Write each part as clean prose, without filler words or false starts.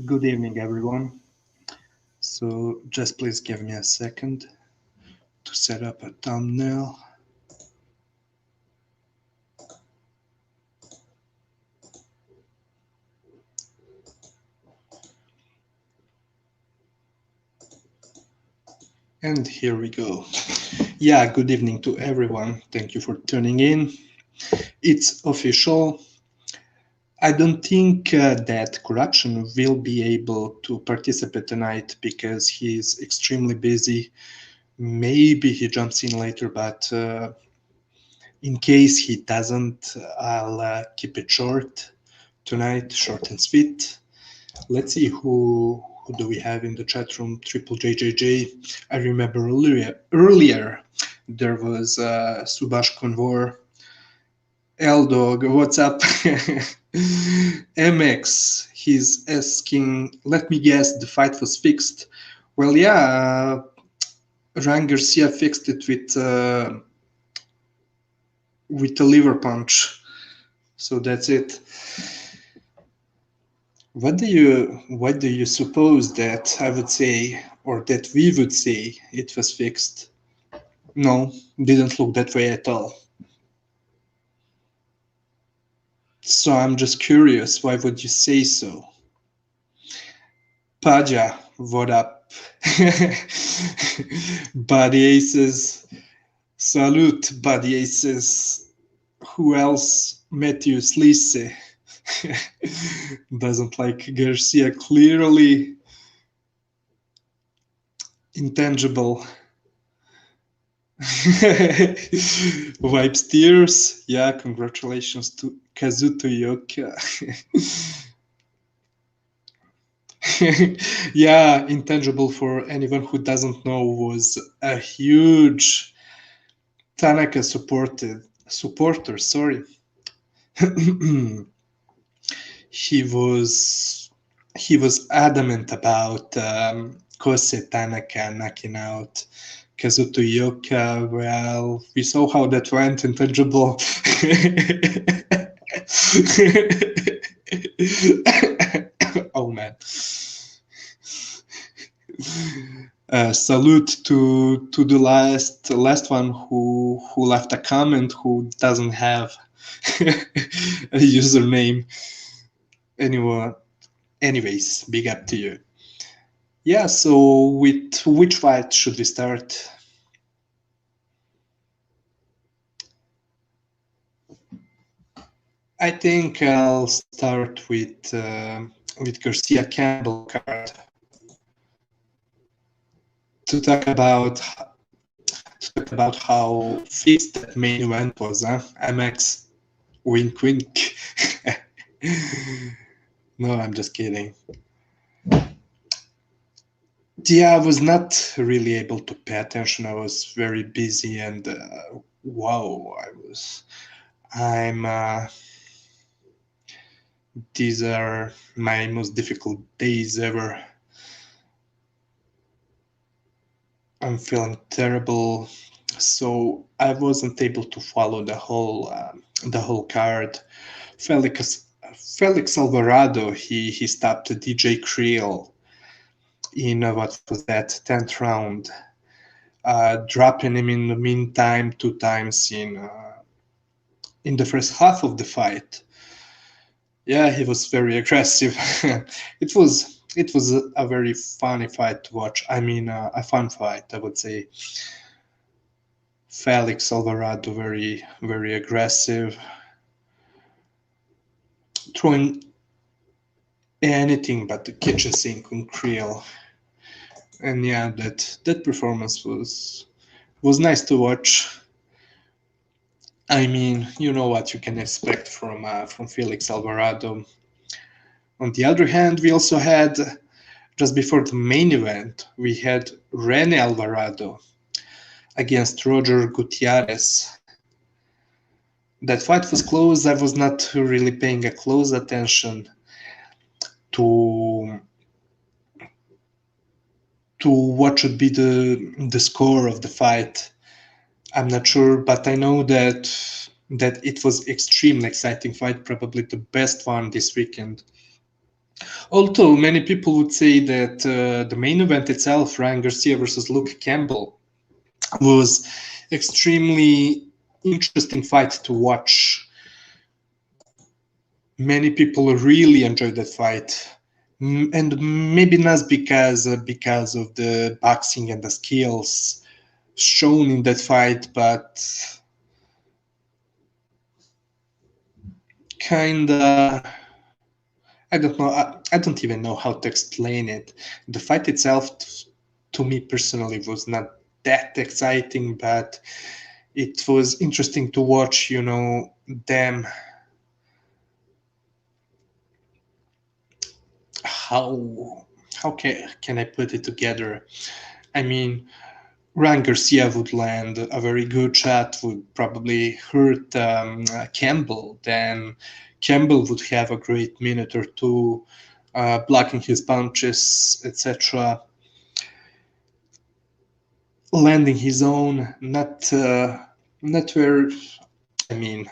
Good evening, everyone. So just please give me a second to set up a thumbnail. And here we go. Yeah, good evening to everyone. Thank you for tuning in. It's official. I don't think that Corruption will be able to participate tonight because he's extremely busy. Maybe he jumps in later, but in case he doesn't, I'll keep it short tonight, short and sweet. Let's see who do we have in the chat room. Triple JJJ. I remember earlier there was Subash Konvor. L-Dog, what's up? MX, he's asking, let me guess, the fight was fixed. Well, yeah, Ryan Garcia fixed it with a liver punch. So that's it. What do you suppose that I would say, or that we would say it was fixed? No, didn't look that way at all. So I'm just curious, why would you say so? Paja, what up? Buddy Aces, salute, Buddy Aces. Who else? Matthew Slise. Doesn't like Garcia, clearly intangible. Wipes tears. Yeah, congratulations to Kazuto Ioka. Yeah, intangible, for anyone who doesn't know, was a huge Tanaka supporter. Sorry. He was adamant about Kosei Tanaka knocking out Kazuto Ioka. Well, we saw how that went. Intangible. Oh man. Salute to the last one who left a comment who doesn't have a username. Anyways, big up to you. Yeah, so with which fight should we start? I think I'll start with Garcia Campbell card to talk about how fixed that main event was. MX, wink wink. No, I'm just kidding. Yeah, I was not really able to pay attention. I was very busy, and wow, these are my most difficult days ever. I'm feeling terrible, so I wasn't able to follow the whole card. Felix Alvarado, he stopped DeeJay Kriel in what was that 10th round, dropping him in the meantime 2 times in the first half of the fight. Yeah, he was very aggressive. It was a very funny fight to watch. I mean, a fun fight, I would say. Felix Alvarado, very, very aggressive, throwing anything but the kitchen sink on Kriel. And yeah, that performance was nice to watch. I mean, you know what you can expect from Felix Alvarado. On the other hand, we also had, just before the main event, we had Rene Alvarado against Roger Gutiarrez. That fight was close. I was not really paying a close attention to what should be the score of the fight. I'm not sure, but I know that it was extremely exciting fight, probably the best one this weekend. Although many people would say that the main event itself, Ryan Garcia versus Luke Campbell, was extremely interesting fight to watch. Many people really enjoyed that fight. And maybe not because of the boxing and the skills shown in that fight, but kinda, I don't know. I don't even know how to explain it. The fight itself, to me personally, was not that exciting, but it was interesting to watch. Them, how can I put it together? I mean, Ryan Garcia would land a very good shot, would probably hurt Campbell. Then Campbell would have a great minute or two blocking his punches, etc. Landing his own, not where, I mean,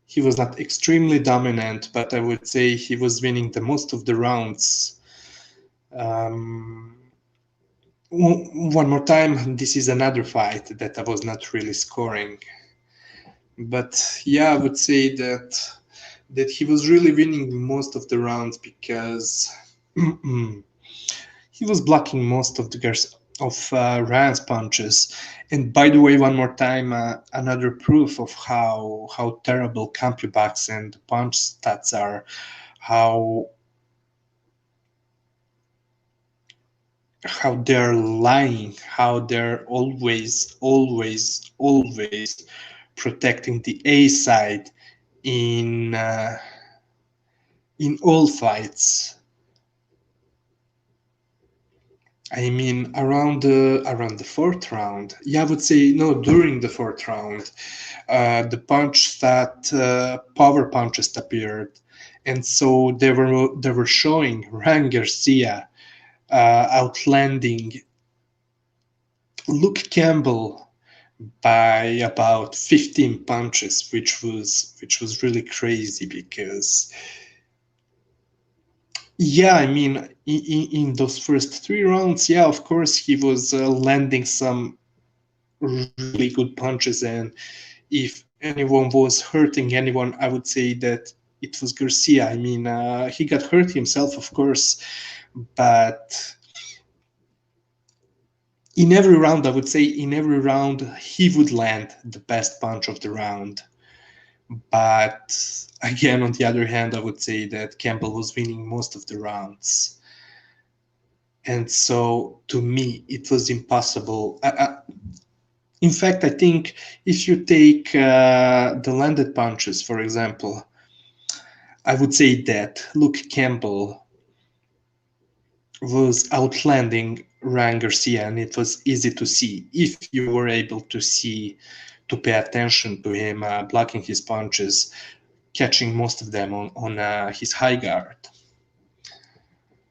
he was not extremely dominant, but I would say he was winning the most of the rounds. One more time, this is another fight that I was not really scoring. But yeah, I would say that he was really winning most of the rounds because he was blocking most of Ryan's punches. And by the way, one more time, another proof of how terrible CompuBox and punch stats are, how they're lying, how they're always protecting the A side in all fights. I mean, around the fourth round, yeah, I would say no. During the fourth round, the punch that power punches appeared, and so they were showing Ryan Garcia outlanding Luke Campbell by about 15 punches, which was really crazy because, yeah, I mean, in those first three rounds, yeah, of course, he was landing some really good punches, and if anyone was hurting anyone, I would say that it was Garcia. I mean, he got hurt himself, of course, but in every round, I would say in every round, he would land the best punch of the round. But again, on the other hand, I would say that Campbell was winning most of the rounds. And so to me, it was impossible. In fact, I think if you take the landed punches, for example, I would say that Luke Campbell was outlanding Ryan Garcia, and it was easy to see if you were able to pay attention to him blocking his punches, catching most of them on his high guard.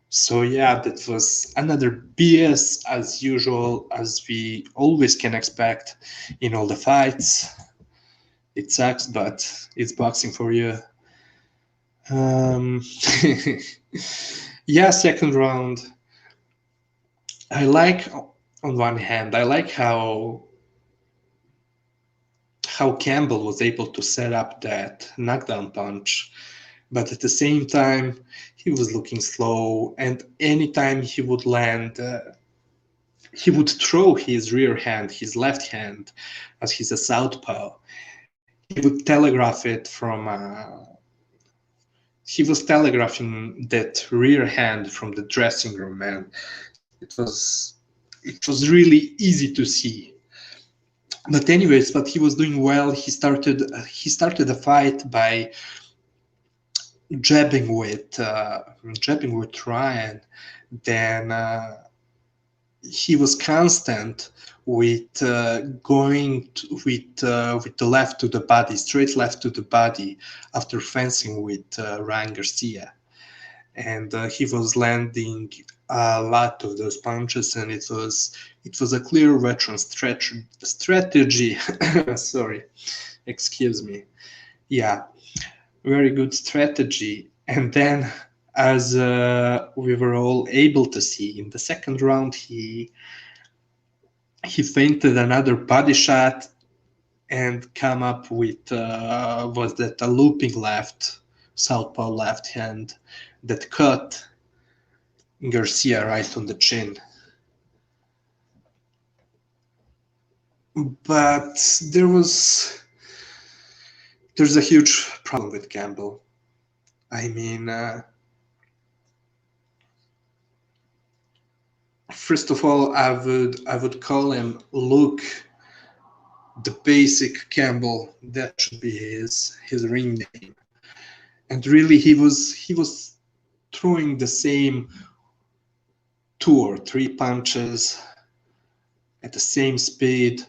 So yeah, that was another BS as usual, as we always can expect in all the fights. It sucks, but it's boxing for you. Yeah, second round. I like, on one hand, I like how Campbell was able to set up that knockdown punch, but at the same time, he was looking slow, and anytime he would land, he would throw his rear hand, his left hand, as he's a southpaw. He would telegraph it he was telegraphing that rear hand from the dressing room, and it was really easy to see. But anyways, but he was doing well. He started the fight by jabbing with Ryan. Then he was constant with going with the left to the body, straight left to the body, after fencing with Ryan Garcia, and he was landing a lot of those punches, and it was a clear veteran strategy. Sorry, excuse me. Yeah, very good strategy. And then, as we were all able to see in the second round, he feinted another body shot and come up with was that a looping southpaw left hand that cut Garcia right on the chin. But there's a huge problem with Campbell. I mean, first of all, I would call him Luke, the basic Campbell. That should be his ring name. And really, he was throwing the same 2 or 3 punches at the same speed,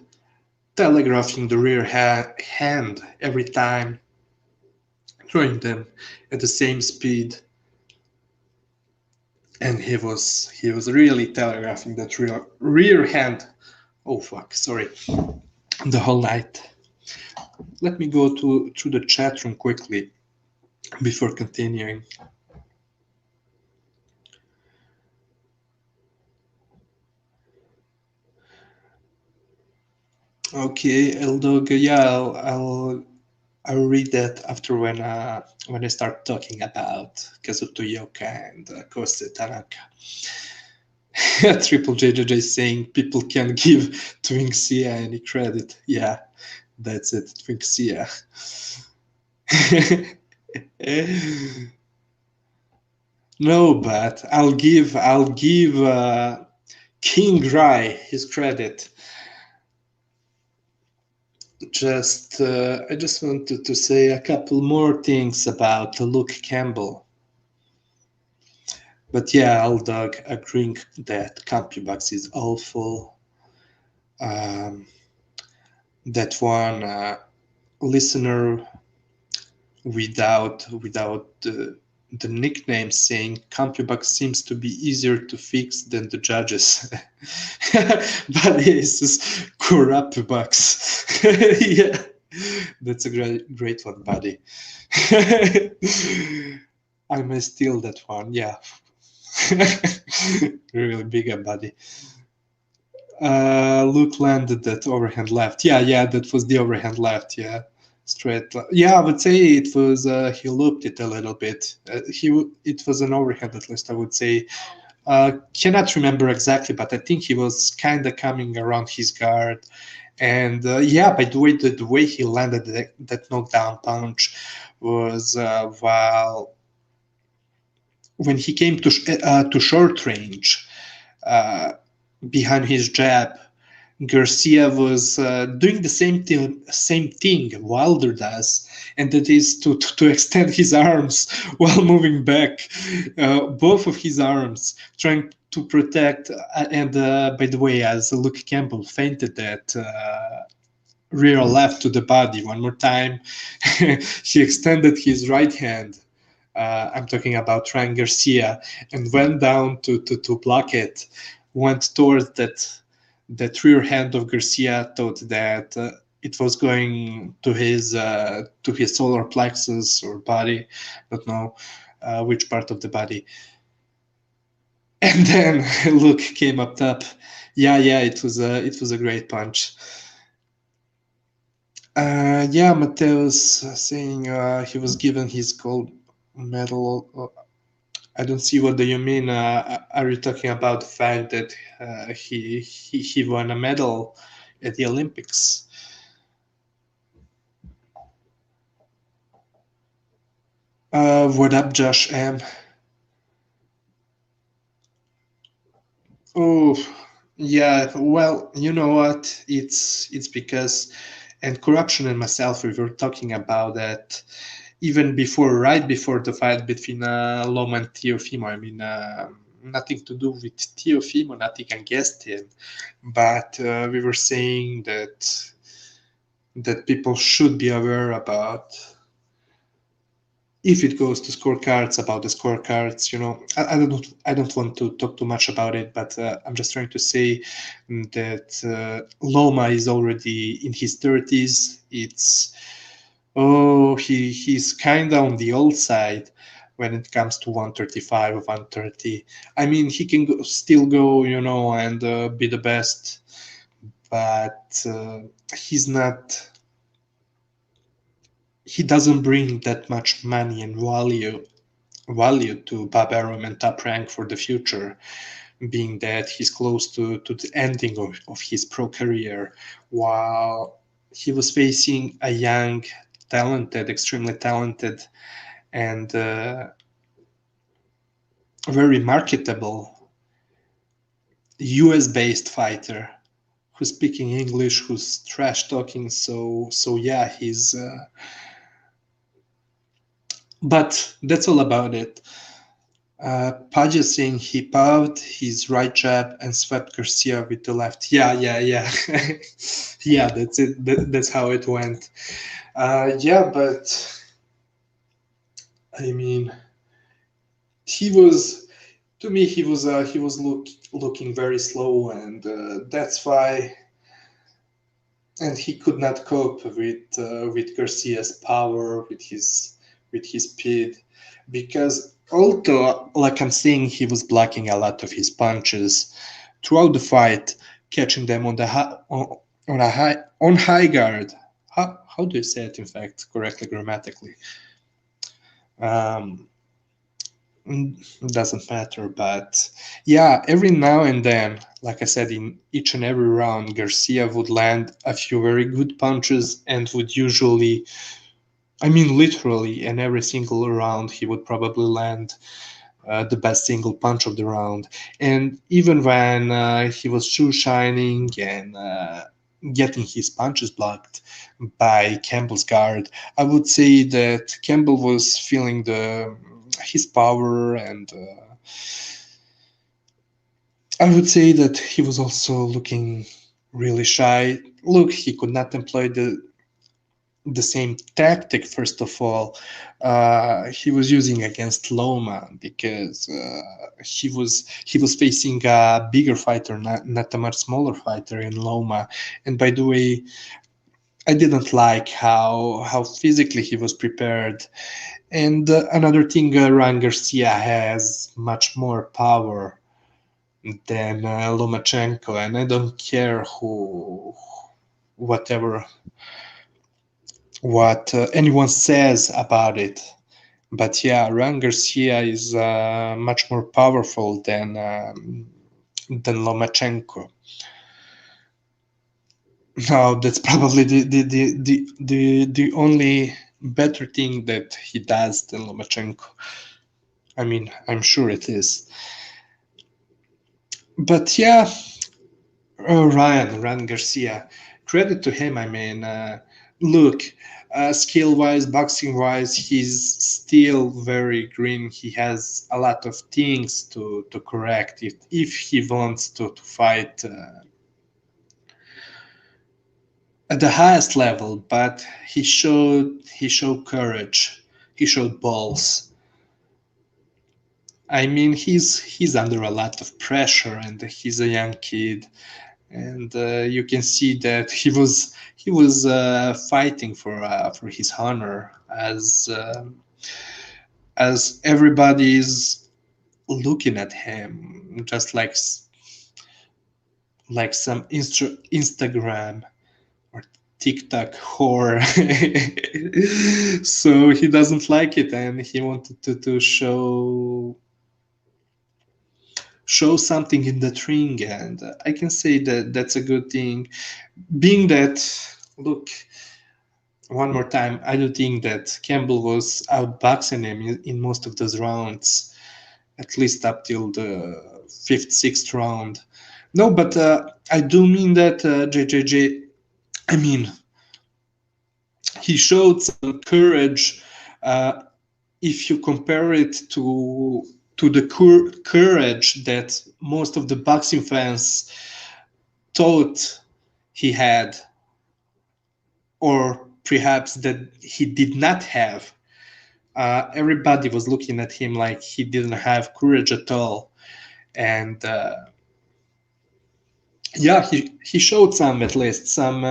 telegraphing the rear hand every time, throwing them at the same speed. And he was really telegraphing that rear hand. Oh fuck, sorry. The whole night. Let me go through the chat room quickly before continuing. Okay, Eldog, yeah, I'll read that after when I start talking about Kazuto Ioka and Kosei Tanaka. Triple JJJ saying people can give Twinxia any credit. Yeah, that's it, Twinxia. No, but I'll give Kingry his credit. I just wanted to say a couple more things about Luke Campbell. But yeah, Aldog agreeing that CompuBox is awful. That one listener without the nickname saying CompuBox seems to be easier to fix than the judges. But this is CorruptBox. Yeah, that's a great one, buddy. I may steal that one. Yeah. Really big, buddy. Luke landed that overhand left. Yeah, that was the overhand left. Yeah, straight. Yeah, I would say it was. He looped it a little bit. It was an overhand, at least I would say. Cannot remember exactly, but I think he was kind of coming around his guard. And yeah, by the way he landed that knockdown punch was while when he came to short range behind his jab. Garcia was doing the same thing Wilder does, and that is to extend his arms while moving back, both of his arms, trying to protect. And by the way, as Luke Campbell feinted that rear left to the body one more time, he extended his right hand. I'm talking about trying Garcia, and went down to block it. Went towards that rear hand of Garcia, thought that it was going to his solar plexus or body, don't know which part of the body. And then Luke came up top. Yeah, it was a great punch. Yeah, Mateo's saying he was given his gold medal. I don't see what do you mean. Are you talking about the fact that he won a medal at the Olympics? What up, Josh M? Oh, yeah. Well, you know what? It's because, and Corruption and myself, we were talking about that even right before the fight between Loma and Teofimo. I mean, nothing to do with Teofimo, nothing against him, but we were saying that people should be aware about, if it goes to scorecards, about the scorecards. You know, I don't want to talk too much about it, but I'm just trying to say that Loma is already in his 30s. He's kind of on the old side when it comes to 135 or 130. I mean, he can still go, you know, and be the best, but he's not. He doesn't bring that much money and value value to Babarum and Top Rank for the future, being that he's close to the ending of his pro career, while he was facing a young, talented, extremely talented, and very marketable US-based fighter who's speaking English, who's trash talking. So yeah, he's. But that's all about it. Paja saying he paved his right jab and swept Garcia with the left. Yeah. Yeah, that's it. That's how it went. Yeah, but I mean, he was, to me, he was looking very slow, and that's why. And he could not cope with Garcia's power, with his speed, because although, like I'm saying, he was blocking a lot of his punches throughout the fight, catching them on the on high guard. How do you say it, in fact, correctly grammatically? Doesn't matter, but yeah, every now and then, like I said, in each and every round, Garcia would land a few very good punches and would usually, I mean, literally, in every single round, he would probably land the best single punch of the round. And even when he was shoe shining and getting his punches blocked by Campbell's guard, I would say that Campbell was feeling his power, and I would say that he was also looking really shy. Look, he could not employ the same tactic. First of all, he was using against Loma, because he was facing a bigger fighter, not a much smaller fighter in Loma. And by the way, I didn't like how physically he was prepared. And another thing, Ryan Garcia has much more power than Lomachenko, and I don't care what anyone says about it. But yeah, Ryan Garcia is much more powerful than Lomachenko. Now that's probably the only better thing that he does than Lomachenko. I mean, I'm sure it is. But yeah, Ryan Garcia, credit to him. I mean, look, skill-wise, boxing-wise, he's still very green. He has a lot of things to correct if he wants to fight at the highest level. But he showed courage. He showed balls. I mean, he's under a lot of pressure, and he's a young kid, and you can see that he was fighting for his honor, as everybody is looking at him, just like some Instagram or TikTok whore. So he doesn't like it, and he wanted to show something in the ring, and I can say that that's a good thing, being that, look, one more time, I do think that Campbell was outboxing him in most of those rounds, at least up till the 5th, 6th round. No, but I do mean that JJJ, I mean, he showed some courage. If you compare it to the courage that most of the boxing fans thought he had, or perhaps that he did not have. Everybody was looking at him like he didn't have courage at all, and yeah, he showed some, at least some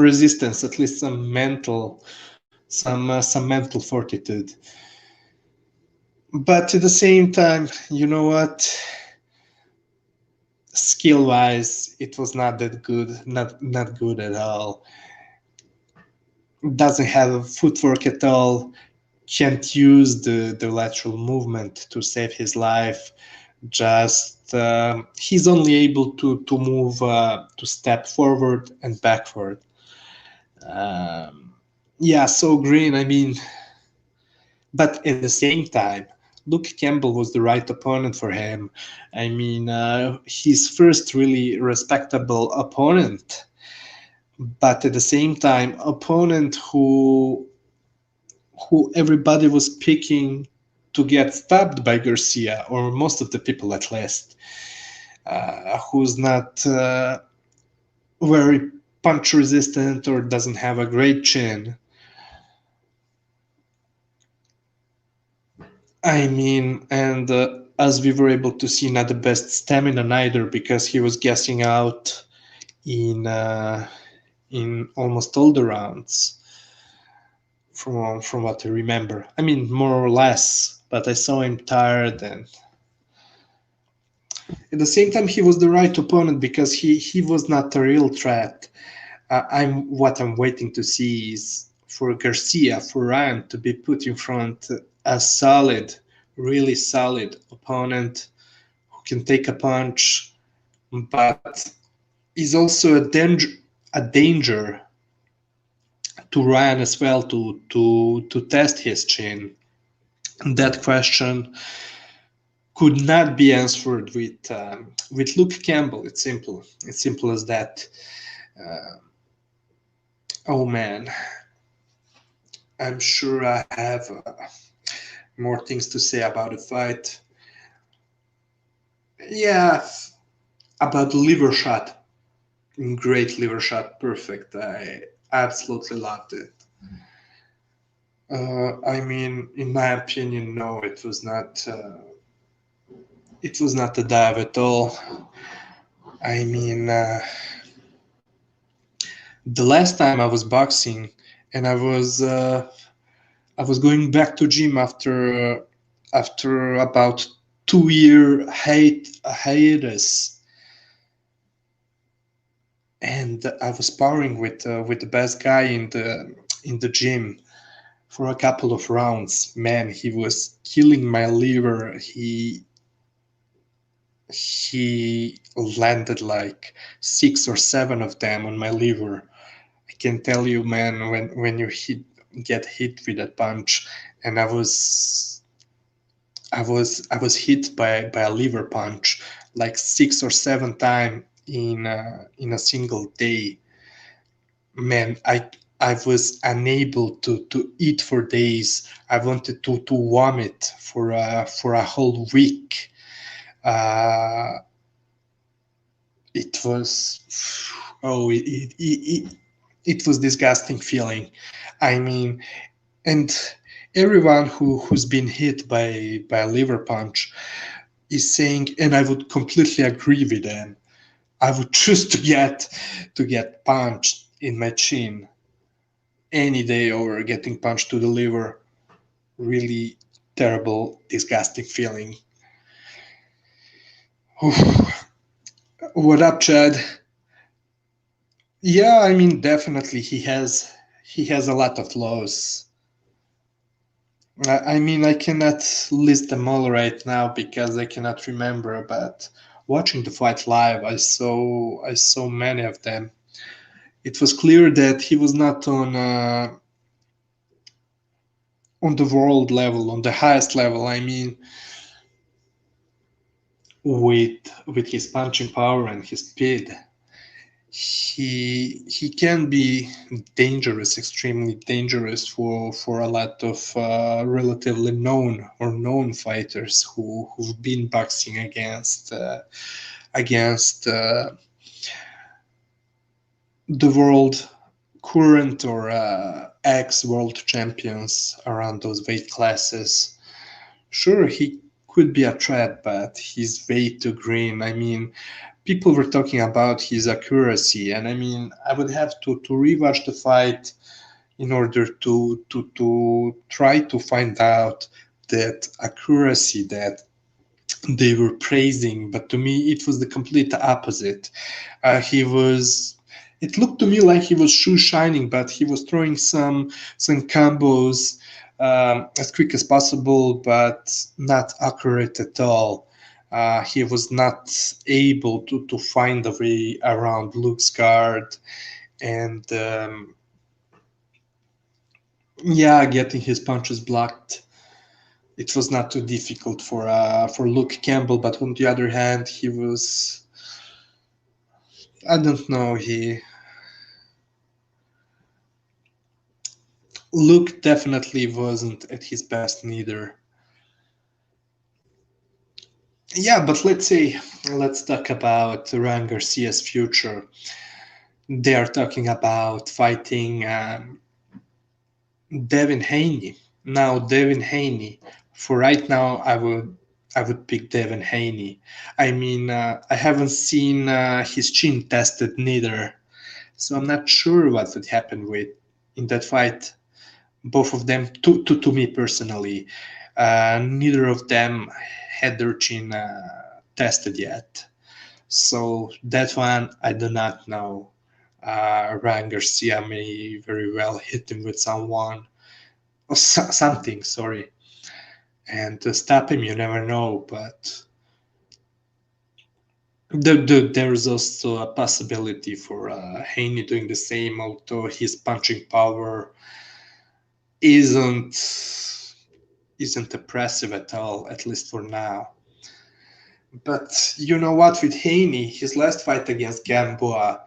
resistance, at least some mental fortitude. But at the same time, you know what? Skill-wise, it was not that good, not good at all. Doesn't have footwork at all. can't use the lateral movement to save his life. Just he's only able to move, to step forward and backward. Yeah, so Green, I mean, but at the same time, Luke Campbell was the right opponent for him. I mean, his first really respectable opponent, but at the same time, opponent who everybody was picking to get stabbed by Garcia, or most of the people at least, who's not very punch resistant or doesn't have a great chin. I mean, and as we were able to see, not the best stamina neither, because he was gassing out in almost all the rounds, from what I remember. I mean, more or less, but I saw him tired, and at the same time, he was the right opponent because he was not a real threat. What I'm waiting to see is for Garcia, for Ryan to be put in front a solid, really solid opponent who can take a punch, but is also a danger to Ryan as well, to test his chin. And that question could not be answered with Luke Campbell. It's simple as that. Oh man, I'm sure I have more things to say about the fight. Yeah, about the liver shot. Great liver shot, perfect. I absolutely loved it. I mean, in my opinion, no, it was not. It was not a dive at all. I mean, the last time I was boxing, and I was going back to gym after about 2-year hiatus, and I was sparring with the best guy in the gym for a couple of rounds. Man, he was killing my liver. He landed like 6 or 7 of them on my liver. I can tell you, man, when you get hit with a punch, and I was hit by a liver punch like 6 or 7 times in a single day. Man, I was unable to eat for days. I wanted to vomit for a whole week. It was it was disgusting feeling. I mean, and everyone who's been hit by a liver punch is saying, and I would completely agree with them, I would choose to get punched in my chin any day over getting punched to the liver. Really terrible, disgusting feeling. What up, Chad? Yeah, I mean, definitely he has a lot of flaws. I mean, I cannot list them all right now because I cannot remember, but watching the fight live, I saw many of them. It was clear that he was not on the world level, on the highest level. I mean, with his punching power and his speed, he can be dangerous, extremely dangerous for a lot of relatively known fighters who've been boxing against the world current or ex-world champions around those weight classes. Sure, he could be a threat, but he's way too green. I mean, people were talking about his accuracy, and I mean, I would have to rewatch the fight in order to try to find out that accuracy that they were praising. But to me, it was the complete opposite. It looked to me like he was shoe shining, but he was throwing some combos as quick as possible, but not accurate at all. He was not able to find a way around Luke's guard, and getting his punches blocked. It was not too difficult for Luke Campbell, but on the other hand, he was, I don't know, Luke definitely wasn't at his best neither. Yeah, but let's talk about Ryan Garcia's future. They are talking about fighting Devin Haney. Now, Devin Haney, for right now, I would pick Devin Haney. I mean, I haven't seen his chin tested neither, so I'm not sure what would happen in that fight. Both of them, to me personally, neither of them had their chin tested yet. So that one, I do not know. Ryan Garcia may very well hit him with something, sorry. And to stop him, you never know, but there's also a possibility for Haney doing the same, although his punching power isn't impressive at all, at least for now. But you know what, with Haney, his last fight against Gamboa,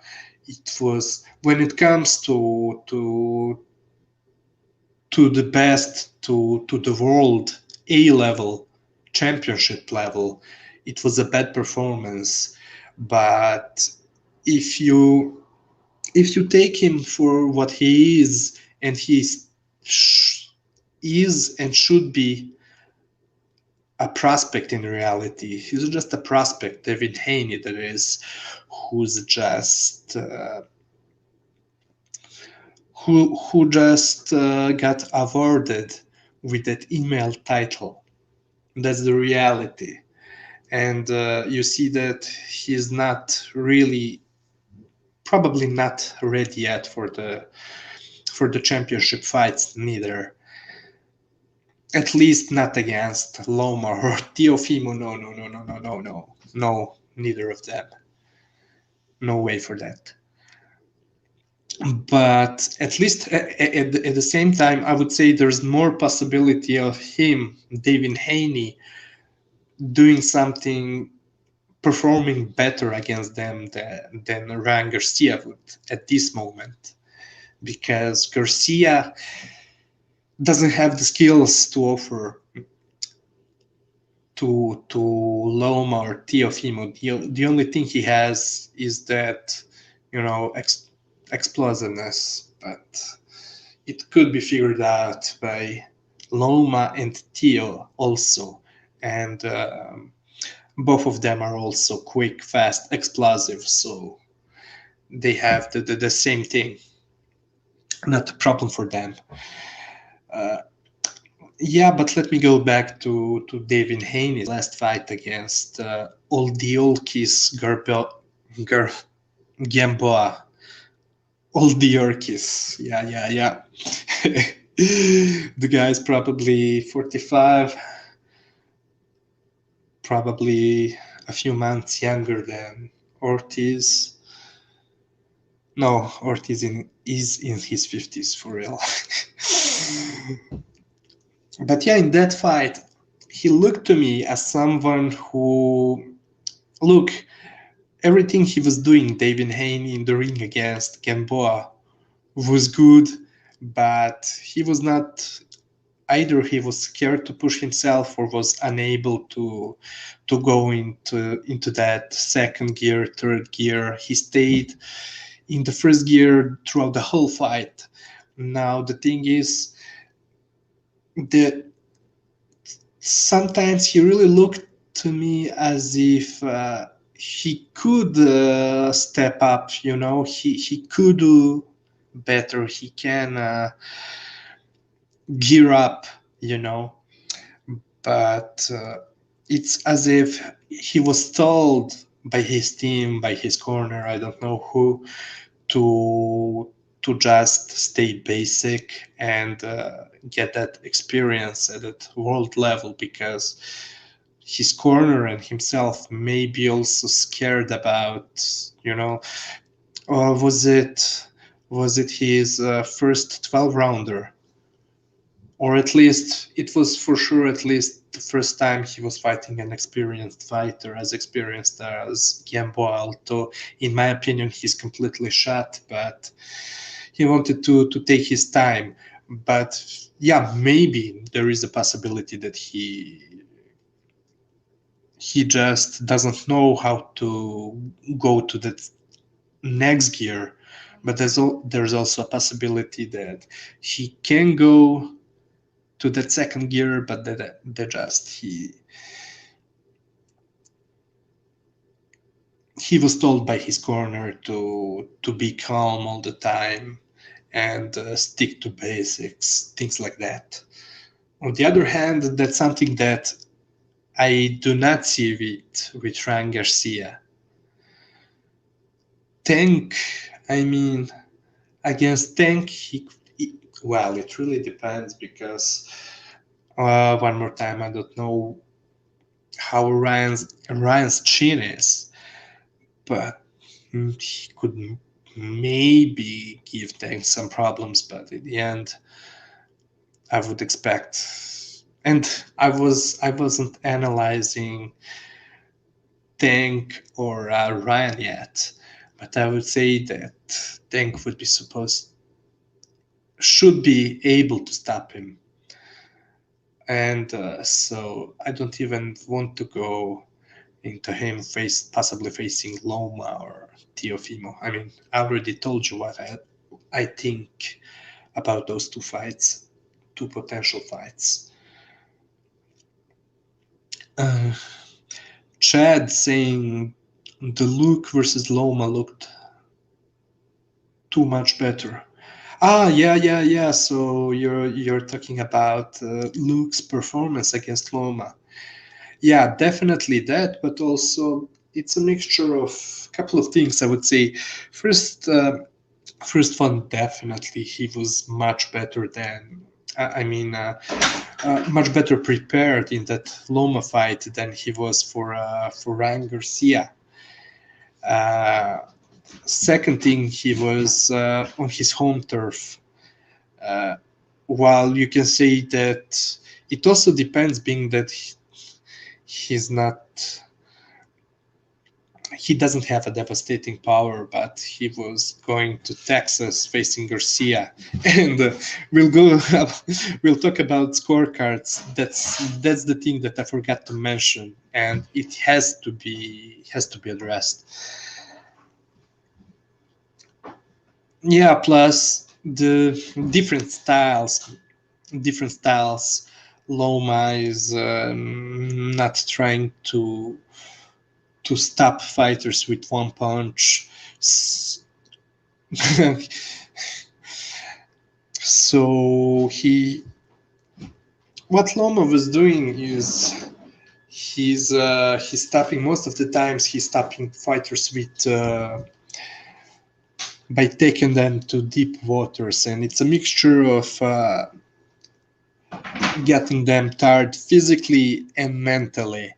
it was, when it comes to the best, to the world A-level, championship level, it was a bad performance. But if you take him for what he is, and he is and should be a prospect in reality. He's just a prospect, David Haney, that is, who's just who just got awarded with that email title. That's the reality, and you see that he's not really, probably not ready yet for the championship fights neither. At least not against Loma or Teofimo. No, neither of them. No way for that. But at least at the same time, I would say there's more possibility of him, Devin Haney, doing something, performing better against them than Ryan Garcia would at this moment. Because Garcia doesn't have the skills to offer to Loma or Teofimo. The only thing he has is that, explosiveness, but it could be figured out by Loma and Teo also, and both of them are also quick, fast, explosive, so they have the same thing. Not a problem for them. But let me go back to Devin Haney's last fight against Oldiolkis Gamboa. Oldiorkis. Yeah. The guy's probably 45, probably a few months younger than Ortiz. No, Ortiz is in his 50s for real. But yeah, in that fight, he looked to me as someone who, everything he was doing, Devin Haney, in the ring against Gamboa, was good, but he was not, either he was scared to push himself or was unable to go into that second gear, third gear. He stayed in the first gear throughout the whole fight. Now, the thing is that sometimes he really looked to me as if he could step up, he could do better, he can gear up, but it's as if he was told by his team, by his corner, I don't know who, to to just stay basic and get that experience at that world level, because his corner and himself may be also scared about, was it his first 12 rounder, or at least it was for sure at least the first time he was fighting an experienced fighter, as experienced as Campbell. So in my opinion, he's completely shot, but he wanted to take his time. But yeah, maybe there is a possibility that he just doesn't know how to go to that next gear. But there's also a possibility that he can go to that second gear, but that just he was told by his corner to be calm all the time and stick to basics, things like that. On the other hand, that's something that I do not see with Ryan Garcia. Tank, I mean, against Tank, well, it really depends, because one more time, I don't know how Ryan's chin is, but he could maybe give Tank some problems. But in the end, I would expect, and I wasn't analyzing Tank or Ryan yet, but I would say that Tank should be able to stop him. And so I don't even want to go into him possibly facing Loma or Teofimo. I mean, I already told you what I think about those two potential fights. Chad saying the Luke versus Loma looked too much better. Yeah. So you're talking about Luke's performance against Loma. Yeah, definitely that, but also it's a mixture of a couple of things, I would say. First one, definitely he was much better than, much better prepared in that Loma fight than he was for Ryan Garcia. Second thing, he was on his home turf. While you can say that it also depends, being that he doesn't have a devastating power, but he was going to Texas facing Garcia, and we'll talk about scorecards. That's the thing that I forgot to mention, and it has to be addressed. Yeah, plus the different styles. Loma is not trying to stop fighters with one punch. So what Loma was doing is he's stopping, most of the times he's stopping fighters with by taking them to deep waters, and it's a mixture of getting them tired physically and mentally.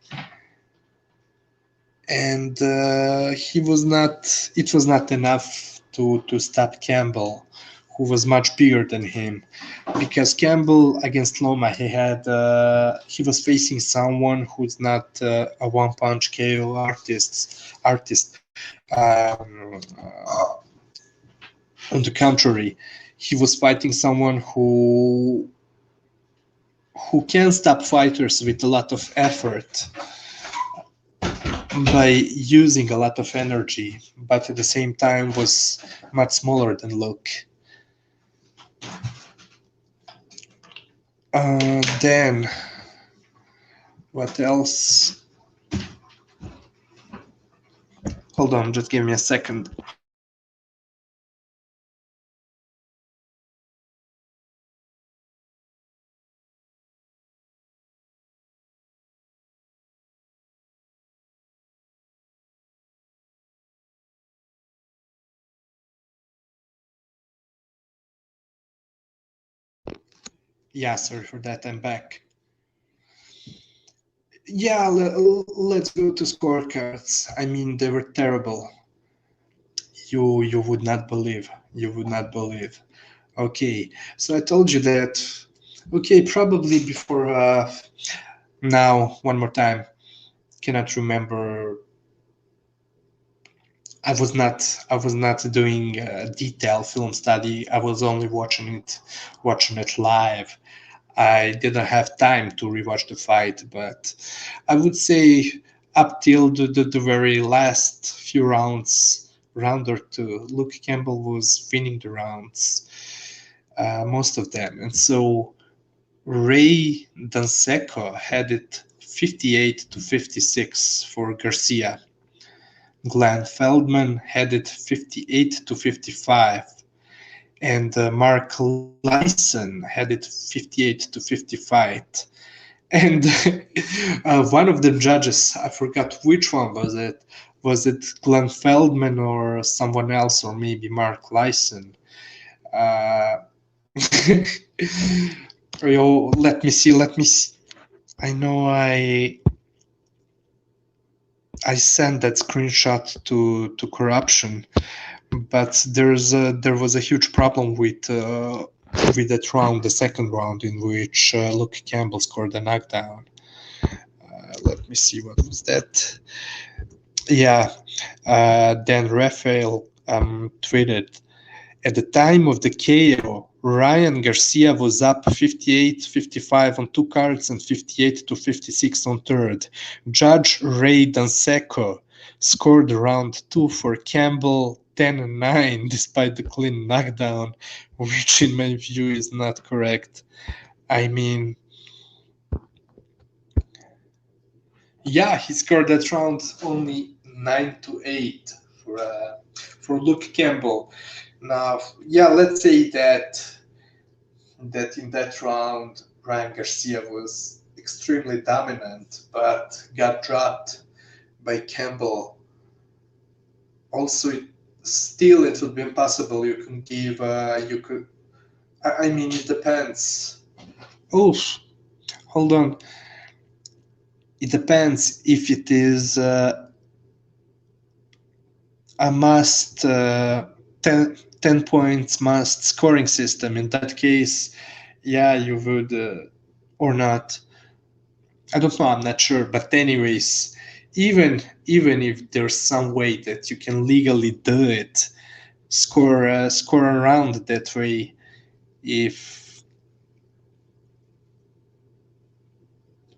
And it was not enough to stop Campbell, who was much bigger than him, because Campbell against Loma, he was facing someone who's not a one punch KO artist. On the contrary, he was fighting someone who can stop fighters with a lot of effort, by using a lot of energy, but at the same time was much smaller than Luke. Then, what else? Hold on, just give me a second. Yeah, sorry for that. I'm back. Yeah, let's go to scorecards. I mean, they were terrible. You would not believe. You would not believe. Okay, so I told you that. Okay, probably before. Now, one more time. Cannot remember. I was not doing a detailed film study. I was only watching it live. I didn't have time to rewatch the fight, but I would say up till the very last few rounds, round or two, Luke Campbell was winning the rounds, most of them. And so Ray Danseco had it 58-56 for Garcia. Glenn Feldman had it 58-55, and Mark Lyson had it 58-55. And one of the judges, I forgot which one was it. Was it Glenn Feldman or someone else, or maybe Mark Lyson? Uh, let me see. Let me see. I know I sent that screenshot to corruption, but there was a huge problem with that round, the second round, in which Luke Campbell scored a knockdown. Let me see, what was that? Yeah, then Rafael tweeted, at the time of the KO, Ryan Garcia was up 58-55 on two cards and 58-56 on third. Judge Ray Danseco scored round two for Campbell 10-9 despite the clean knockdown, which in my view is not correct. I mean, yeah, he scored that round only 9-8 for Luke Campbell. Now, yeah, let's say that in that round, Ryan Garcia was extremely dominant, but got dropped by Campbell. Also, still, it would be impossible. You can give, you could. I mean, it depends. Oh, hold on. It depends if it is a must 10 points must scoring system. In that case, yeah, you would or not. I don't know. I'm not sure. But anyways, even if there's some way that you can legally do it, score around that way. If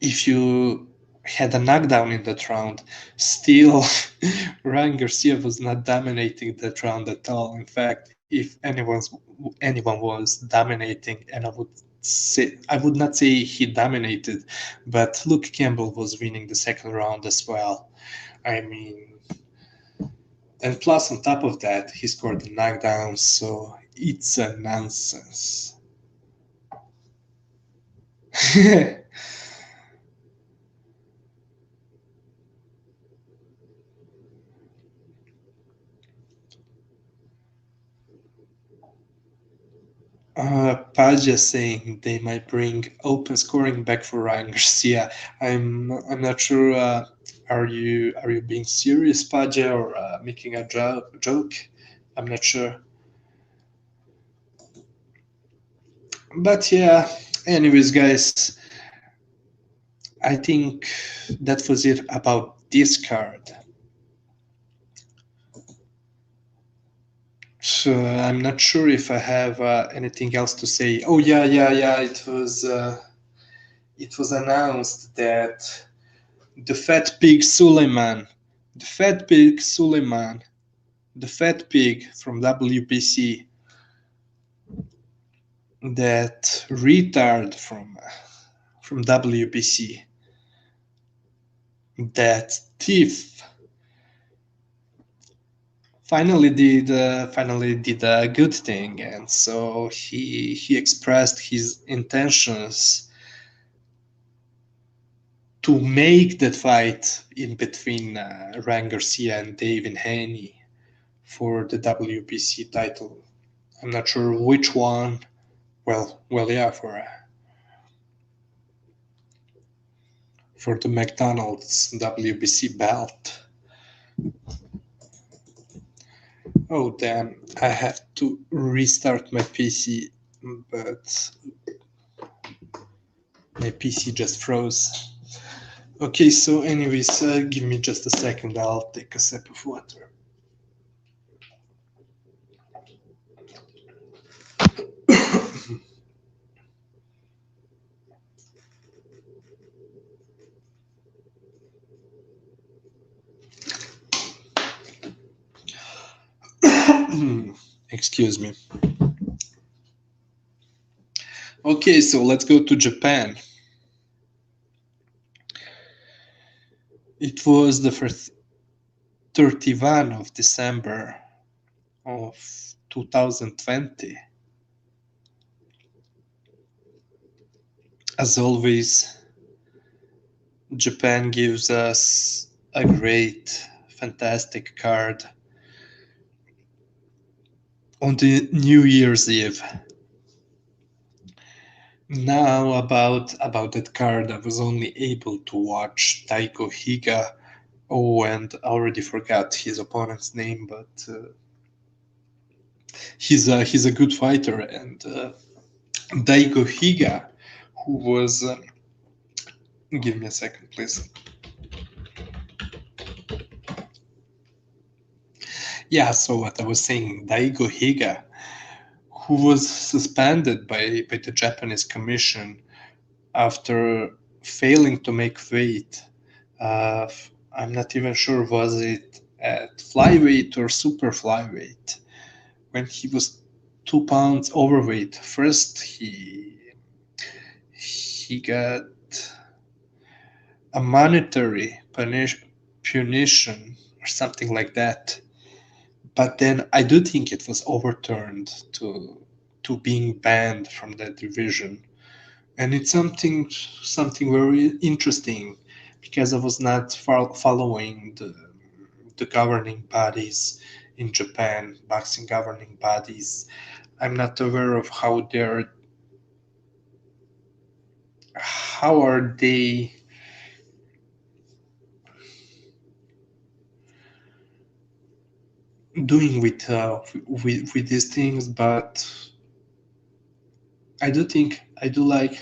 you had a knockdown in that round, still Ryan Garcia was not dominating that round at all. In fact, if anyone was dominating, and I would not say he dominated, but Luke Campbell was winning the second round as well. I mean, and plus on top of that, he scored a knockdown, so it's a nonsense. Paja saying they might bring open scoring back for Ryan Garcia. I'm not sure. Are you being serious, Paja, or making a joke? I'm not sure. But yeah. Anyways, guys, I think that was it about this card. So I'm not sure if I have anything else to say. Oh yeah. It was announced that the fat pig Suleiman, the fat pig Suleiman, the fat pig from WBC, that retard from WBC, that thief, finally did a good thing, and so he expressed his intentions to make that fight in between Ryan Garcia and Devin Haney for the WBC title. I'm not sure which one. Well, yeah, for the McDonald's WBC belt. Oh damn, I have to restart my PC, but my PC just froze. Okay, so anyways, give me just a second, I'll take a sip of water. Excuse me. Okay, so let's go to Japan. It was the first 31 of December of 2020. As always, Japan gives us a great, fantastic card on the New Year's Eve. Now about that card, I was only able to watch Daigo Higa. Oh, and I already forgot his opponent's name, but he's a good fighter. And Daigo Higa, who was give me a second, please. Yeah, so what I was saying, Daigo Higa, who was suspended by the Japanese Commission after failing to make weight. I'm not even sure, was it at flyweight or super flyweight, when he was 2 pounds overweight. First, he got a monetary punition or something like that. But then I do think it was overturned to being banned from that division. And it's something very interesting, because I was not following the governing bodies in Japan, boxing governing bodies. I'm not aware of how are they doing with these things, but I do like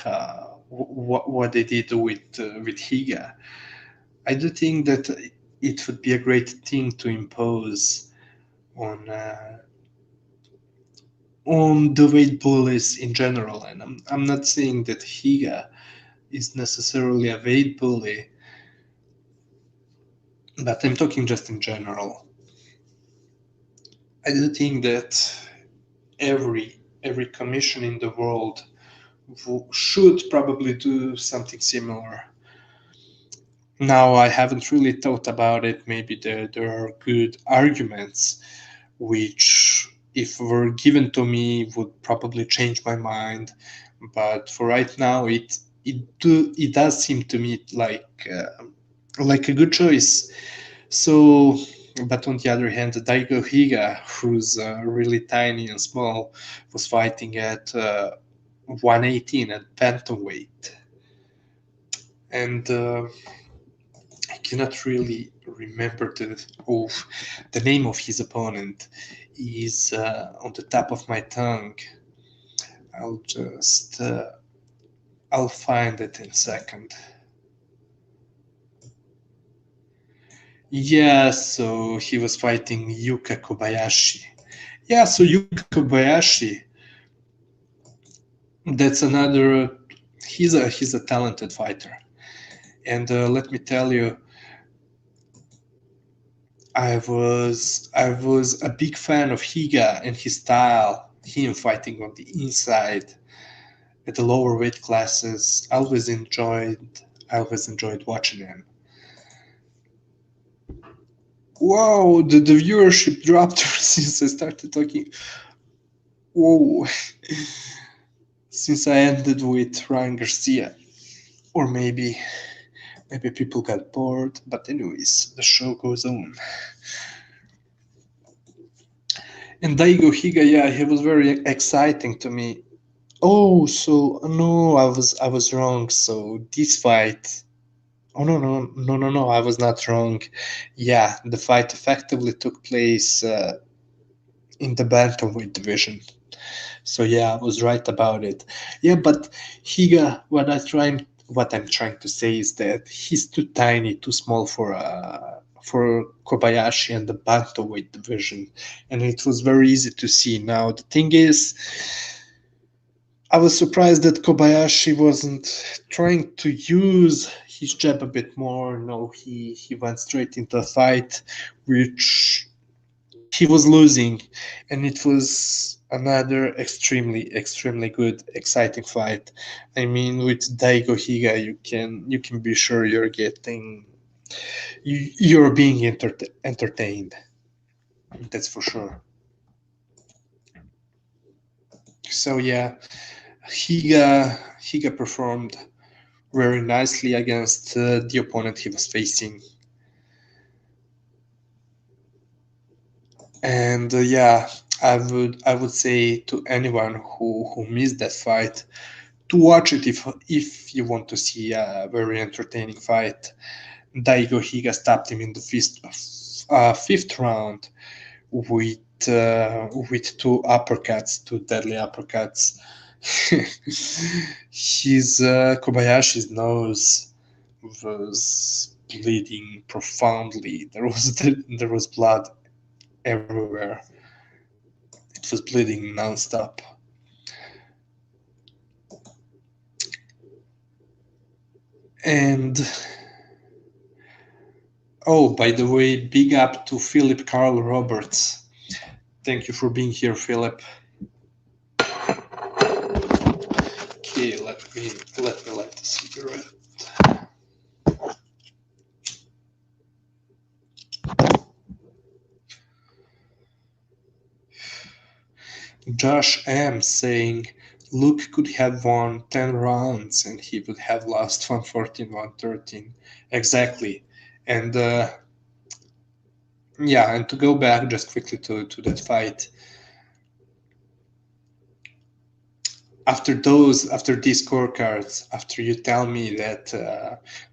what they did with Higa. I do think that it would be a great thing to impose on the weight bullies in general. And I'm not saying that Higa is necessarily a weight bully, but I'm talking just in general. I do think that every commission in the world should probably do something similar. Now, I haven't really thought about it. Maybe there are good arguments which, if were given to me, would probably change my mind. But for right now, it does seem to me like a good choice. So, but on the other hand, Daigo Higa, who's really tiny and small, was fighting at 118 at bantamweight, and I cannot really remember the name of his opponent. Is on the top of my tongue. I'll find it in a second. Yeah, so he was fighting Yuka Kobayashi. Yeah, so Yuka Kobayashi, that's another. He's a talented fighter, and let me tell you, I was a big fan of Higa and his style. Him fighting on the inside at the lower weight classes. I always enjoyed watching him. Whoa, the viewership dropped since I started talking. Whoa. Since I ended with Ryan Garcia. Or maybe people got bored, but anyways, the show goes on. And Daigo Higa, yeah, he was very exciting to me. Oh, so no, I was wrong. So this fight Oh no! I was not wrong. Yeah, the fight effectively took place in the bantamweight division. So yeah, I was right about it. Yeah, but Higa, what I'm trying to say is that he's too tiny, too small for Kobayashi and the bantamweight division, and it was very easy to see. Now the thing is, I was surprised that Kobayashi wasn't trying to use his jab a bit more. No, he went straight into a fight, which he was losing, and it was another extremely good, exciting fight. I mean, with Daigo Higa, you can be sure you're being entertained. That's for sure. So yeah, Higa performed very nicely against the opponent he was facing. And yeah, I would say to anyone who missed that fight to watch it if you want to see a very entertaining fight. Daigo Higa stopped him in the fifth round with two uppercuts, two deadly uppercuts. His Kobayashi's nose was bleeding profoundly. There was blood everywhere. It was bleeding nonstop. And oh, by the way, big up to Philip Carl Roberts. Thank you for being here, Philip. Okay, let me light the cigarette. Josh M saying Luke could have won 10 rounds and he would have lost 114, 113. Exactly. And yeah, and to go back just quickly to that fight, after these scorecards, after you tell me that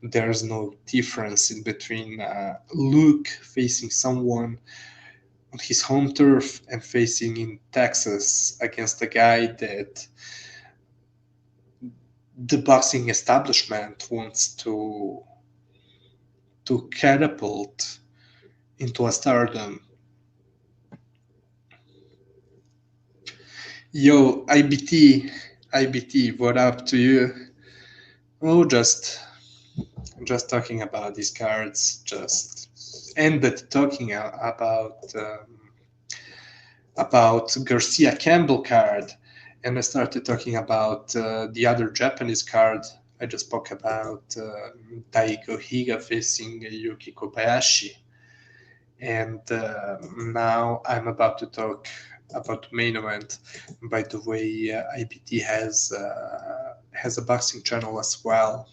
there's no difference in between Luke facing someone on his home turf and facing in Texas against a guy that the boxing establishment wants to catapult into a stardom. Yo, IBT, what up to you? Oh, just talking about these cards, just ended talking about Garcia Campbell card, and I started talking about the other Japanese card. I just spoke about Daigo Higa facing Yuki Kobayashi, and now I'm about to talk about the main event. By the way, IBT has a boxing channel as well,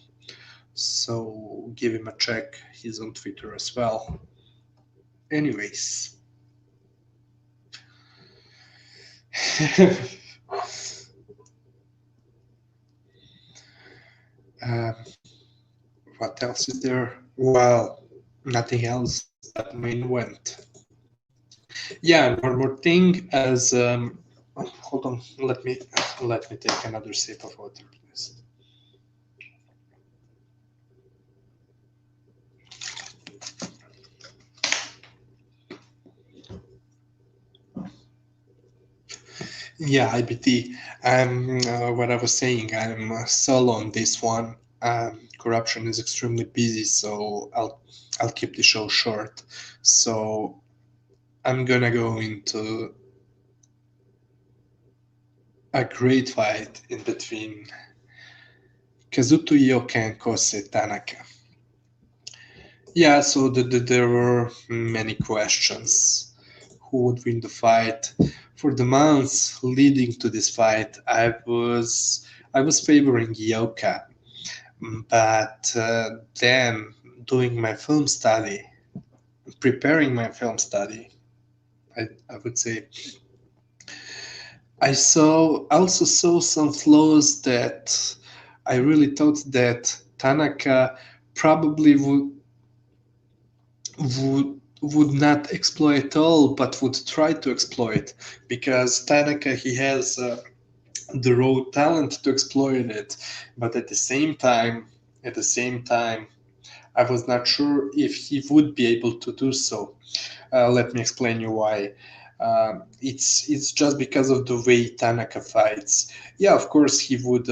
so give him a check. He's on Twitter as well. Anyways. um, what else is there? Well, nothing else. That main event. Yeah, and one more thing. As hold on, let me take another sip of water, please. Yeah, IBT. What I was saying, I'm solo on this one. Corruption is extremely busy, so I'll keep the show short. So I'm gonna go into a great fight in between Kazuto Ioka and Kosei Tanaka. Yeah, so there were many questions. Who would win the fight? For the months leading to this fight, I was favoring Ioka, but then doing my film study, preparing my film study, I would say, I also saw some flaws that I really thought that Tanaka probably would not exploit all, but would try to exploit, because Tanaka, he has the raw talent to exploit it. But at the same time, I was not sure if he would be able to do so. Let me explain you why. It's just because of the way Tanaka fights. Yeah, of course he would.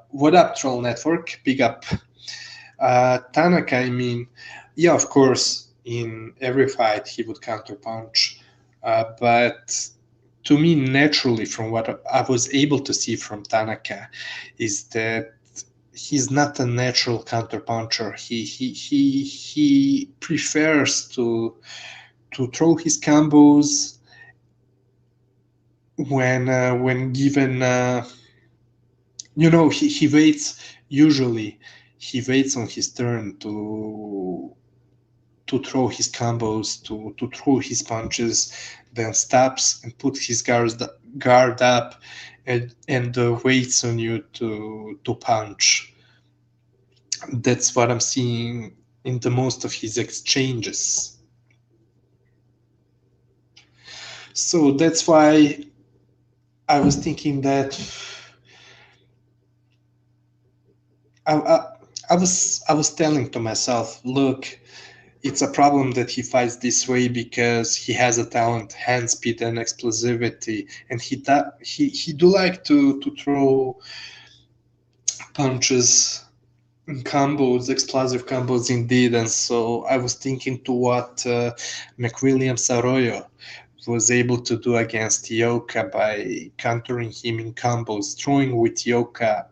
What up, Troll Network? Big up. Tanaka, I mean, yeah, of course, in every fight he would counterpunch, but to me, naturally, from what I was able to see from Tanaka, is that he's not a natural counterpuncher. He prefers to throw his combos when given. He waits. Usually, he waits on his turn to throw his combos, to throw his punches, then stops and puts his guard up and waits on you to punch. That's what I'm seeing in the most of his exchanges. So that's why I was thinking that I was telling to myself, look, it's a problem that he fights this way because he has a talent, hand speed, and explosivity, and he do like to throw punches, combos, explosive combos indeed. And so I was thinking to what McWilliams Arroyo was able to do against Ioka by countering him in combos, throwing with Ioka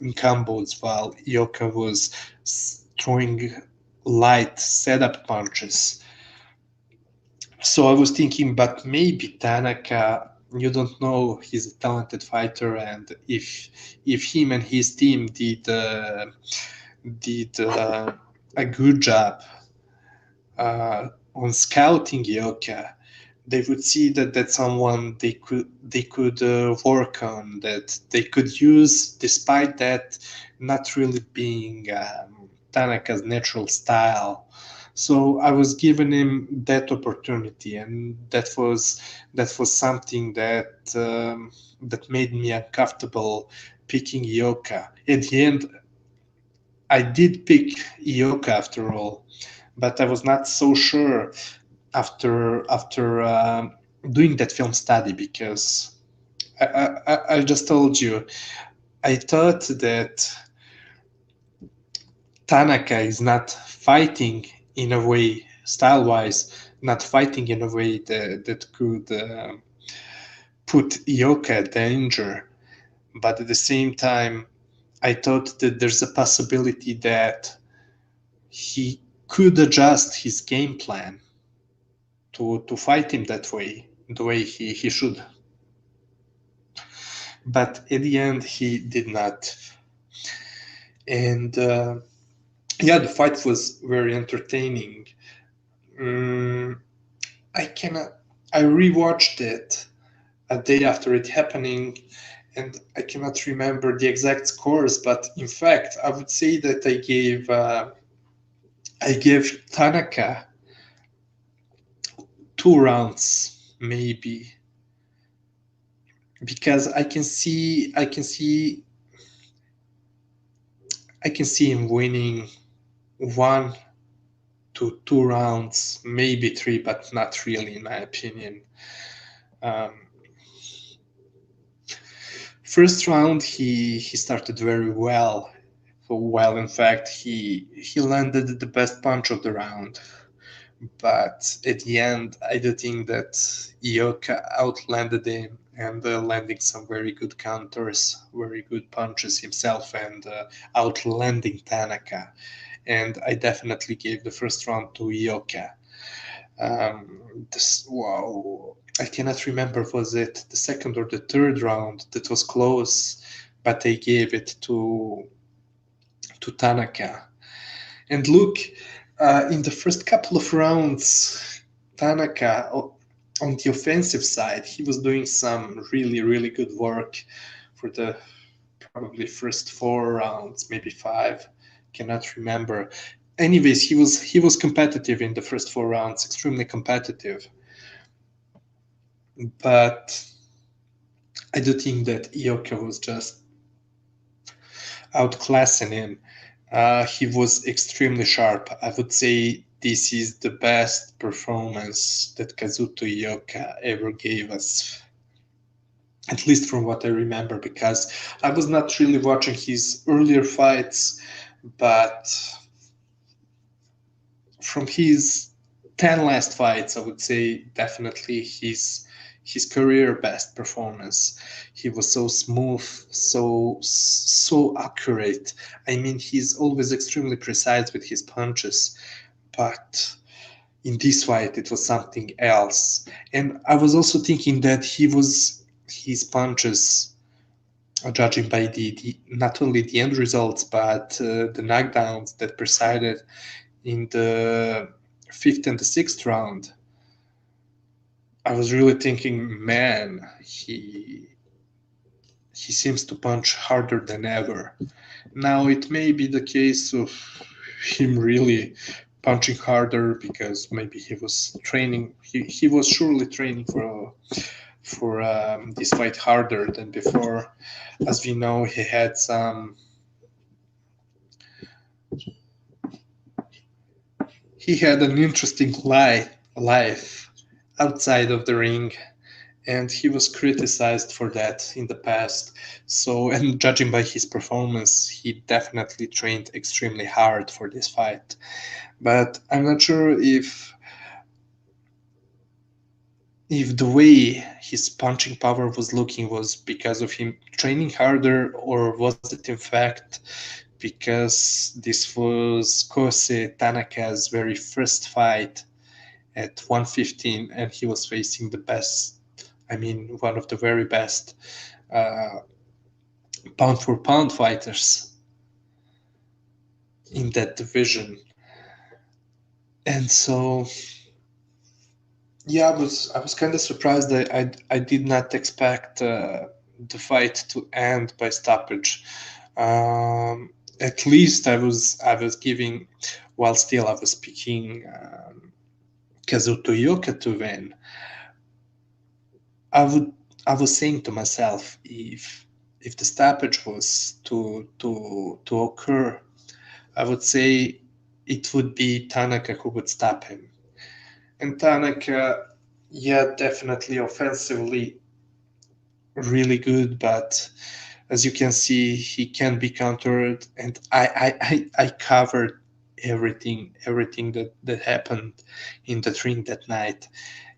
in combos while Ioka was throwing light setup punches. So I was thinking, but maybe Tanaka, you don't know, he's a talented fighter, and if him and his team did a good job on scouting Ioka, they would see that that's someone they could work on, that they could use, despite that not really being Tanaka's natural style. So I was giving him that opportunity, and that was something that that made me uncomfortable picking Ioka. At the end, I did pick Ioka after all, but I was not so sure after doing that film study, because I just told you, I thought that Tanaka is not fighting in a way, style-wise, not fighting in a way that could put Ioka at danger. But at the same time, I thought that there's a possibility that he could adjust his game plan to fight him that way, the way he should. But at the end, he did not. And yeah, the fight was very entertaining. I rewatched it a day after it happening, and I cannot remember the exact scores, but in fact, I would say that I gave Tanaka 2 rounds, maybe, because I can see him winning 1 to 2 rounds, maybe 3, but not really, in my opinion. First round, he started very well. Well, in fact, he landed the best punch of the round. But at the end, I do think that Ioka outlanded him, and landing some very good counters, very good punches himself, and outlanding Tanaka. And I definitely gave the first round to Ioka. I cannot remember, was it the second or the third round that was close, but I gave it to Tanaka. And look, in the first couple of rounds, Tanaka, on the offensive side, he was doing some really, really good work for the probably first 4 rounds, maybe 5, cannot remember. anyways, he was competitive in the first 4 rounds, extremely competitive. But I do think that Ioka was just outclassing him. He was extremely sharp. I would say this is the best performance that Kazuto Ioka ever gave us, at least from what I remember, because I was not really watching his earlier fights, but from his 10 last fights, I would say definitely his career best performance. He was so smooth, so accurate. I mean, he's always extremely precise with his punches, but in this fight it was something else. And I was also thinking that his punches, judging by the not only the end results but the knockdowns that presided in the 5th and the 6th round, I was really thinking, man, he seems to punch harder than ever. Now it may be the case of him really punching harder because maybe he was training. He was surely training for this fight harder than before. As we know, he had some. He had an interesting life outside of the ring, and he was criticized for that in the past. So, and judging by his performance, he definitely trained extremely hard for this fight. But I'm not sure if the way his punching power was looking was because of him training harder, or was it in fact because this was Kosei Tanaka's very first fight at 115 and he was facing the best, I mean, one of the very best pound for pound fighters in that division. And so, yeah, I was kind of surprised that I did not expect the fight to end by stoppage. At least I was giving, while still I was picking Kazuto Ioka to win. I was saying to myself, if the stoppage was to occur, I would say it would be Tanaka who would stop him. And Tanaka, yeah, definitely offensively really good, but as you can see, he can be countered. And I covered everything that happened in the ring that night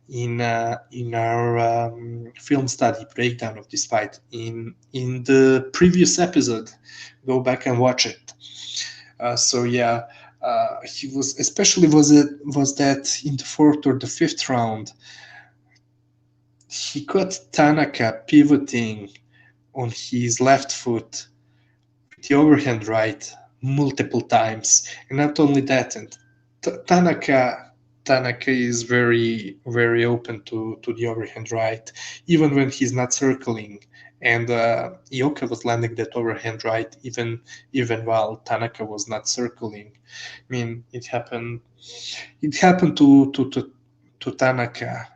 in our film study breakdown of this fight in the previous episode. Go back and watch it. So yeah, he was, especially was that in the 4th or the 5th round, he caught Tanaka pivoting on his left foot with the overhand right multiple times. And not only that, and Tanaka is very, very open to the overhand right, even when he's not circling. And Ioka was landing that overhand right even while Tanaka was not circling. I mean, it happened to Tanaka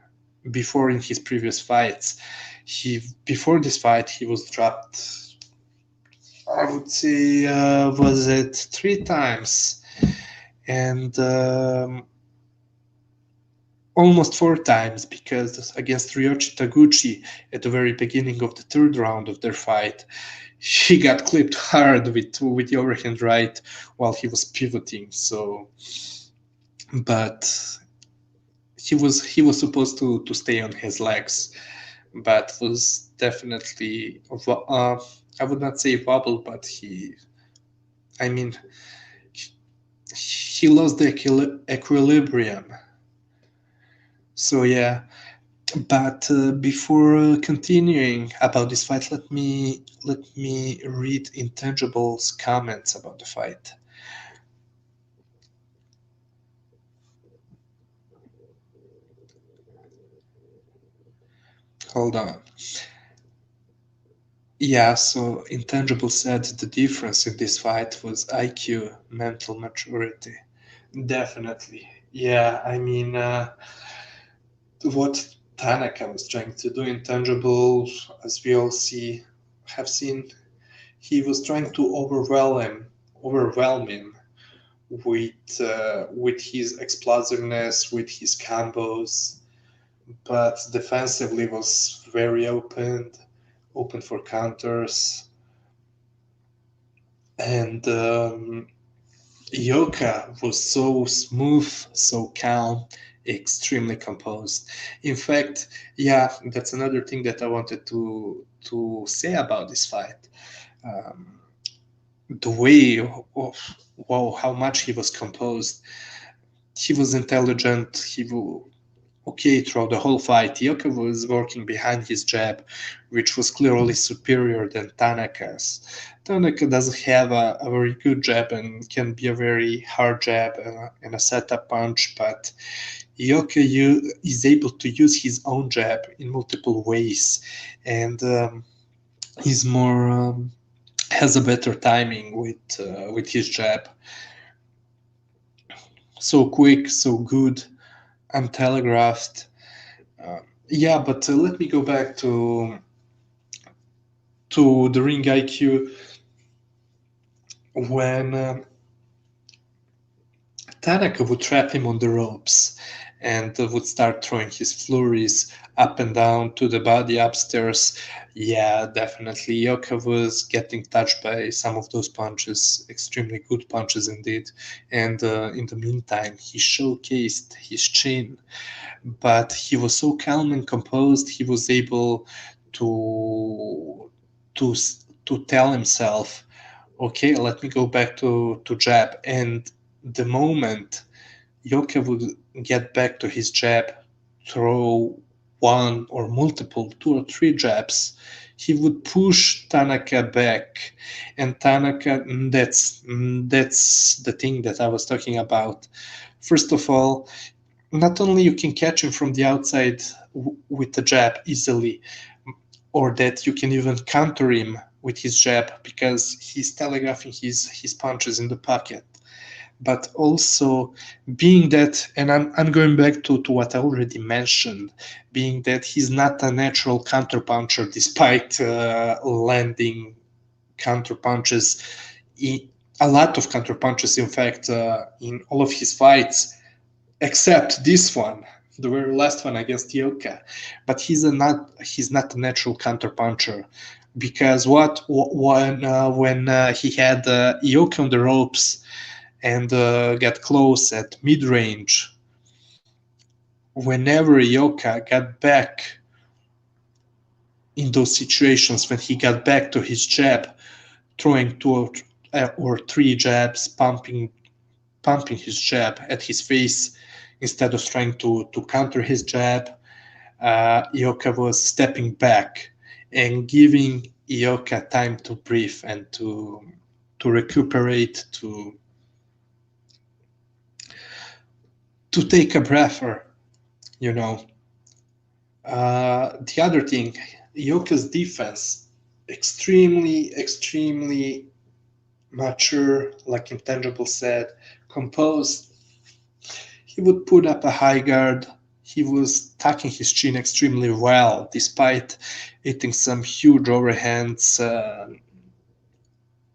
before in his previous fights. Before this fight he was dropped, I would say, was it 3 times, and almost 4 times, because against Ryoji Taguchi at the very beginning of the 3rd round of their fight, he got clipped hard with the overhand right while he was pivoting. So, but he was supposed to stay on his legs, but was definitely, I would not say wobble, but he lost the equilibrium. So yeah, but before continuing about this fight, let me read Intangible's comments about the fight. Hold on. Yeah, so Intangible said the difference in this fight was IQ, mental maturity. Definitely. Yeah, I mean, what Tanaka was trying to do intangible, as we all have seen, he was trying to overwhelm him with his explosiveness, with his combos, but defensively was very open for counters, and Ioka was so smooth, so calm, extremely composed. In fact, yeah, that's another thing that I wanted to say about this fight. Um, the way of wow, how much he was composed. He was intelligent. Okay, throughout the whole fight, Ioka was working behind his jab, which was clearly superior than Tanaka's. Tanaka doesn't have a very good jab and can be a very hard jab and a setup punch, but Ioka is able to use his own jab in multiple ways, and he's more has a better timing with his jab. So quick, so good, untelegraphed. Yeah, but let me go back to the ring IQ when Tanaka would trap him on the ropes and would start throwing his flurries up and down to the body upstairs. Yeah, definitely. Ioka was getting touched by some of those punches, extremely good punches indeed. And in the meantime, he showcased his chin, but he was so calm and composed. He was able to to tell himself, okay, let me go back to jab. And the moment Ioka would get back to his jab, throw one or multiple, two or three jabs, he would push Tanaka back. And Tanaka, that's the thing that I was talking about. First of all, not only you can catch him from the outside with the jab easily, or that you can even counter him with his jab because he's telegraphing his punches in the pocket. But also being that, and I'm going back to what I already mentioned, being that he's not a natural counterpuncher despite landing counterpunches, a lot of counterpunches, in fact, in all of his fights, except this one, the very last one against Ioka. But he's not a natural counterpuncher because when he had Ioka on the ropes and got close at mid-range, whenever Ioka got back in those situations, when he got back to his jab, throwing two or three jabs, pumping his jab at his face instead of trying to counter his jab, Ioka was stepping back and giving Ioka time to breathe and to recuperate, to take a breather, you know. The other thing, Ioka's defense, extremely mature, like Intangible said, composed. He would put up a high guard. He was tucking his chin extremely well, despite hitting some huge overhands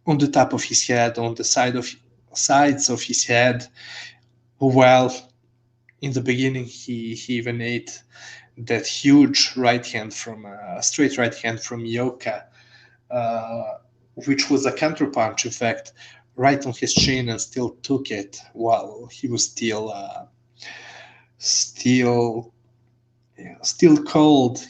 on the top of his head, on the sides of his head. Well, in the beginning, he even ate that huge right hand from straight right hand from Ioka, which was a counterpunch, in fact, right on his chin, and still took it while he was still cold,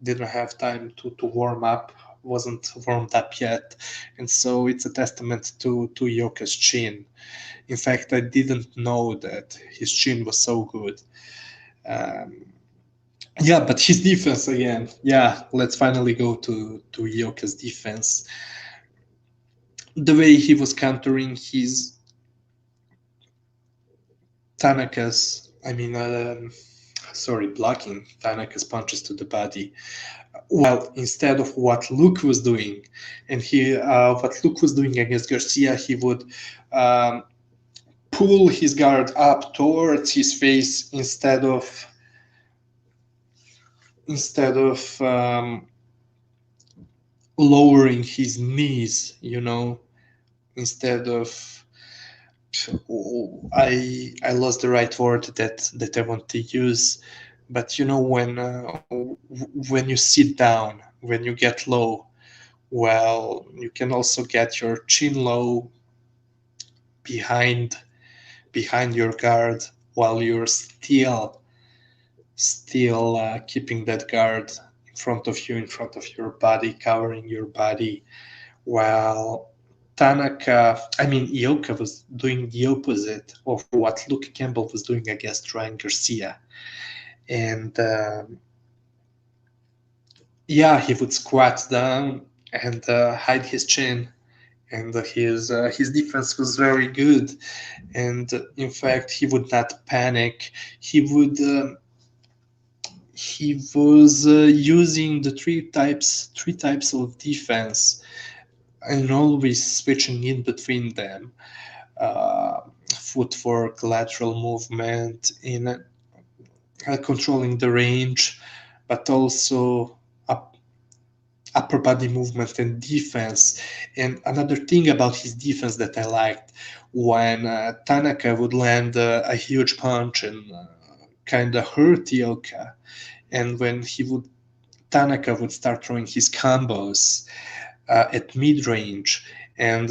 didn't have time to warm up, wasn't warmed up yet. And so it's a testament to Ioka's chin. In fact, I didn't know that his chin was so good. Yeah, but his defense again. Yeah, let's finally go to Ioka's defense. The way he was countering his blocking Tanaka's punches to the body. Well, instead of what Luke was doing, and what Luke was doing against Garcia, he would pull his guard up towards his face instead of lowering his knees, instead of I lost the right word that I want to use, but when you sit down, when you get low, well, you can also get your chin low behind your guard while you're still keeping that guard in front of your body, covering your body, while Ioka was doing the opposite of what Luke Campbell was doing against Ryan Garcia. And he would squat down and hide his chin, and his defense was very good. And in fact, he would not panic. He was using the three types of defense, and always switching in between them. Footwork, lateral movement, in controlling the range, but also upper body movement and defense. And another thing about his defense that I liked, when Tanaka would land a huge punch and kind of hurt Ioka, and when Tanaka would start throwing his combos at mid-range, and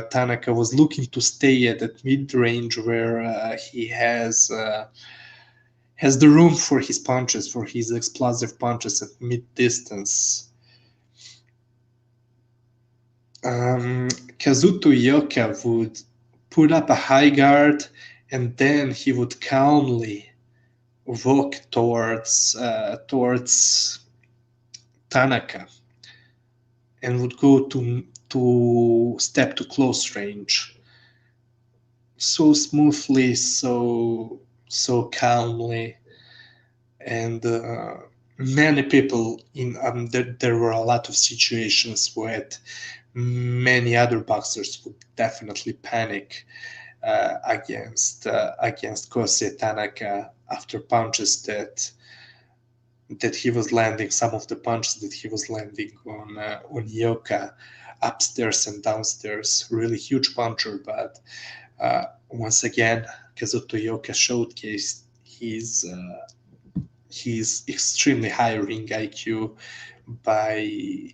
Tanaka was looking to stay at that mid-range where he has the room for his punches, for his explosive punches at mid-distance. Kazuto Ioka would put up a high guard, and then he would calmly walk towards Tanaka, and would go to step to close range, so smoothly, so calmly. And many people there were a lot of situations where many other boxers would definitely panic against Kosei Tanaka after punches that he was landing, some of the punches that he was landing on Ioka, upstairs and downstairs. Really huge puncher, but once again, Kazuto Ioka showcased his extremely high ring IQ by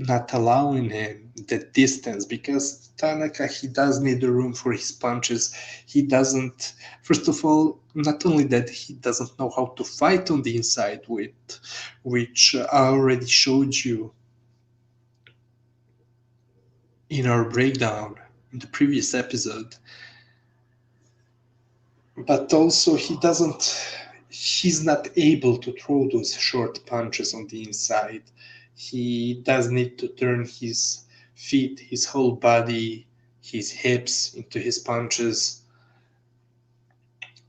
not allowing him the distance, because Tanaka, he does need the room for his punches. He doesn't, first of all, not only that, he doesn't know how to fight on the inside, which I already showed you in our breakdown in the previous episode, but also he's not able to throw those short punches on the inside. He does need to turn his feet, his whole body, his hips into his punches.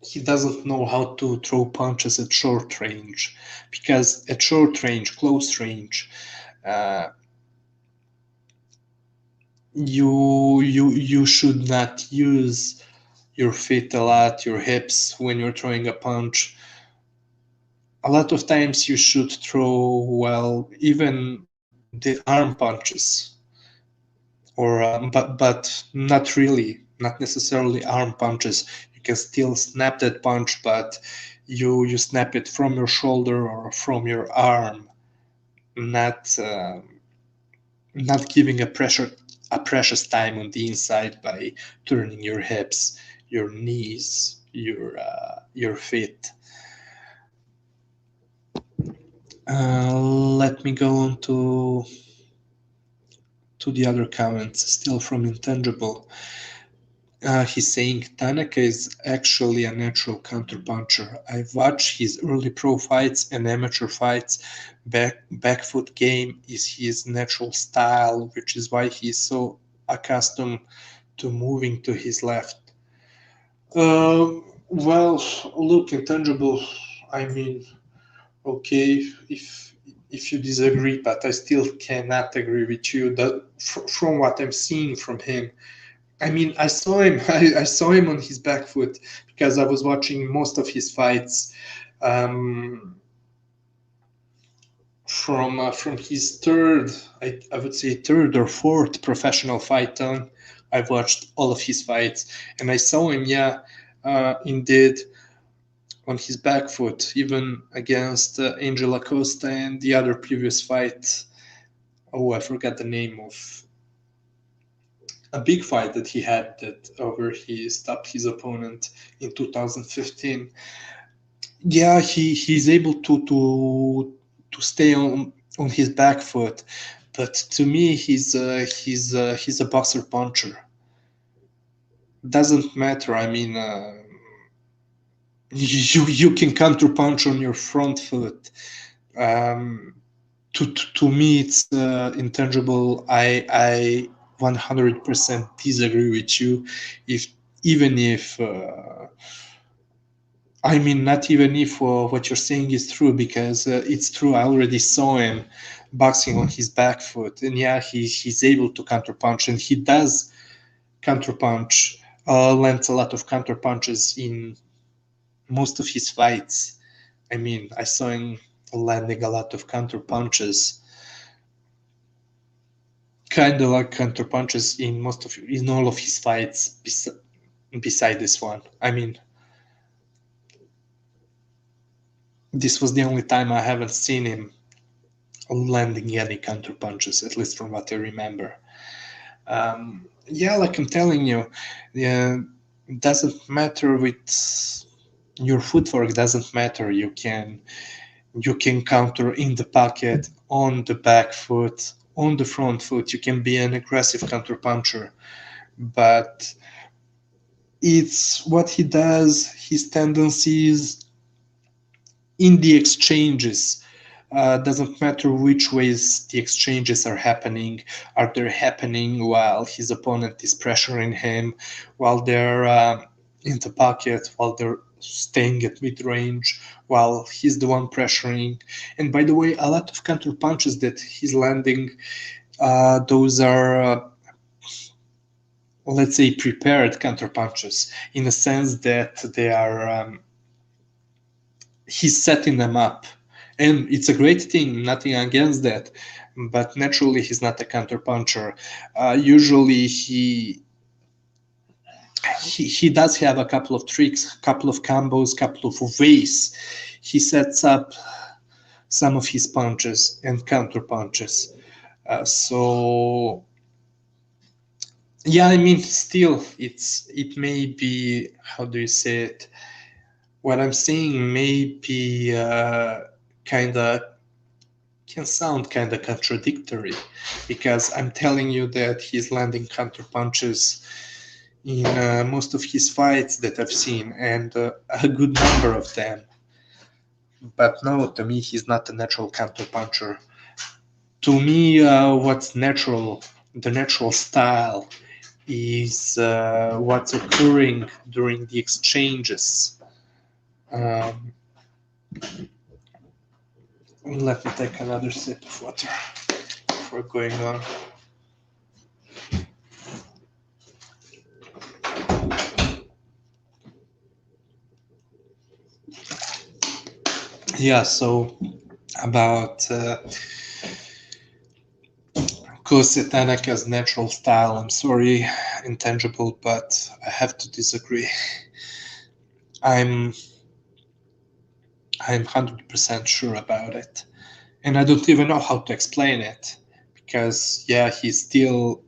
He doesn't know how to throw punches at short range, because at short range, close range, you should not use your feet a lot, your hips, when you're throwing a punch. A lot of times you should throw, well, even the arm punches, or but not really, not necessarily arm punches. You can still snap that punch, but you snap it from your shoulder or from your arm, not giving a precious time on the inside by turning your hips, your knees, your feet. Let me go on to the other comments, still from Intangible. He's saying Tanaka is actually a natural counterpuncher. I've watched his early pro fights and amateur fights. Back foot game is his natural style, which is why he's so accustomed to moving to his left. Well, look, Intangible, I mean, okay, if you disagree, but I still cannot agree with you. That from what I'm seeing from him, I mean, I saw him. I saw him on his back foot because I was watching most of his fights from his third, I would say third or fourth professional fight on. I've watched all of his fights, and I saw him, yeah, indeed, on his back foot, even against Angel Acosta and the other previous fight. Oh, I forgot the name of a big fight that he had that where he stopped his opponent in 2015. Yeah, he's able to stay on his back foot, but to me he's a boxer puncher. Doesn't matter. I mean, you can counter punch on your front foot. To me, it's intangible. I 100% disagree with you. If I mean, not even if what you're saying is true, because it's true. I already saw him boxing on his back foot, and yeah, he's able to counterpunch, and he does counterpunch, lands a lot of counterpunches in most of his fights. I mean, I saw him landing a lot of counterpunches, kind of like counterpunches in all of his fights, beside this one. I mean, this was the only time I haven't seen him landing any counter punches, at least from what I remember. Yeah, like I'm telling you, yeah, it doesn't matter with your footwork. Doesn't matter. You can counter in the pocket, on the back foot, on the front foot. You can be an aggressive counter puncher, but it's what he does, his tendencies in the exchanges. Doesn't matter which ways the exchanges are happening. Are they happening while his opponent is pressuring him, while they're in the pocket, while they're staying at mid-range, while he's the one pressuring? And by the way, a lot of counter punches that he's landing, those are, let's say, prepared counter punches, in the sense that they are, he's setting them up. And it's a great thing, nothing against that. But naturally, he's not a counter puncher. Usually, he does have a couple of tricks, a couple of combos, a couple of ways he sets up some of his punches and counter punches. So yeah, I mean, still, it may be, how do you say it? What I'm saying may be kind of, can sound kind of contradictory, because I'm telling you that he's landing counter punches in most of his fights that I've seen, and a good number of them. But no, to me, he's not a natural counter puncher. To me, what's natural, the natural style, is what's occurring during the exchanges. Let me take another sip of water before going on. Yeah, so about Kosei Tanaka's natural style, I'm sorry, intangible, but I have to disagree. I'm 100% sure about it, and I don't even know how to explain it, because yeah, he's still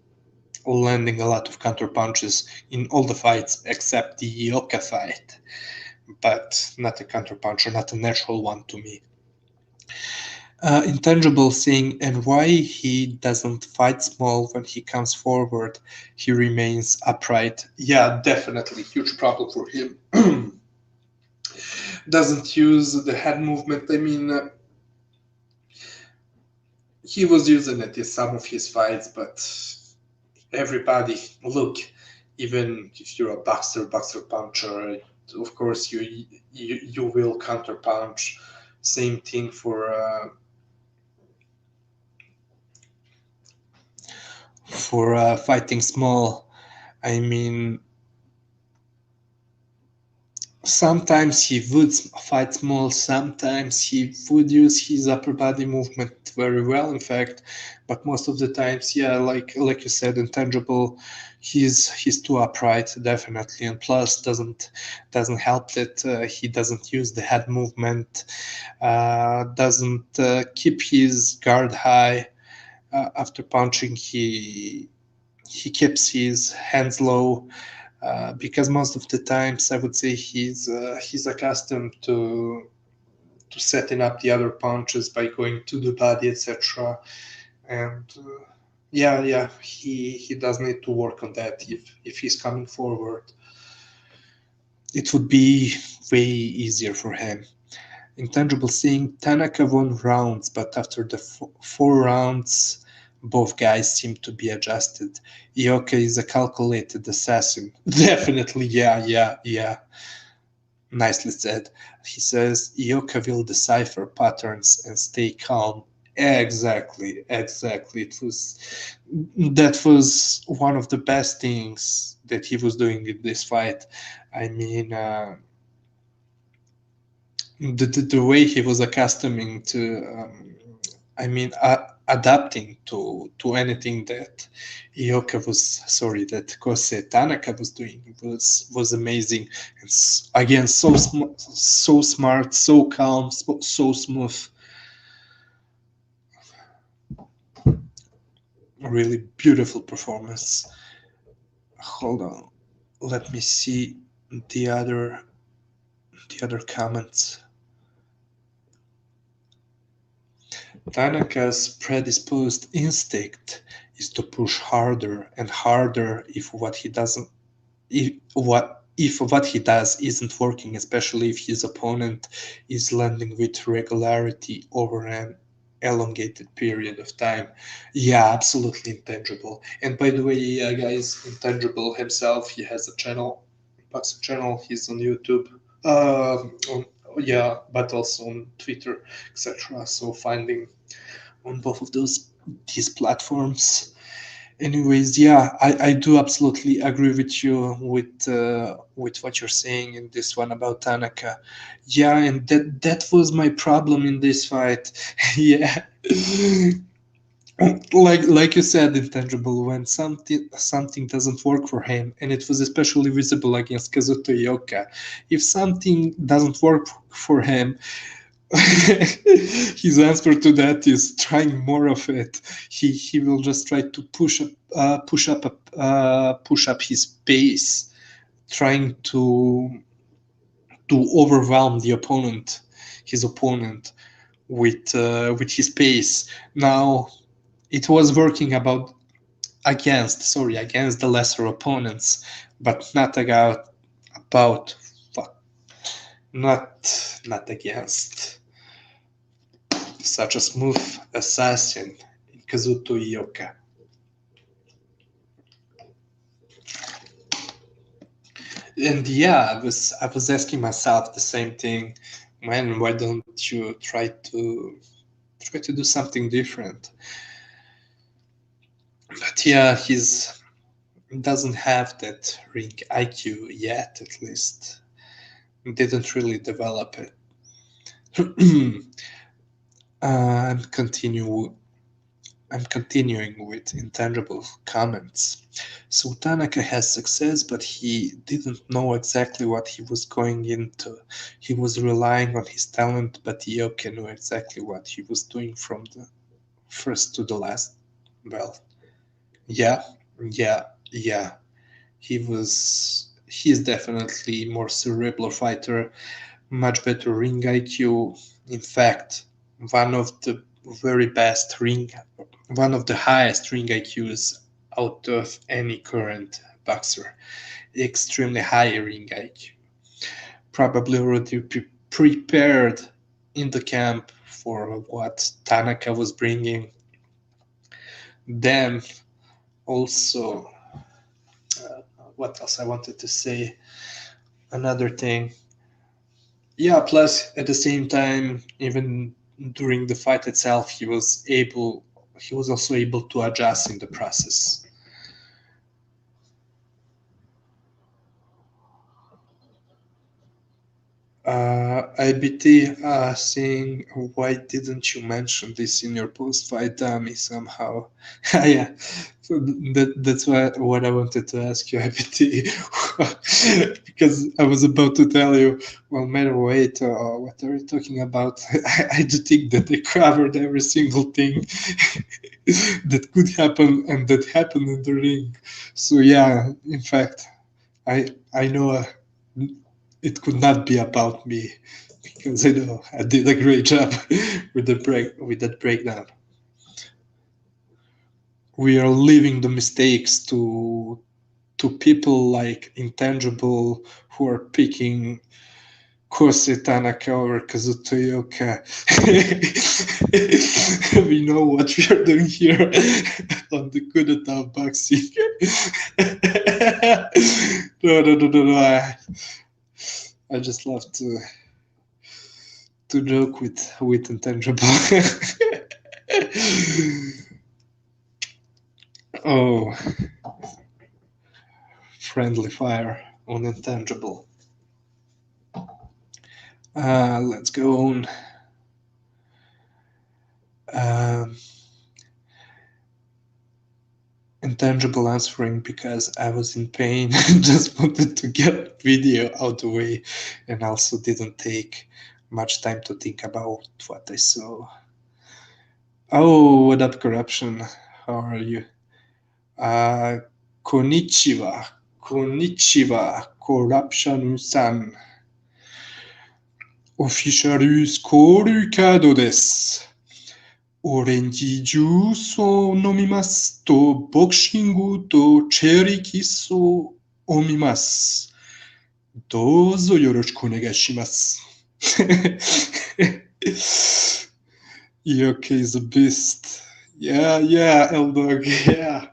landing a lot of counter punches in all the fights except the Ioka fight, but not a counter puncher, not a natural one to me. Intangible saying, and why he doesn't fight small when he comes forward, he remains upright. Yeah, definitely, huge problem for him. Doesn't use the head movement. I mean, he was using it in some of his fights, but everybody, look, even if you're a boxer puncher, of course you will counter punch. Same thing for fighting small. I mean, sometimes he would fight small, sometimes he would use his upper body movement very well, in fact, but most of the times, yeah, like you said, intangible, he's too upright, definitely, and plus doesn't help that he doesn't use the head movement, doesn't keep his guard high. After punching, he keeps his hands low. Because most of the times I would say he's accustomed to setting up the other punches by going to the body, etc. And he does need to work on that. If he's coming forward, it would be way easier for him. Intangible saying Tanaka won rounds, but after the 4 rounds, both guys seem to be adjusted. Ioka is a calculated assassin. Definitely, yeah. Nicely said. He says Ioka will decipher patterns and stay calm. Exactly. That was one of the best things that he was doing in this fight. I mean, the way he was accustoming to, adapting to anything that that Kosei Tanaka was doing was amazing. And again, so smart, so calm, so smooth. Really beautiful performance. Hold on, let me see the other comments. Tanaka's predisposed instinct is to push harder and harder if what he does isn't working, especially if his opponent is landing with regularity over an elongated period of time. Yeah, absolutely intangible. And by the way, guys, intangible himself, he has a channel, boxing channel. He's on YouTube. But also on Twitter, etc. So finding on both of these platforms. Anyways, yeah, I do absolutely agree with you with what you're saying in this one about Tanaka. Yeah, and that was my problem in this fight. Yeah. Like you said, intangible, when something doesn't work for him, and it was especially visible against Kazuto Ioka. If something doesn't work for him, his answer to that is trying more of it. He will just try to push up his pace, trying to overwhelm his opponent with his pace. Now it was working against the lesser opponents, but not not against such a smooth assassin in Kazuto Ioka. And yeah, I was asking myself the same thing. Man, why don't you try to do something different? But yeah, he's doesn't have that ring IQ yet, at least. Didn't really develop it. I'm continuing with intangible comments. So Tanaka has success, but he didn't know exactly what he was going into. He was relying on his talent, but Ioka knew exactly what he was doing from the first to the last. Well, yeah. He's definitely more cerebral fighter, much better ring IQ. In fact, one of the highest ring IQs out of any current boxer. Extremely high ring IQ. Probably already prepared in the camp for what Tanaka was bringing. Then also, what else I wanted to say? Another thing. Yeah, plus at the same time, even during the fight itself, he was also able to adjust in the process. IBT saying, why didn't you mention this in your post-fight dummy somehow? Yeah, so that's what I wanted to ask you, IBT, because I was about to tell you, well, matter wait, what are you talking about? I do think that they covered every single thing that could happen and that happened in the ring. So yeah, in fact, I know it could not be about me, because I know I did a great job with that breakdown. We are leaving the mistakes to people like Intangible, who are picking Kosei Tanaka over Kazuto Ioka. We know what we are doing here on the COUP No. I just love to joke with Intangible. Oh, friendly fire on Intangible. Let's go on. Intangible answering because I was in pain and just wanted to get video out the way, and also didn't take much time to think about what I saw. Oh, what up, corruption? How are you? Konnichiwa, corruption-san. Official score card です。オレンジジュースを飲みますと、ボクシングとチェリーキスを飲みます。どうぞよろしくお願いします。Yuki is a beast. Yeah, L-Dog, yeah.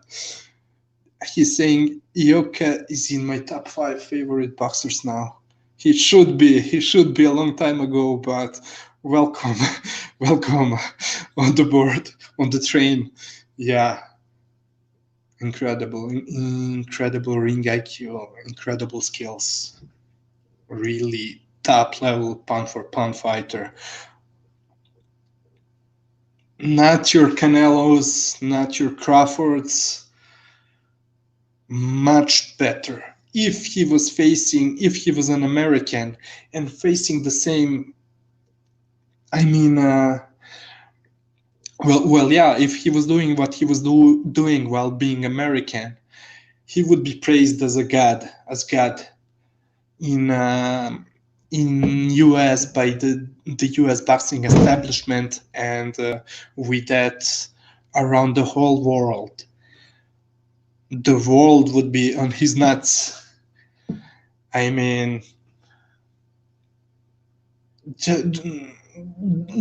He's saying Ioka is in my top 5 favorite boxers now. He should be a long time ago, but welcome on the board, on the train. Yeah, incredible ring IQ, incredible skills, really top level pound for pound fighter. Not your Canelos, not your Crawfords, much better. If he was an American and facing the same, I mean, if he was doing what he was doing while being American, he would be praised as God in US by the US boxing establishment, and with that around the whole world. The world would be on his nuts. I mean,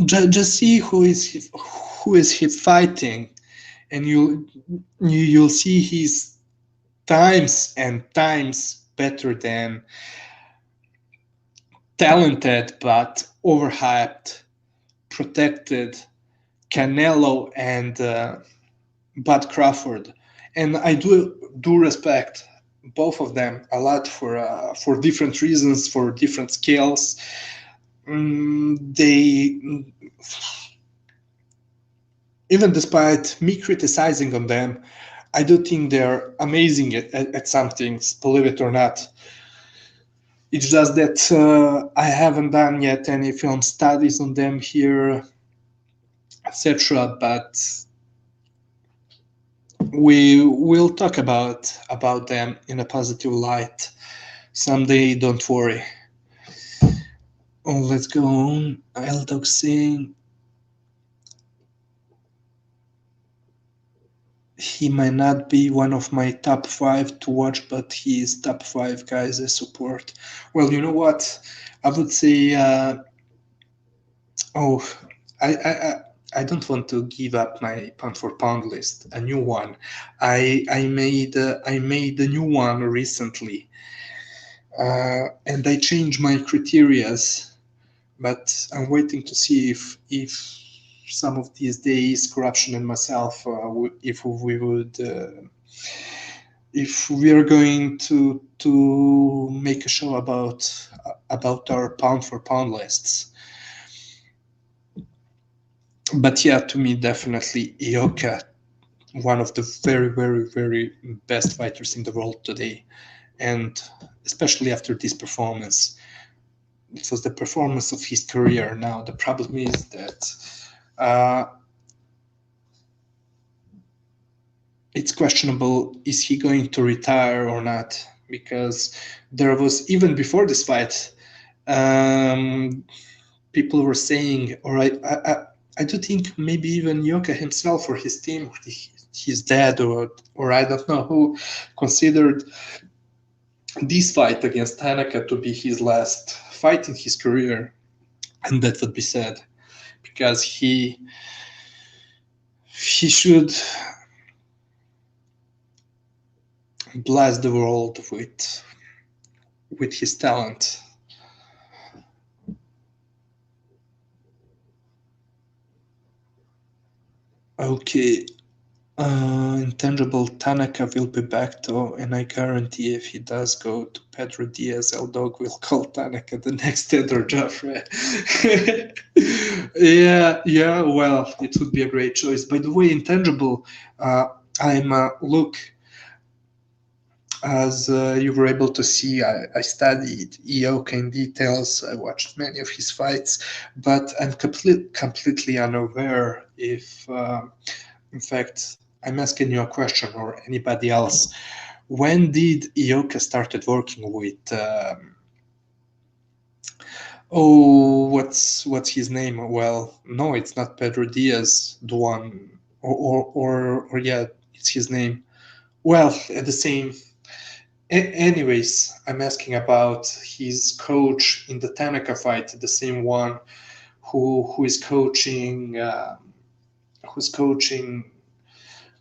just see who is he fighting, and you'll see he's times and times better than talented but overhyped, protected Canelo and Bud Crawford. And I do respect both of them a lot for different reasons, for different skills. They, even despite me criticizing on them, I do think they're amazing at some things, believe it or not. It's just that I haven't done yet any film studies on them here, etc. But we will talk about them in a positive light someday, don't worry. Oh, let's go on. L-Dog saying he might not be one of my top 5 to watch, but he is top 5 guys I support. Well, you know what? I would say, I don't want to give up my pound for pound list, a new one. I made a new one recently, and I changed my criterias, but I'm waiting to see if some of these days, Corruption and myself, if we would if we are going to make a show about our pound for pound lists. But yeah, to me, definitely Ioka, one of the very, very, very best fighters in the world today. And especially after this performance, it was the performance of his career. Now, the problem is that it's questionable, is he going to retire or not? Because there was, even before this fight, people were saying, or I do think maybe even Ioka himself or his team, his dad, or I don't know who, considered this fight against Tanaka to be his last fight in his career. And that would be sad, because he should bless the world with his talent. Okay, intangible Tanaka will be back though, and I guarantee if he does go to Pedro Diaz, El Dog will call Tanaka the next Theodore Joffre. yeah, well, it would be a great choice. By the way, intangible, look, as you were able to see, I studied Ioka in details. I watched many of his fights, but I'm completely unaware if, in fact, I'm asking you a question, or anybody else. When did Ioka started working with? What's his name? Well, no, it's not Pedro Diaz, the one, or yeah, it's his name. Well, at the same. Anyways, I'm asking about his coach in the Tanaka fight, the same one who is coaching,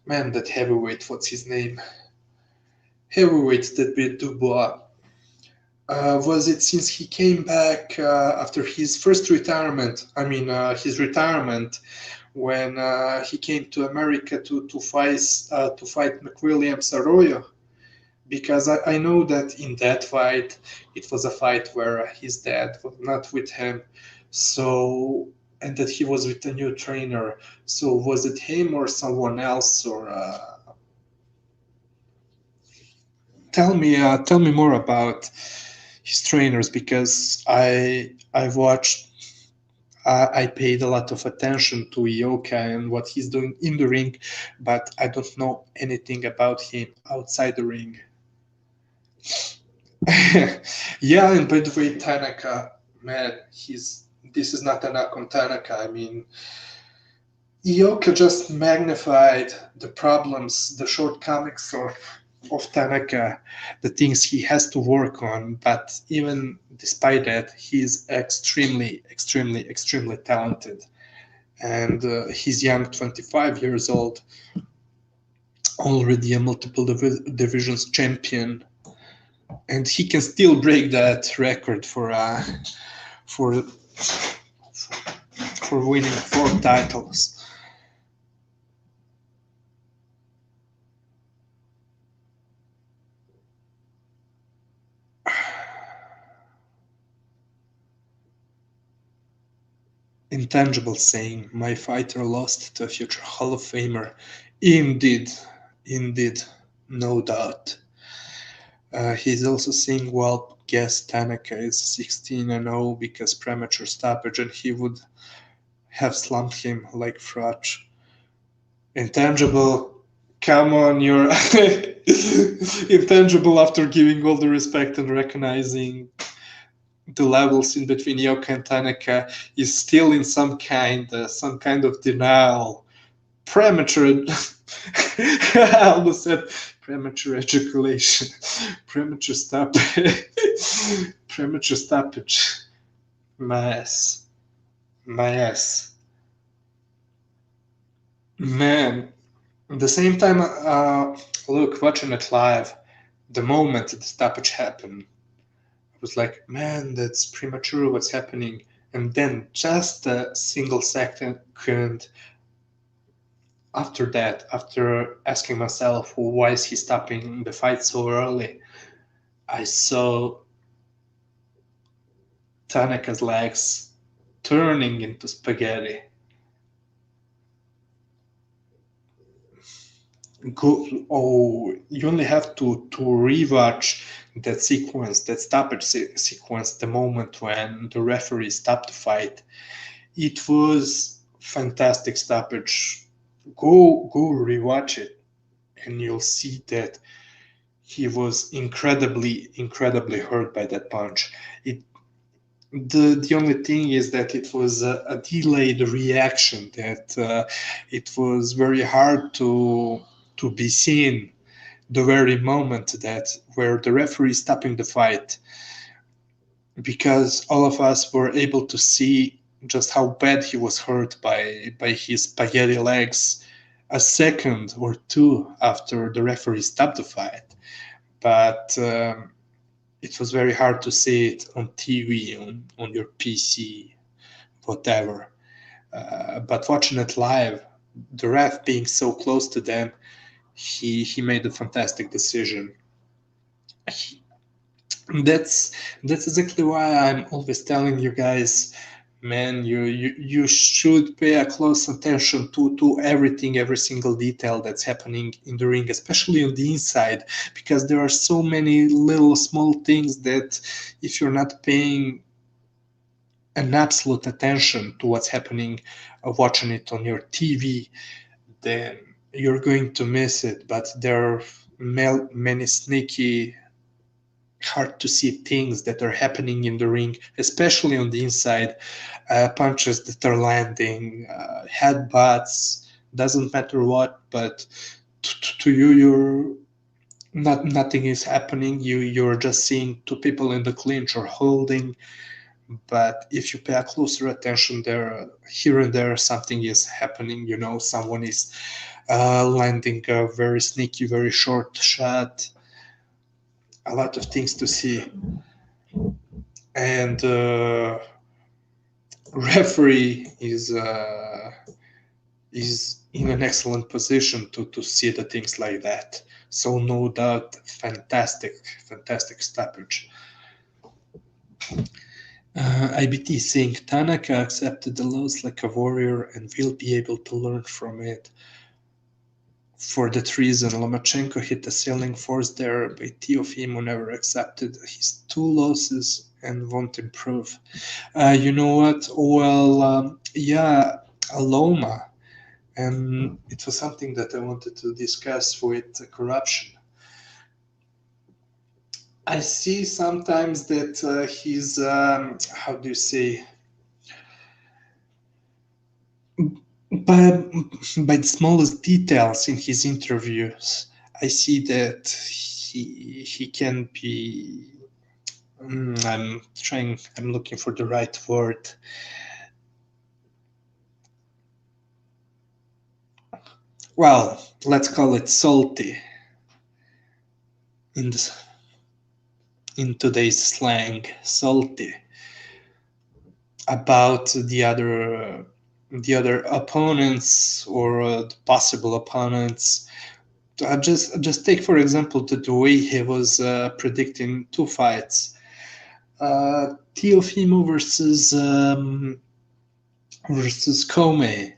man, that heavyweight, what's his name? Heavyweight that beat Dubois. Was it since he came back after his first retirement? I mean, his retirement when he came to America to fight McWilliams Arroyo. Because I know that in that fight, it was a fight where his dad was not with him, so, and that he was with a new trainer. So was it him or someone else? Or tell me more about his trainers, because I've watched. I paid a lot of attention to Ioka and what he's doing in the ring, but I don't know anything about him outside the ring. Yeah, and by the way, Tanaka, man, this is not a knock on Tanaka. I mean, Ioka just magnified the problems, the shortcomings of Tanaka, the things he has to work on. But even despite that, he's extremely, extremely, extremely talented. And he's young, 25 years old, already a multiple divisions champion. And he can still break that record for winning 4 titles. Intangible saying, my fighter lost to a future Hall of Famer. Indeed, no doubt. He's also saying, well, guess Tanaka is 16-0 because premature stoppage, and he would have slumped him like Frotch. Intangible, come on, you're intangible after giving all the respect and recognizing the levels in between Ioka and Tanaka is still in some kind of denial. Premature. I almost said premature ejaculation. Premature stoppage. Premature stoppage. My ass. Man. At the same time, look, watching it live, the moment the stoppage happened, I was like, man, that's premature, what's happening? And then just a single second, after that, after asking myself why is he stopping the fight so early, I saw Tanaka's legs turning into spaghetti. You only have to rewatch that sequence, that stoppage sequence, the moment when the referee stopped the fight. It was fantastic stoppage. Go rewatch it, and you'll see that he was incredibly hurt by that punch. The only thing is that it was a delayed reaction, that it was very hard to be seen the very moment that where the referee is stopping the fight, because all of us were able to see just how bad he was hurt by his spaghetti legs a second or two after the referee stopped the fight. But it was very hard to see it on TV, on your PC, whatever. But watching it live, the ref being so close to them, he made a fantastic decision. That's exactly why I'm always telling you guys, man, you should pay a close attention to everything, every single detail that's happening in the ring, especially on the inside, because there are so many little small things that if you're not paying an absolute attention to what's happening, watching it on your TV, then you're going to miss it. But there are many sneaky, hard to see things that are happening in the ring, especially on the inside. Punches that are landing, headbutts, doesn't matter what, but to you, nothing is happening. You're just seeing two people in the clinch or holding. But if you pay a closer attention, there, here and there, something is happening. Someone is landing a very sneaky, very short shot. A lot of things to see. And referee is in an excellent position to see the things like that. So no doubt, fantastic stoppage. IBT saying Tanaka accepted the loss like a warrior and will be able to learn from it. For that reason, Lomachenko hit the ceiling force there, but Teofimo never accepted his 2 losses and won't improve. You know what? Well, yeah, Loma, and it was something that I wanted to discuss with corruption. I see sometimes that he's, how do you say, by the smallest details in his interviews, I see that he can be. I'm looking for the right word. Well, let's call it salty in today's slang, salty about the other opponents or the possible opponents. Just take for example the way he was predicting 2 fights, Teofimo versus Kome.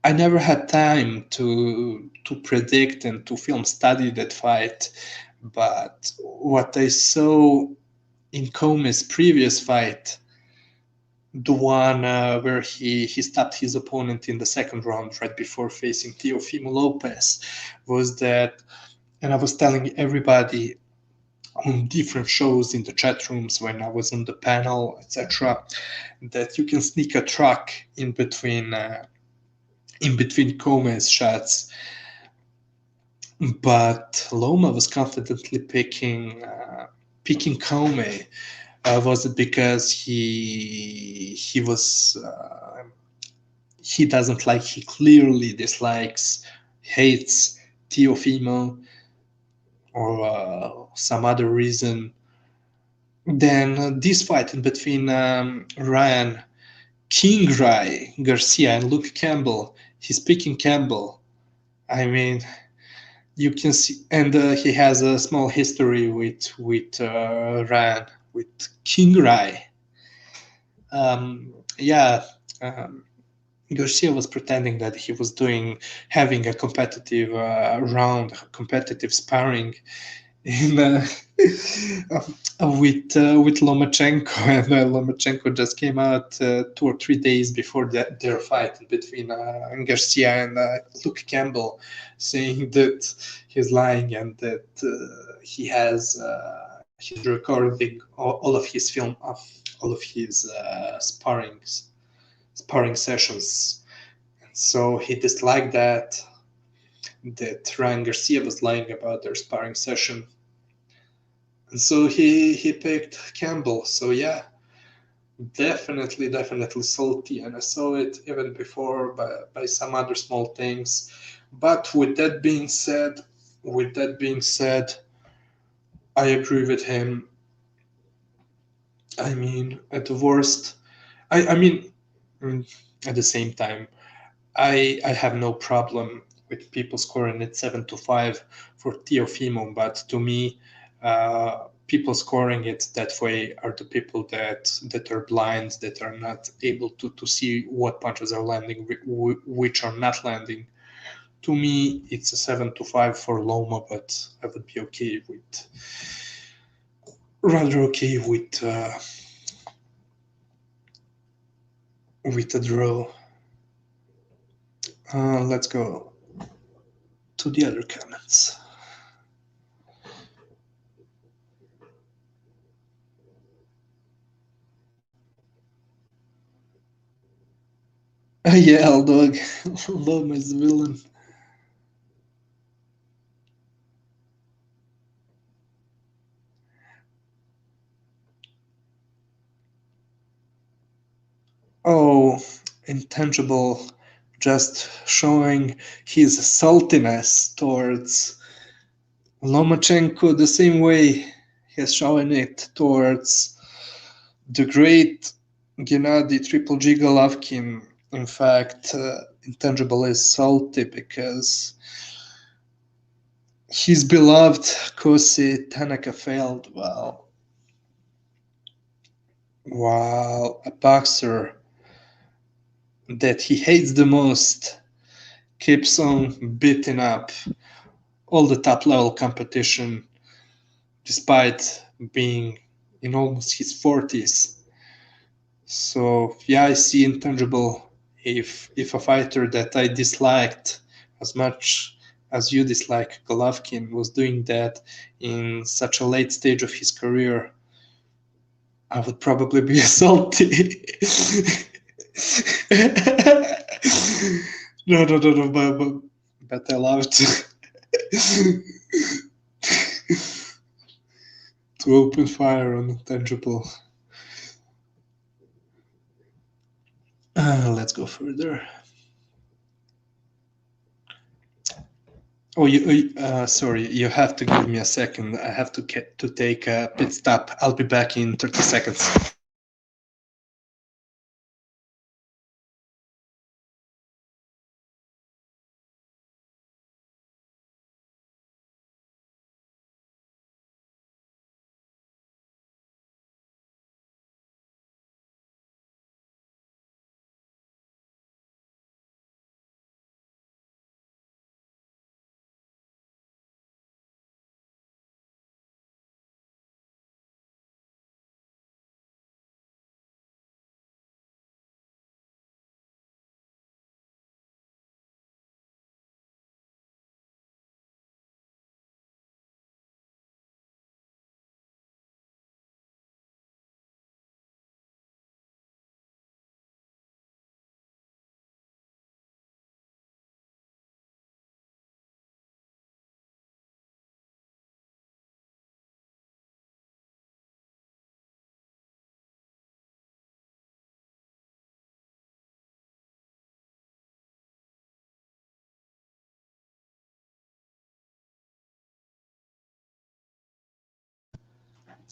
I never had time to predict and to film study that fight, but what I saw in Kome's previous fight, the one where he stopped his opponent in the second round right before facing Teofimo Lopez, was that, and I was telling everybody on different shows in the chat rooms when I was on the panel, etc., that you can sneak a truck in between Kome's shots. But Loma was confidently picking Kome. Was it because he clearly dislikes, hates Teofimo, or some other reason? Then this fight in between Ryan, Kingry, Garcia, and Campbell, he's picking Campbell. I mean, you can see, and he has a small history with Ryan, with Kingry. Yeah, Garcia was pretending that he was having a competitive round, competitive sparring in with Lomachenko, and Lomachenko just came out 2 or 3 days before their fight between Garcia and Luke Campbell, saying that he's lying and that he's recording all of his film of all of his sparring sessions. So he disliked that Ryan Garcia was lying about their sparring session. And so he picked Campbell. So yeah, definitely salty. And I saw it even before by some other small things. But with that being said, I agree with him. I mean, at the worst, I mean, at the same time, I have no problem with people scoring it 7-5 for Teofimo, but to me, people scoring it that way are the people that are blind, that are not able to see what punches are landing, which are not landing. To me, it's a 7-5 for Loma, but I would be okay with a draw. Let's go to the other comments. Yeah, dog. Loma is villain. Oh, intangible, just showing his saltiness towards Lomachenko the same way he's showing it towards the great Gennady Triple G Golovkin. In fact, intangible is salty because his beloved Kosei Tanaka failed. While a boxer that he hates the most keeps on beating up all the top level competition despite being in almost his 40s. So yeah, I see intangible if a fighter that I disliked as much as you dislike Golovkin was doing that in such a late stage of his career, I would probably be salty. No, but I love to open fire on intangible. Let's go further. Oh, sorry, you have to give me a second. I have to take a pit stop. I'll be back in 30 seconds.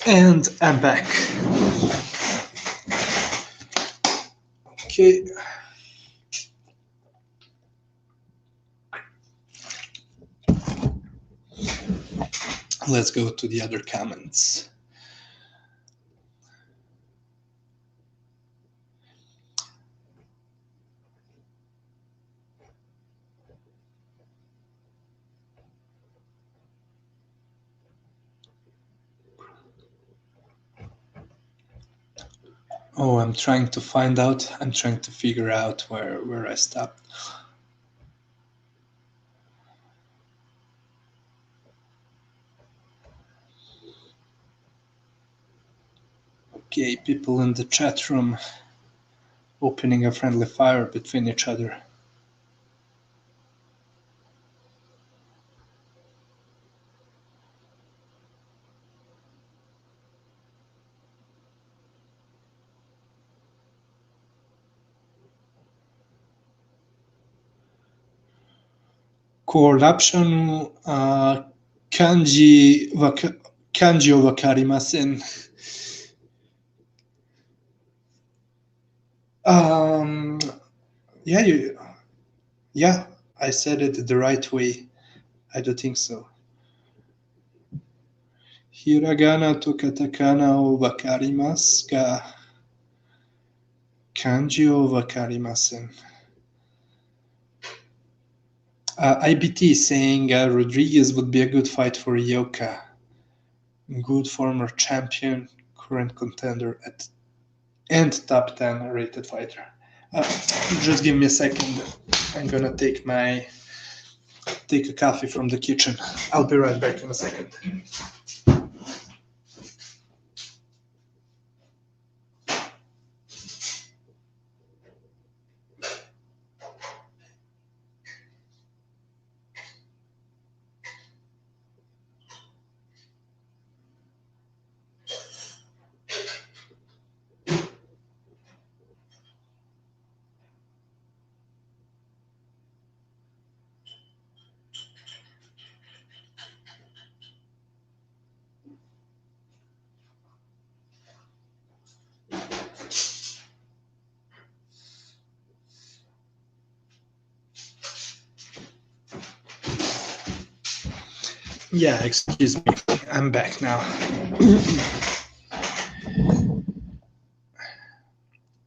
And I'm back. Okay. let's go to the other comments. Oh, I'm trying to figure out where I stopped. Okay, people in the chat room opening a friendly fire between each other. Corruption, kanji o wakarimasen. Yeah, I said it the right way. I do think so. Hiragana to katakana o wakarimasu ga kanji o wakarimasen. IBT saying Rodriguez would be a good fight for Ioka. Good former champion, current contender and top 10 rated fighter. Just give me a second. I'm gonna take a coffee from the kitchen. I'll be right back in a second. Yeah, excuse me. I'm back now.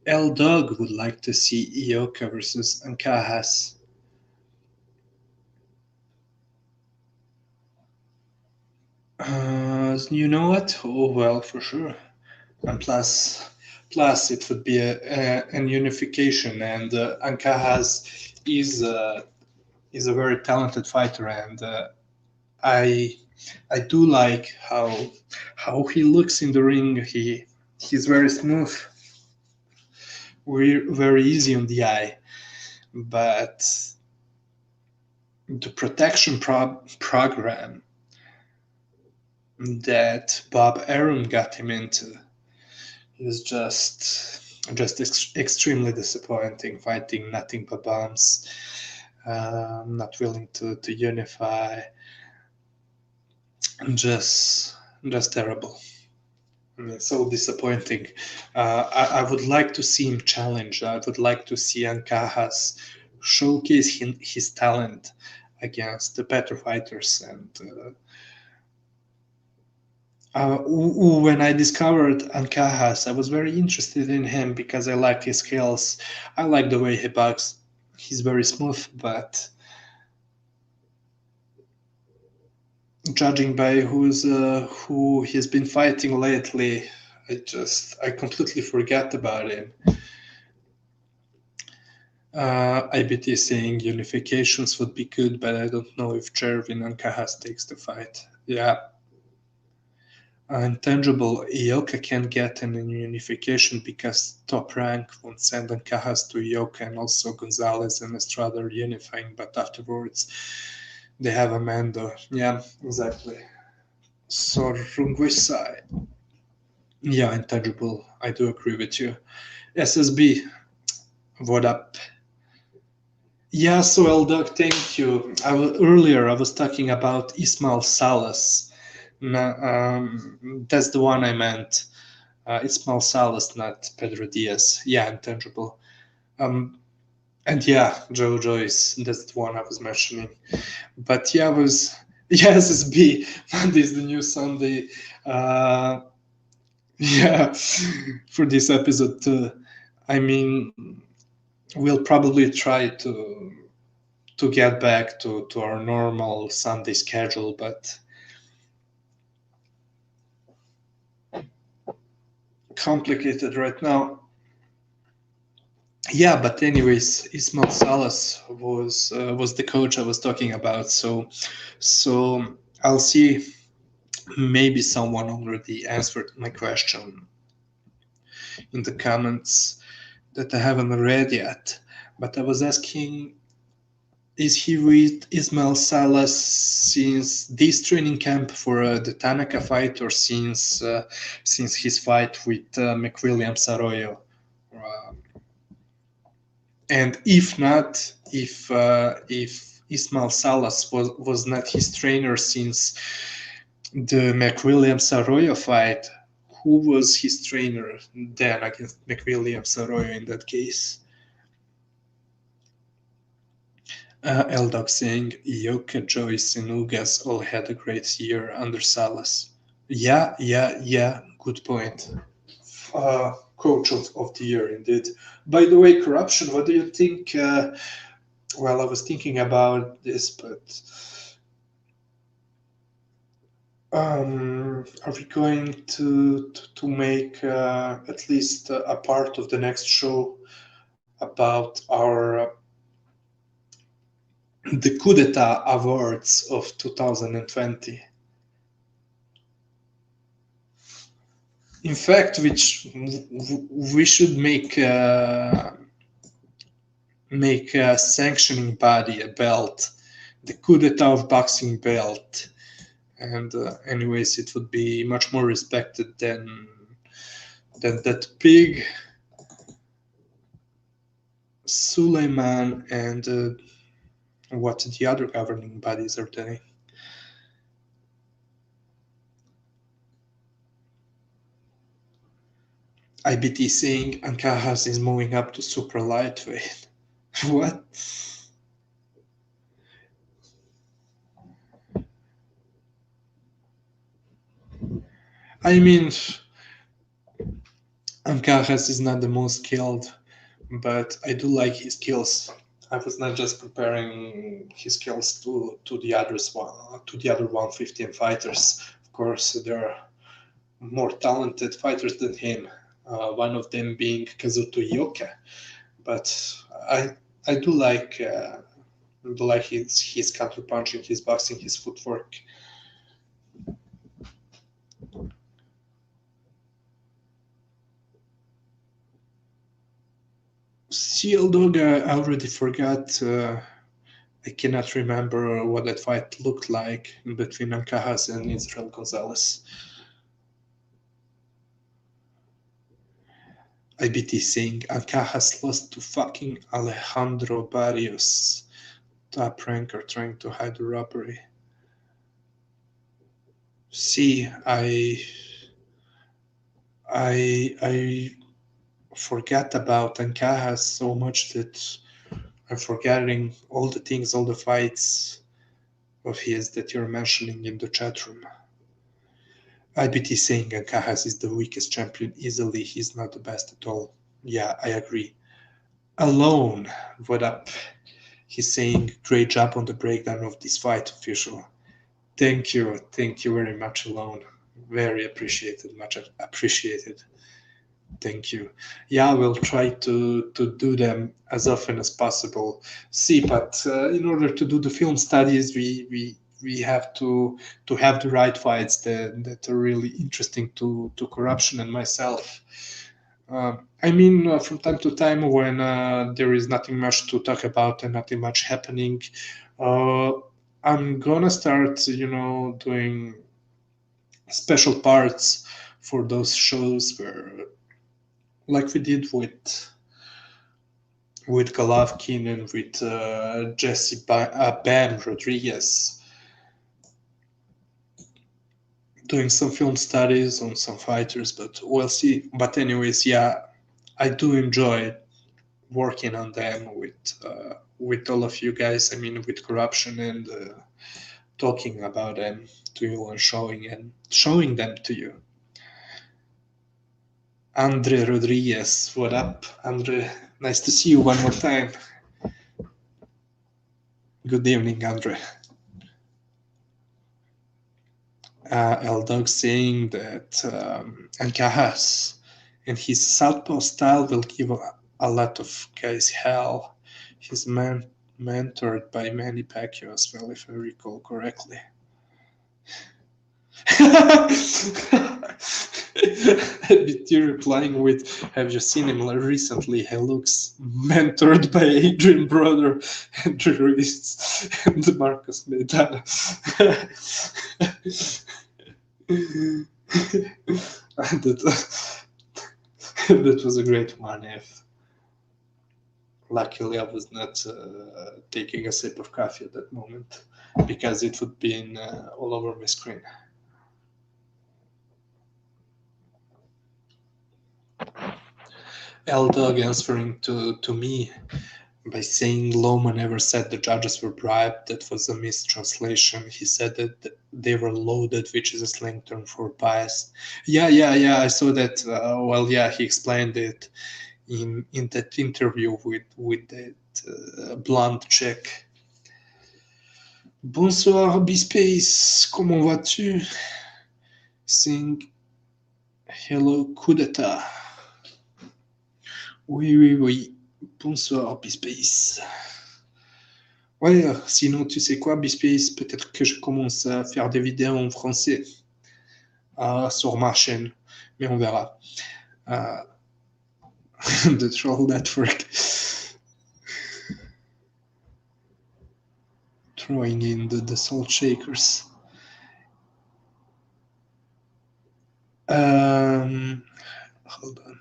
L Dog would like to see Ioka versus Ancajas. You know what? Oh well, for sure. And plus it would be an unification, and Ancajas is a very talented fighter, and I do like how he looks in the ring. He's very smooth, very easy on the eye, but the protection program that Bob Arum got him into is just extremely disappointing. Fighting nothing but bombs, not willing to unify, just terrible. I mean, so disappointing. I would like to see him challenge. I would like to see Ancajas showcase his talent against the better fighters. And when I discovered Ancajas, I was very interested in him because I like his skills. I like the way he boxes. He's very smooth, but judging by who he's been fighting lately, I completely forgot about him. IBT saying unifications would be good, but I don't know if Gervin Ancajas takes the fight. Yeah. Intangible Ioka can't get an unification because Top Rank won't send Ancajas to Ioka, and also Gonzalez and Estrada are unifying, but afterwards they have Amanda. Yeah, exactly. So Rungwisai. Yeah, intangible. I do agree with you. SSB, what up? Yeah, so Eldoc, thank you. Earlier I was talking about Ismail Salas. That's the one I meant. Ismail Salas, not Pedro Diaz. Yeah, intangible. And yeah, Joe Joyce, that's the one I was mentioning. But yeah, Yes, it's B. Monday is the new Sunday. Uh, yeah, for this episode too. I mean, we'll probably try to get back to our normal Sunday schedule, but complicated right now. Yeah, but anyways, Ismail Salas was the coach I was talking about. So I'll see. Maybe someone already answered my question in the comments that I haven't read yet. But I was asking, is he with Ismail Salas since this training camp for the Tanaka fight, or since his fight with McWilliams Arroyo? Uh, and if not, if Ismail Salas was not his trainer since the McWilliams Arroyo fight, who was his trainer then against McWilliams Arroyo in that case? Eldog saying Ioka, Joyce, and Ugas all had a great year under Salas. Yeah. Good point. Coach of the year, indeed. By the way, corruption. What do you think? Well, I was thinking about this, but are we going to make at least a part of the next show about our the coup d'etat awards of 2020? In fact, which we should make a sanctioning body, a belt, the coup d'etat of boxing belt. And anyways, it would be much more respected than that pig Suleiman and what the other governing bodies are doing. IBT saying Ancajas is moving up to super lightweight. What? I mean, Ancajas is not the most skilled, but I do like his skills. I was not just comparing his skills to the others, to the other 115 fighters. Of course, there are more talented fighters than him. One of them being Kazuto Ioka, but I do like his counter punching, his boxing, his footwork. Seal Dog, I already forgot. I cannot remember what that fight looked like between Ancajas and Israel Gonzalez. IBT saying Ancajas lost to fucking Alejandro Barrios. Top ranker trying to hide the robbery. See, I forgot about Ancajas so much that I'm forgetting all the things, all the fights of his that you're mentioning in the chat room. IBT saying Ancajas is the weakest champion easily. He's not the best at all. Yeah, I agree. Alone, what up? He's saying great job on the breakdown of this fight, official. Thank you very much, Alone. Very appreciated, much appreciated. Thank you. Yeah, we'll try to do them as often as possible. See, but in order to do the film studies, we have to have the right fights that are really interesting to corruption and myself. I mean, from time to time, when there is nothing much to talk about and nothing much happening, I'm gonna start, doing special parts for those shows where, like we did with Golovkin and with Jesse Bam Rodriguez, doing some film studies on some fighters, but we'll see. But anyways, yeah, I do enjoy working on them with all of you guys. I mean, with corruption talking about them to you and showing them to you. Andre Rodriguez, what up, Andre? Nice to see you one more time. Good evening, Andre. L-Dog saying that Ancajas and his southpaw style will give a lot of guys hell. He's mentored by Manny Pacquiao as well, if I recall correctly. BT replying with, have you seen him recently? He looks mentored by Adrian Brother, Andrew Ruiz, and Marcus Medana. That was a great one. If luckily I was not taking a sip of coffee at that moment, because it would be all over my screen. L-Dog answering to me by saying Loma never said the judges were bribed. That was a mistranslation. He said that they were loaded, which is a slang term for biased. Yeah, I saw that. He explained it in that interview with that blonde chick. Bonsoir, B-Space. Comment vas-tu? Saying hello, coup d'état. Oui. Bonsoir, B-Space. Ouais, sinon, tu sais quoi, B-Space, peut-être que je commence à faire des vidéos en français sur ma chaîne, mais on verra. The Troll Network. Throwing in the salt shakers. Hold on.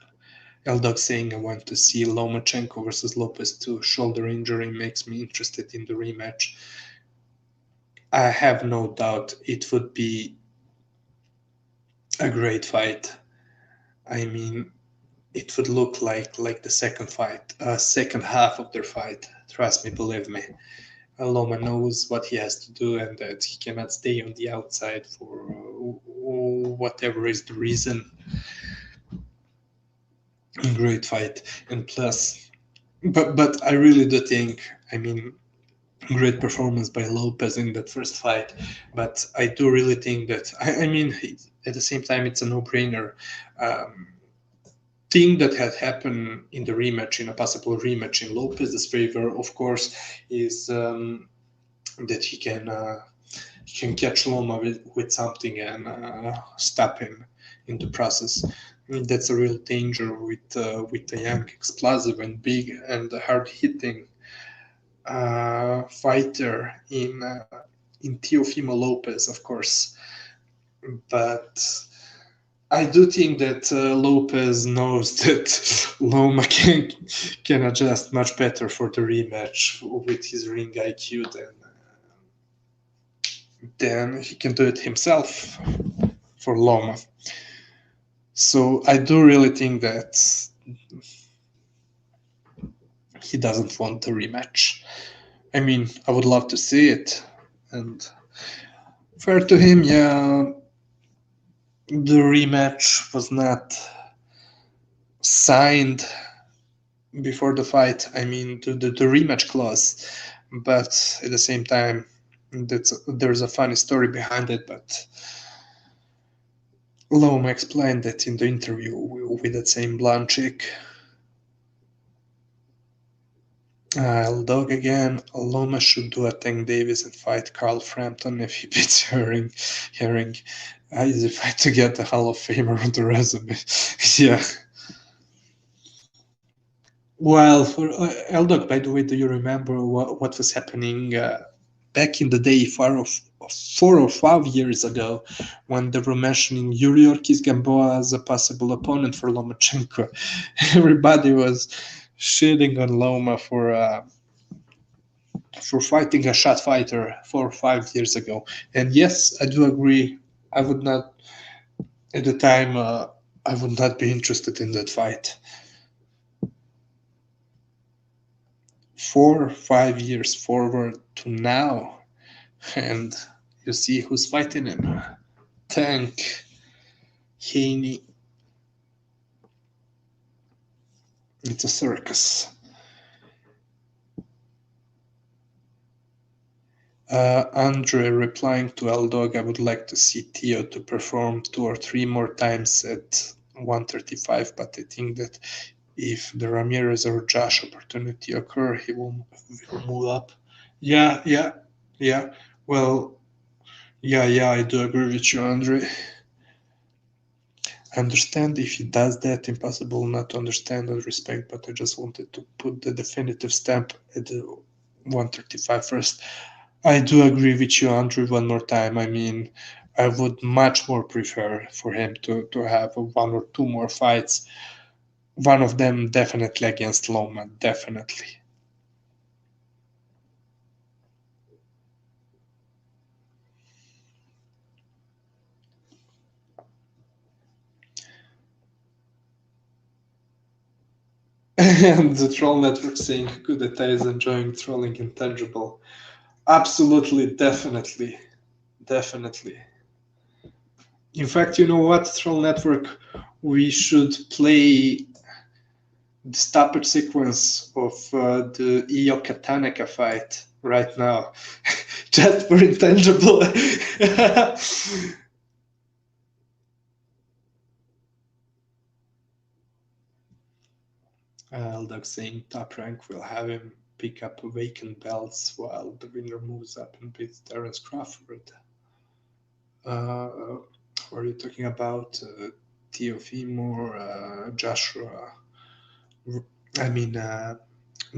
L-Dog saying I want to see Lomachenko versus Lopez too. Shoulder injury makes me interested in the rematch. I have no doubt it would be a great fight. I mean, it would look like the second half of their fight. Trust me, believe me. Loma knows what he has to do and that he cannot stay on the outside for whatever is the reason. Great fight. And plus, but I really do think, I mean, great performance by Lopez in that first fight, but I do really think that, I mean, at the same time, it's a no-brainer. Thing that had happened in the rematch, in a possible rematch in Lopez's favor, of course, is that he can catch Loma with something and stop him in the process. That's a real danger with a young, explosive, and big and hard-hitting fighter in Teofimo Lopez, of course. But I do think that Lopez knows that Loma can adjust much better for the rematch with his ring IQ than he can do it himself for Loma. So I do really think that he doesn't want the rematch. I mean, I would love to see it, and fair to him, yeah. The rematch was not signed before the fight. I mean, the rematch clause, but at the same time, there's a funny story behind it. But Loma explained that in the interview with that same blonde chick. Dog again. Loma should do a Tank Davis and fight Carl Frampton if he beats Herring. Easy fight to get a Hall of Famer on the resume. Yeah. Well, for L-Dog, by the way, do you remember what was happening back in the day, 4 or 5 years ago, when they were mentioning Yuriorkis Gamboa as a possible opponent for Lomachenko? Everybody was shitting on Loma for fighting a shot fighter 4 or 5 years ago. And yes, I do agree. I would not, at the time, I would not be interested in that fight. 4 or 5 years forward to now, and You see who's fighting him. Tank. Haney. It's a circus. Andre replying to L-Dog, I would like to see Teo to perform 2 or 3 more times at 135, but I think that if the Ramirez or Josh opportunity occur, he will move up. Yeah. Well, yeah, I do agree with you, Andre. I understand if he does that, impossible not to understand and respect, but I just wanted to put the definitive stamp at the 135 first. I do agree with you, Andrew, one more time. I mean, I would much more prefer for him to have 1 or 2 more fights. One of them definitely against Loma, definitely. And the troll network saying Kudeta is enjoying trolling intangible. Absolutely, definitely. In fact, you know what, troll network? We should play the stoppage sequence of the Ioka Tanaka fight right now. Just for intangible. Eldog saying Top Rank will have him pick up vacant belts while the winner moves up and beats Terence Crawford. Are you talking about Teofimo, Joshua? I mean,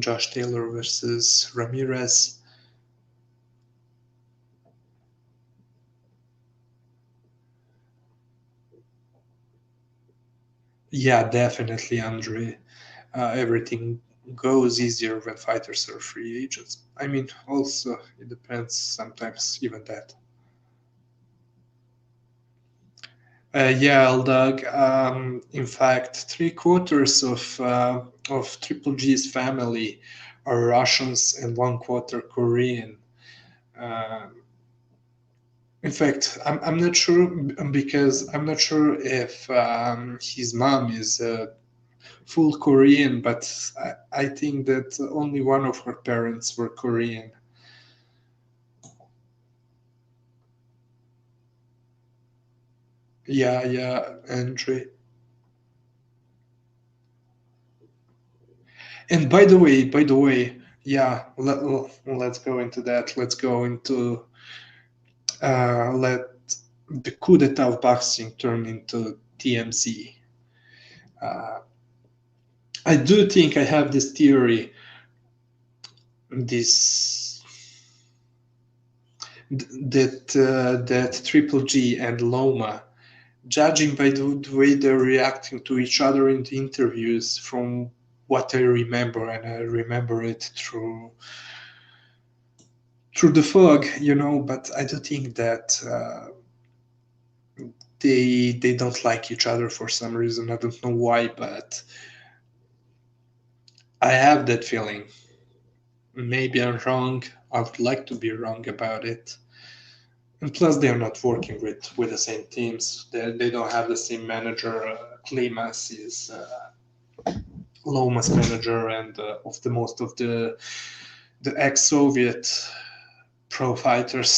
Josh Taylor versus Ramirez. Yeah, definitely, Andre. Everything goes easier when fighters are free agents. I mean, also, it depends sometimes, even that. Yeah, Eldog. In fact, 3/4 of Triple G's family are Russians and 1/4 Korean. In fact, I'm not sure because I'm not sure if his mom is full Korean, but I think that only one of her parents were Korean. Yeah, Andre. And by the way, yeah, let's go into that. Let's go into let the coup d'etat of boxing turn into TMZ. I do think I have this theory, this that Triple G and Loma, judging by the way they're reacting to each other in the interviews, from what I remember, and I remember it through the fog, but I do think that they don't like each other for some reason. I don't know why, but I have that feeling. Maybe I'm wrong. I would like to be wrong about it. And plus, they're not working with the same teams. They don't have the same manager. Klimas is Loma's manager, and of the most of the ex-Soviet pro fighters.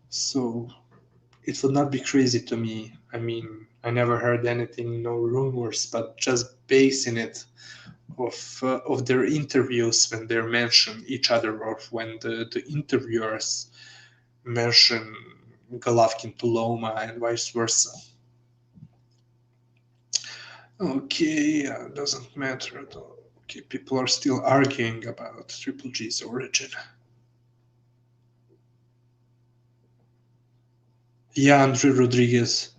So it would not be crazy to me. I mean, I never heard anything, no rumors, but just basing it of their interviews when they mention each other, or when the interviewers mention Golovkin to Loma and vice versa. Okay, doesn't matter though. Okay, people are still arguing about Triple G's origin. Yeah, Andre Rodriguez.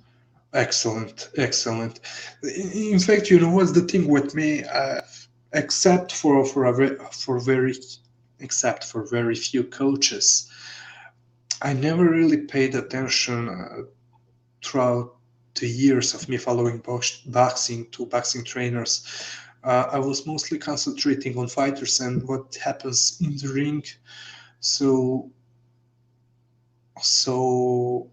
Excellent. In fact, you know what's the thing with me? Except for very few coaches, I never really paid attention throughout the years of me following boxing to boxing trainers. I was mostly concentrating on fighters and what happens in the ring. So So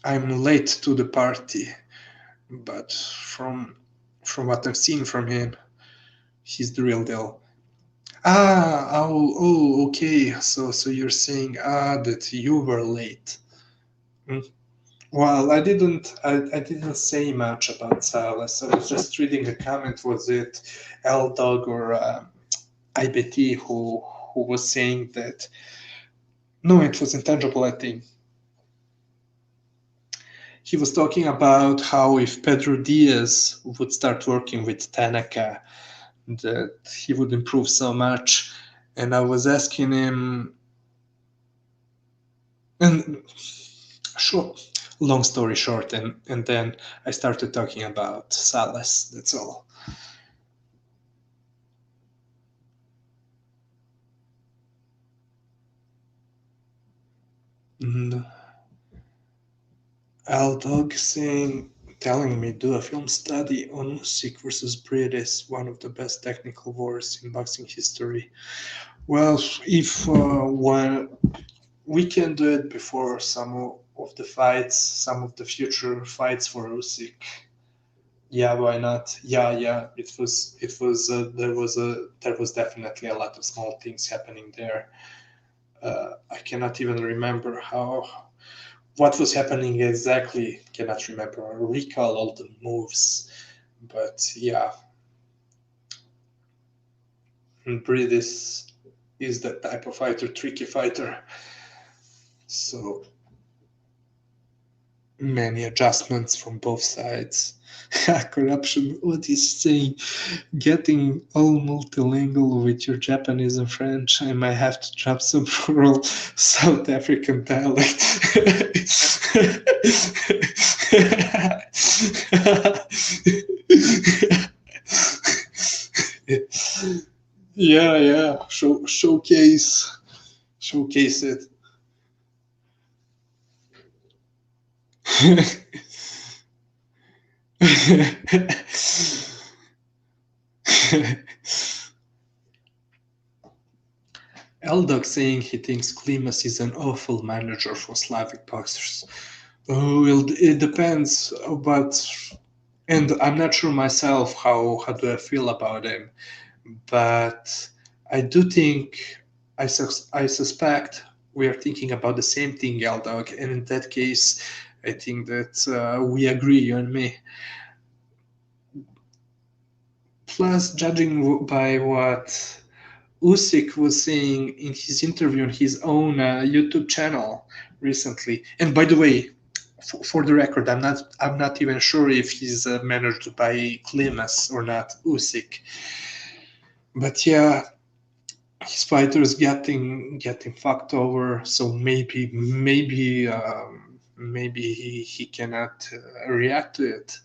I'm late to the party, but from what I've seen from him, he's the real deal. Okay. So you're saying that you were late. Hmm. Well, I didn't say much about Salas. I was just reading a comment. Was it L Dog or IBT who was saying that? No, it was Intangible, I think. He was talking about how if Pedro Diaz would start working with Tanaka, that he would improve so much. And I was asking him, and short, long story short, and then I started talking about Salas. That's all. And Aldog saying, telling me do a film study on Usyk versus Briedis, one of the best technical wars in boxing history. Well, if one we can do it before some of the fights, some of the future fights for Usyk. Yeah, why not? Yeah. There was definitely a lot of small things happening there. I cannot even remember what was happening exactly. Cannot remember or recall all the moves, but yeah, Briedis is that type of fighter, tricky fighter. So many adjustments from both sides. Corruption, what is saying? Getting all multilingual with your Japanese and French, I might have to drop some rural South African dialect. Yeah. Showcase it. Eldog saying he thinks Klimas is an awful manager for Slavic boxers. Oh, well, it depends, but and I'm not sure myself how do I feel about him, but I do think I suspect we are thinking about the same thing, Eldog, and in that case, I think that we agree, you and me. Plus, judging by what Usyk was saying in his interview on his own YouTube channel recently. And by the way, for the record, I'm not even sure if he's managed by Klimas or not, Usyk. But yeah, his fighters getting fucked over. So maybe he cannot react to it.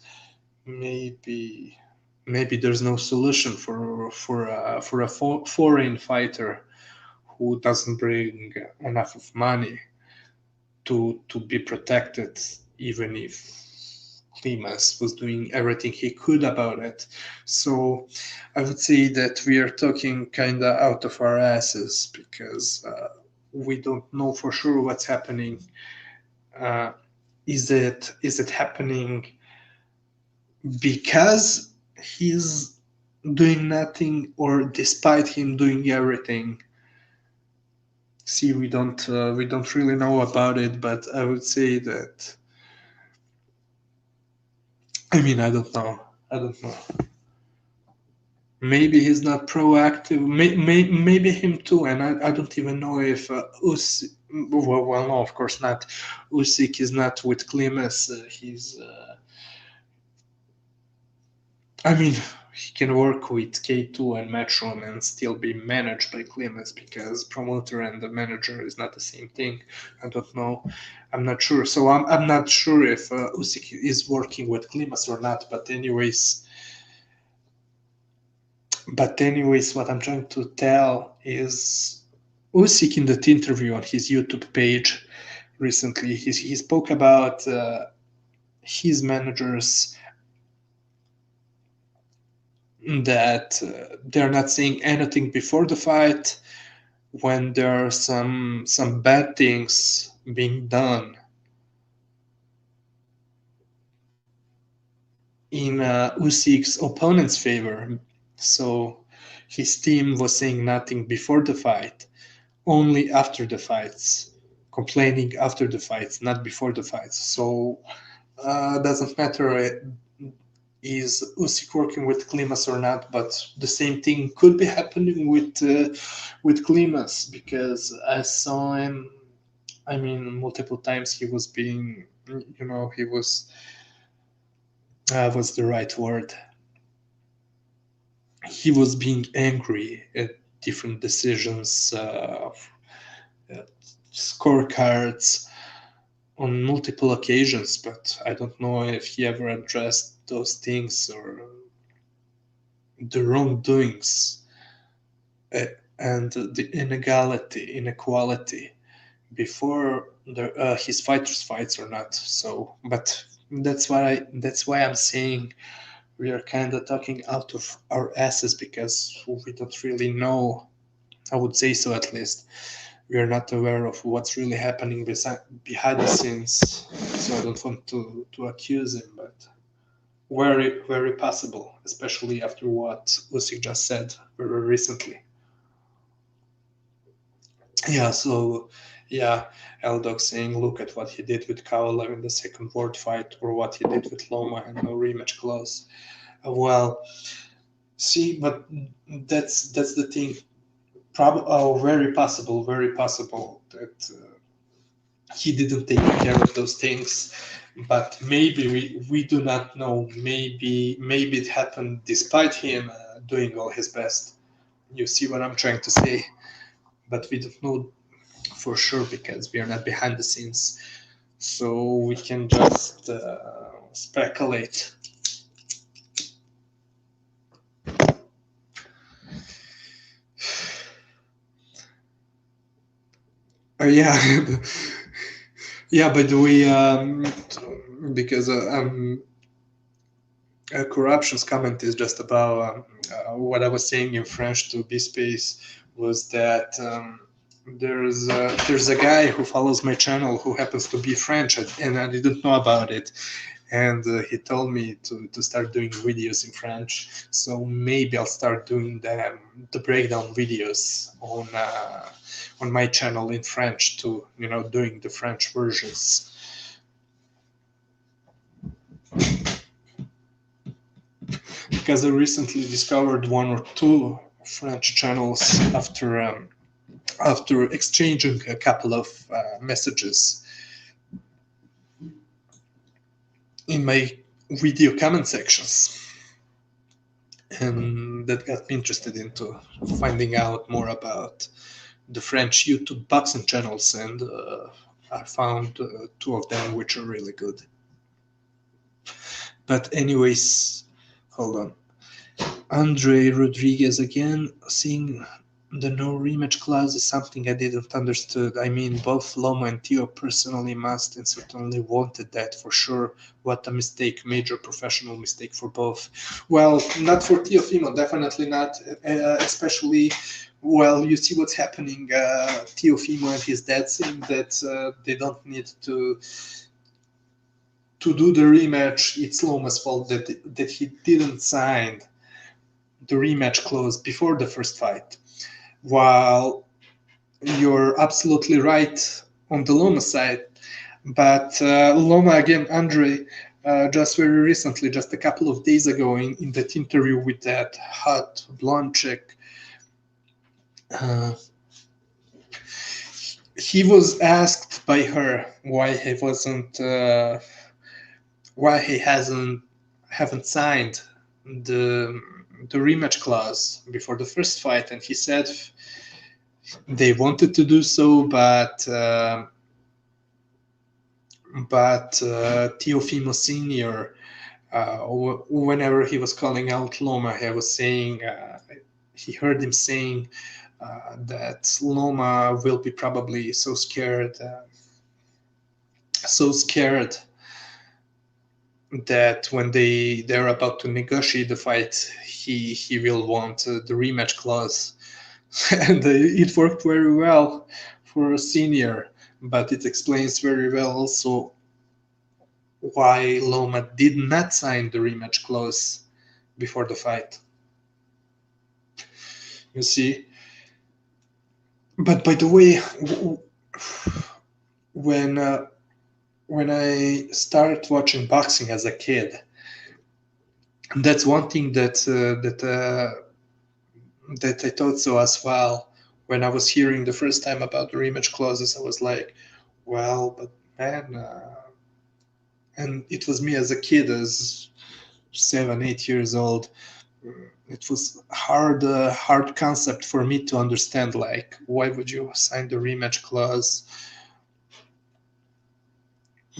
Maybe there's no solution for a foreign fighter who doesn't bring enough of money to be protected, even if Klimas was doing everything he could about it. So I would say that we are talking kind of out of our asses because we don't know for sure what's happening. Uh, is it happening because he's doing nothing or despite him doing everything? See, we don't really know about it, but I would say that, I mean, I don't know. Maybe he's not proactive. Maybe him too, and I don't even know if well, no, of course not. Usyk is not with Klimas. He's I mean, he can work with K2 and Matchroom and still be managed by Klimas because promoter and the manager is not the same thing. I don't know. I'm not sure. So I'm not sure if Usyk is working with Klimas or not. But anyways, what I'm trying to tell is Usyk in that interview on his YouTube page recently, he spoke about his managers that they're not saying anything before the fight when there are some bad things being done in Usyk's opponent's favor. So his team was saying nothing before the fight, only after the fights, complaining after the fights, not before the fights. So doesn't matter is Usyk working with Klimas or not, but the same thing could be happening with Klimas, because I saw him. I mean, multiple times he was being, he was the right word. He was being angry at different decisions, scorecards on multiple occasions, but I don't know if he ever addressed those things or the wrongdoings and the inequality before his fighters' fights or not. So, but that's why I'm saying we are kind of talking out of our asses, because we don't really know. I would say so, at least. We are not aware of what's really happening behind the scenes. So I don't want to accuse him, but very, very possible, especially after what Usyk just said very recently. Yeah, so L-Dog saying, look at what he did with Kaola in the second world fight, or what he did with Loma and no rematch clause. Well, see, but that's the thing. Very possible that he didn't take care of those things. But maybe we do not know. Maybe it happened despite him doing all his best. You see what I'm trying to say? But we don't know for sure, because we are not behind the scenes. So we can just speculate. Yeah. Yeah, by the way, because corruption's comment is just about what I was saying in French to B-Space, was that there's a guy who follows my channel who happens to be French, and I didn't know about it. And he told me to start doing videos in French. So maybe I'll start doing the breakdown videos on my channel in French too, doing the French versions. Because I recently discovered one or two French channels after exchanging a couple of messages in my video comment sections, and that got me interested into finding out more about the French YouTube boxing channels, and I found two of them which are really good. But anyways, hold on. Andre Rodriguez again, seeing the no rematch clause is something I didn't understood. I mean, both Loma and Teo personally must and certainly wanted that for sure. What a mistake, major professional mistake for both. Well, not for Teofimo, definitely not, especially, well, you see what's happening. Teofimo and his dad saying that they don't need to do the rematch. It's Loma's fault that he didn't sign the rematch clause before the first fight. While you're absolutely right on the Loma side, but Loma, again, Andre, just very recently, just a couple of days ago, in that interview with that hot blonde chick, he was asked by her why he haven't signed the rematch clause before the first fight, and he said they wanted to do so, but Teofimo Senior, whenever he was calling out Loma, he was saying he heard him saying that Loma will be probably so scared that when they're about to negotiate the fight, he will want the rematch clause. And it worked very well for a Senior, but it explains very well also why Loma did not sign the rematch clause before the fight. You see? But by the way, when I started watching boxing as a kid, that's one thing that I thought so as well. When I was hearing the first time about the rematch clauses, I was like, well, but man, and it was me as a kid, as 7, 8 years old. It was hard concept for me to understand. Like, why would you sign the rematch clause?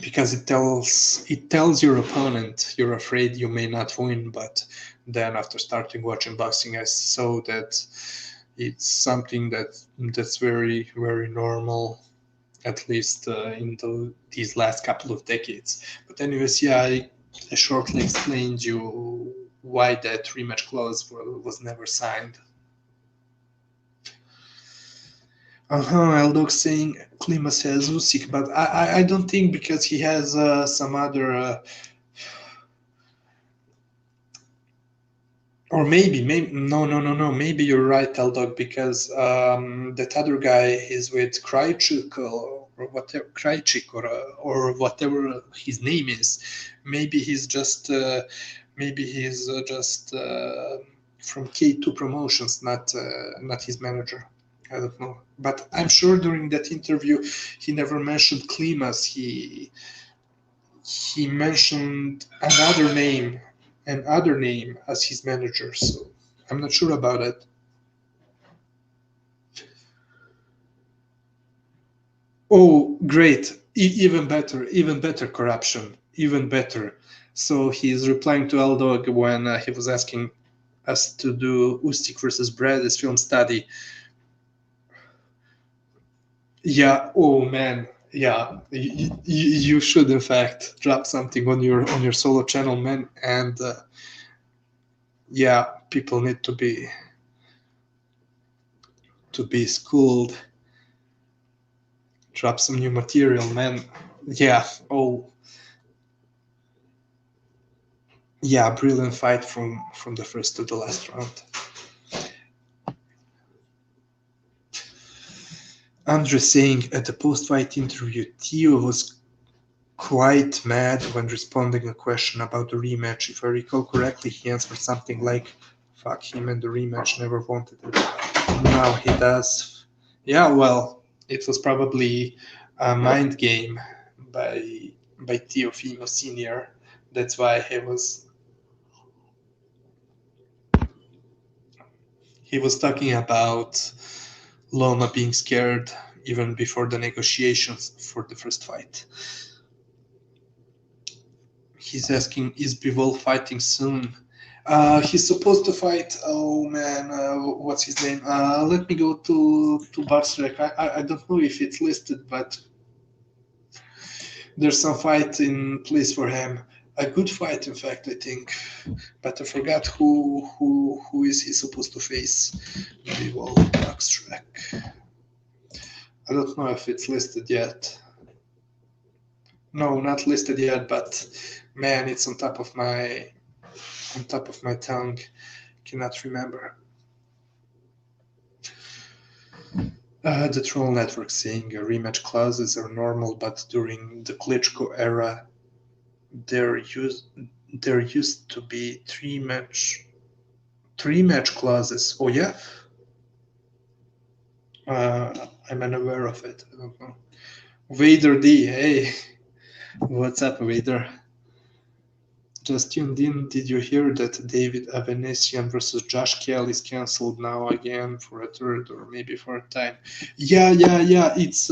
Because it tells your opponent you're afraid you may not win. But then after starting watching boxing, I saw that it's something that's very, very normal, at least in these last couple of decades. But anyways, yeah, I shortly explained you why that rematch clause was never signed. Eldog saying Klimas has Usyk, but I don't think, because he has some other, or maybe no, maybe you're right, Eldog, because that other guy is with Krajcik or whatever, Krajcik or whatever his name is. Maybe he's just from K2 Promotions, not his manager. I don't know, but I'm sure during that interview he never mentioned Klimas. He mentioned another name as his manager, so I'm not sure about it. Oh, great! Even better corruption, even better. So he's replying to Eldog when he was asking us to do Usyk versus Bradis film study. Yeah. Oh man. Yeah. You should in fact drop something on your solo channel, man. And yeah, people need to be schooled. Drop some new material, man. Yeah. Oh. Yeah. Brilliant fight from the first to the last round. Andre saying at the post-fight interview, Teo was quite mad when responding a question about the rematch. If I recall correctly, he answered something like, fuck him and the rematch, never wanted it. Now he does. Yeah, well, it was probably a mind game by Teofimo Senior. That's why he was talking about Loma being scared even before the negotiations for the first fight. He's asking, is Bivol fighting soon? He's supposed to fight. Oh man, what's his name? Let me go to Barstrek. I don't know if it's listed, but there's some fight in place for him. A good fight, in fact, I think. But I forgot who is he supposed to face. Bivol Barstrek. I don't know if it's listed yet. No, not listed yet, but man, it's on top of my tongue. Cannot remember. The Troll Network saying rematch clauses are normal, but during the Klitschko era, there used to be three match clauses. Oh yeah, I'm unaware of it. I don't know. Vader D, hey, what's up, Vader? Just tuned in. Did you hear that David Avanesian versus Josh Kell is cancelled now again for a third or maybe fourth time? Yeah. It's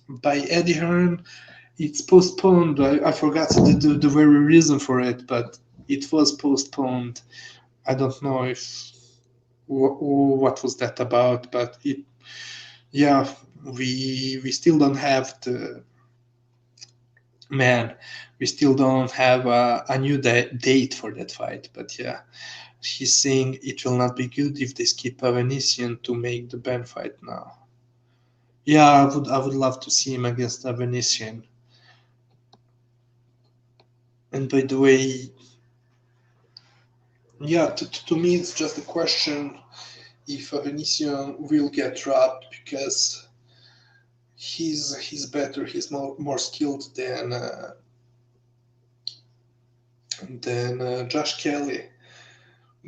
by Eddie Hearn. It's postponed. I forgot the very reason for it, but it was postponed. I don't know if what was that about, but yeah, we still don't have we still don't have a new date for that fight. But yeah, he's saying it will not be good if they skip Avanesian to make the Ben fight now. Yeah, I would love to see him against a Venetian. And by the way, yeah, to me it's just a question if a Venetian will get dropped because he's better, he's more skilled than Josh Kelly.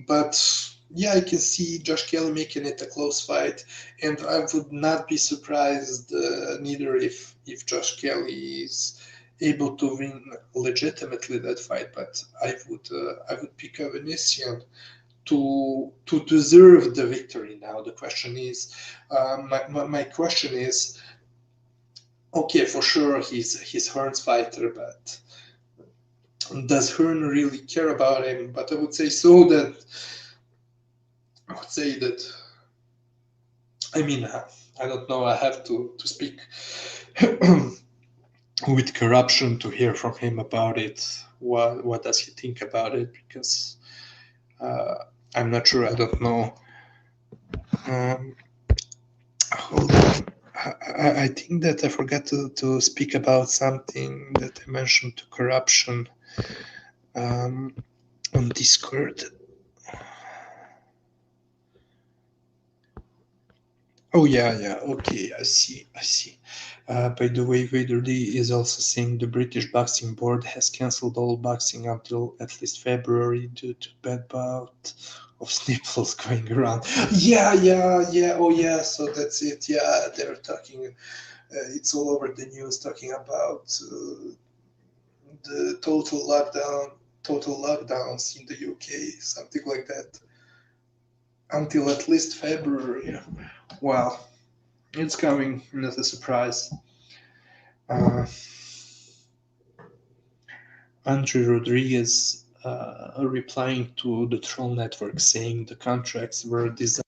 But yeah, I can see Josh Kelly making it a close fight, and I would not be surprised neither if Josh Kelly is able to win legitimately that fight. But I would pick a Venetian to deserve the victory. Now the question is, my question is, okay, for sure he's Hearn's fighter, but does Hearn really care about him? But I would say that I mean, I don't know. I have to speak with corruption to hear from him about it. What does he think about it? Because I'm not sure. I don't know. Hold on. I think that I forgot to speak about something that I mentioned to corruption on Discord. Oh yeah. Okay, I see. By the way, Vader D is also saying the British Boxing Board has cancelled all boxing until at least February due to bad bout of sniffles going around. Yeah. Oh yeah, so that's it. Yeah, they're talking. It's all over the news talking about the total lockdowns in the UK, something like that, until at least February. Wow. It's coming, not a surprise. Uh, Andre Rodriguez replying to the Troll Network saying the contracts were designed.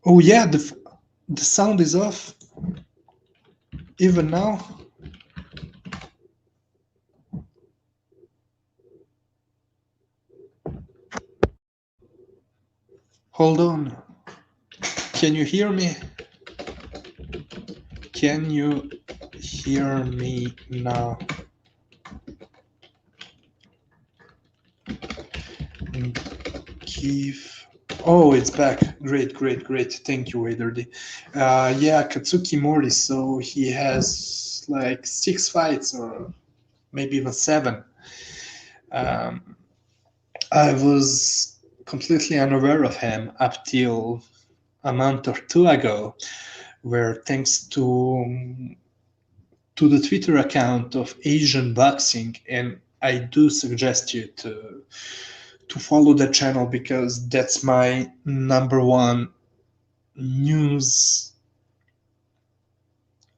Oh yeah, the sound is off even now. Hold on. Can you hear me? Can you hear me now? Keith. Oh, it's back. Great. Thank you, Waderdy. Yeah, Katsuki Mori. So he has like 6 fights or maybe even 7. Um, I was completely unaware of him up till a month or 2 ago, where thanks to the Twitter account of Asian Boxing, and I do suggest you to follow the channel because that's my number one news.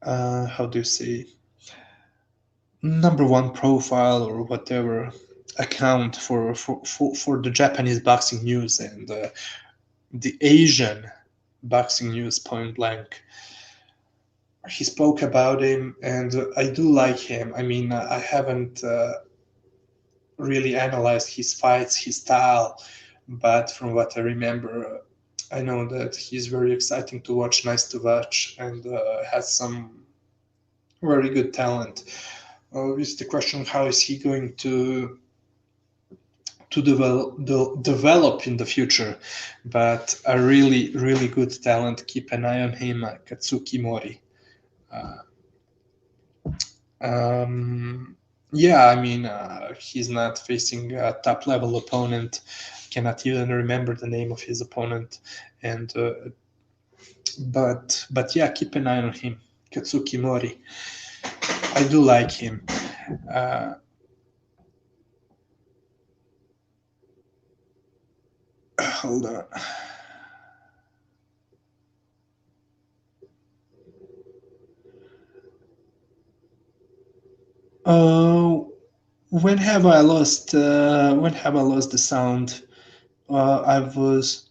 How do you say? Number one profile or whatever account for the Japanese boxing news and the Asian boxing news point blank. He spoke about him, and I do like him. I mean, I haven't really analyzed his fights, his style, but from what I remember, I know that he's very exciting to watch, nice to watch, and has some very good talent. It's the question: how is he going to develop in the future? But a really good talent. Keep an eye on him, Katsuki Mori. Yeah, I mean, he's not facing a top level opponent. Cannot even remember the name of his opponent, and but yeah, keep an eye on him, Katsuki Mori. I do like him. Hold on. When have I lost? When have I lost the sound? I was.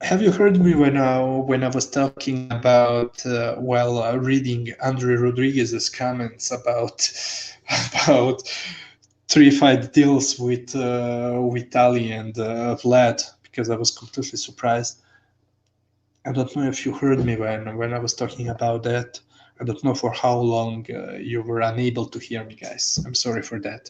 Have you heard me when I was talking about reading Andre Rodriguez's comments about about 3-fight deals with Vitali and Vlad, because I was completely surprised. I don't know if you heard me when I was talking about that. I don't know for how long you were unable to hear me, guys. I'm sorry for that.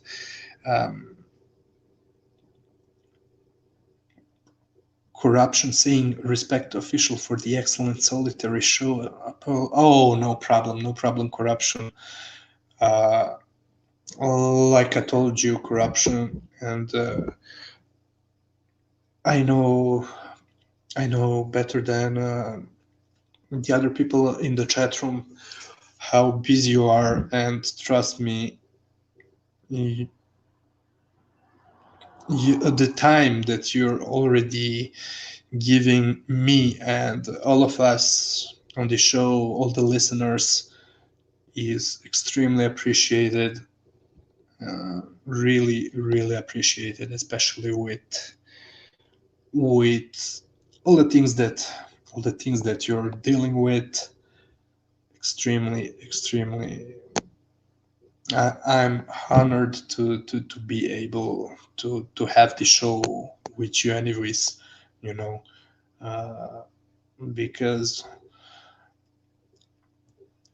Corruption saying respect official for the excellent solitary show. Oh, no problem, corruption. Like I told you, corruption, and I know better than the other people in the chat room how busy you are, and trust me, the time that you're already giving me and all of us on the show, all the listeners, is extremely appreciated. Really appreciated, especially with all the things that you're dealing with. Extremely. I'm honored to be able to have the show with you, anyways. You know, because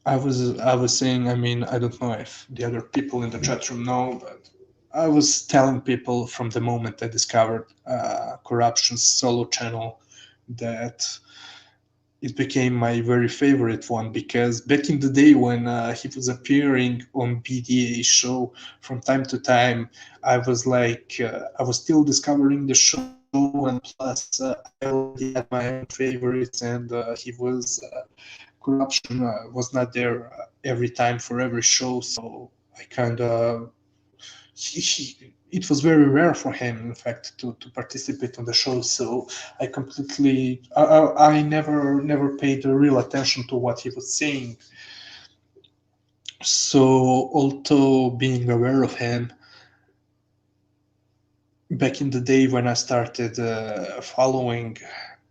I was saying. I mean, I don't know if the other people in the chat room know, but I was telling people from the moment I discovered Corruption's solo channel that it became my very favorite one, because back in the day when he was appearing on BDA show from time to time, I was like, I was still discovering the show, and plus I already had my own favorites, and he was Corruption was not there every time for every show, so I kind of it was very rare for him, in fact, to participate on the show. So I never paid real attention to what he was saying. So although being aware of him back in the day when I started following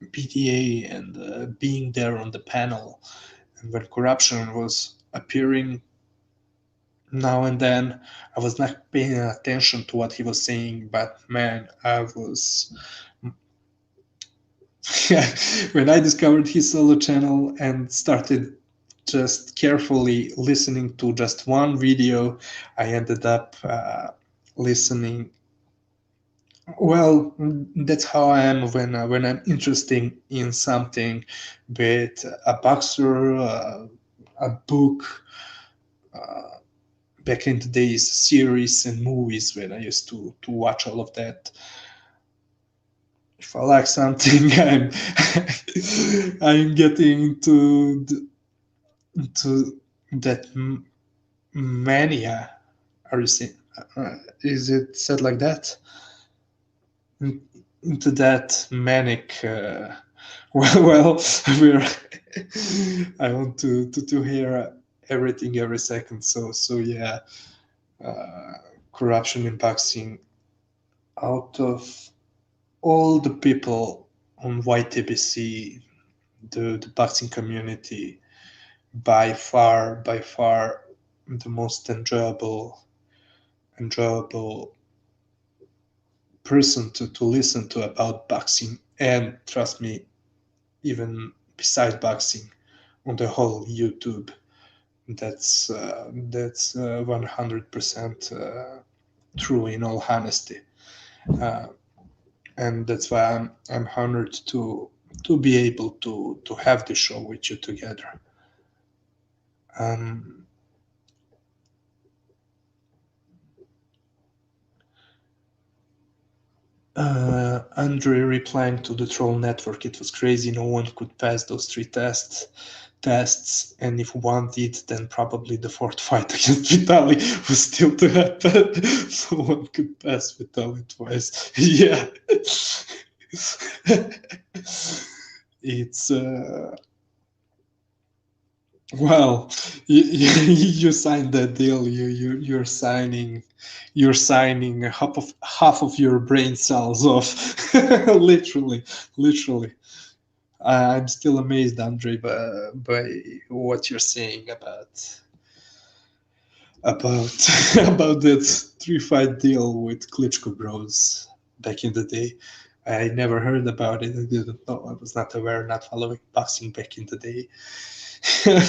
PTA and being there on the panel, and when Corruption was appearing now and then, I was not paying attention to what he was saying, but man, I was when I discovered his solo channel and started just carefully listening to just one video. I ended up listening. Well, that's how I am when I'm interested in something, be it a boxer, a book, back in the days, series and movies when I used to watch all of that. If I like something, I'm getting into that mania. Are you saying? Is it said like that? Into that manic. Well, we're. I want to hear everything every second. So yeah, corruption in boxing. Out of all the people on YTBC, the boxing community, by far the most enjoyable person to listen to about boxing, and trust me, even beside boxing, on the whole YouTube. That's 100% true, in all honesty, and that's why I'm honored to be able to have this show with you together. Andre replying to the troll network, it was crazy, no one could pass those 3 tests, and if one did, then probably the 4th fight against Vitali was still to happen. So one could pass Vitali twice. Yeah. It's well, you signed that deal. You're signing half of your brain cells off. Literally. I'm still amazed, Andre, by what you're saying about that 3-fight deal with Klitschko Bros back in the day. I never heard about it. I didn't know. I was not aware, not following boxing back in the day.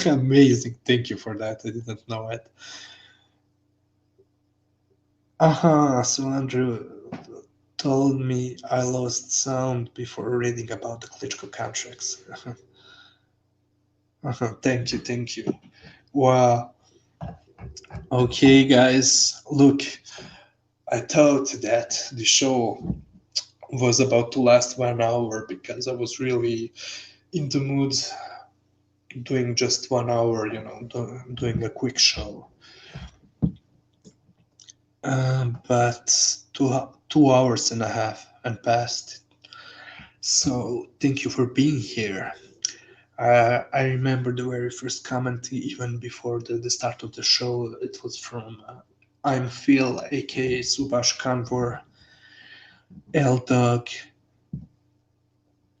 Amazing. Thank you for that. I didn't know it. So Andrew told me I lost sound before reading about the Klitschko contracts. Thank you. Well, okay, guys. Look, I thought that the show was about to last 1 hour because I was really in the mood doing just 1 hour, doing a quick show. But 2 hours and a half and past. So thank you for being here. I remember the very first comment, even before the start of the show. It was from I'm Phil, aka Subhash Kanwar, L Dog,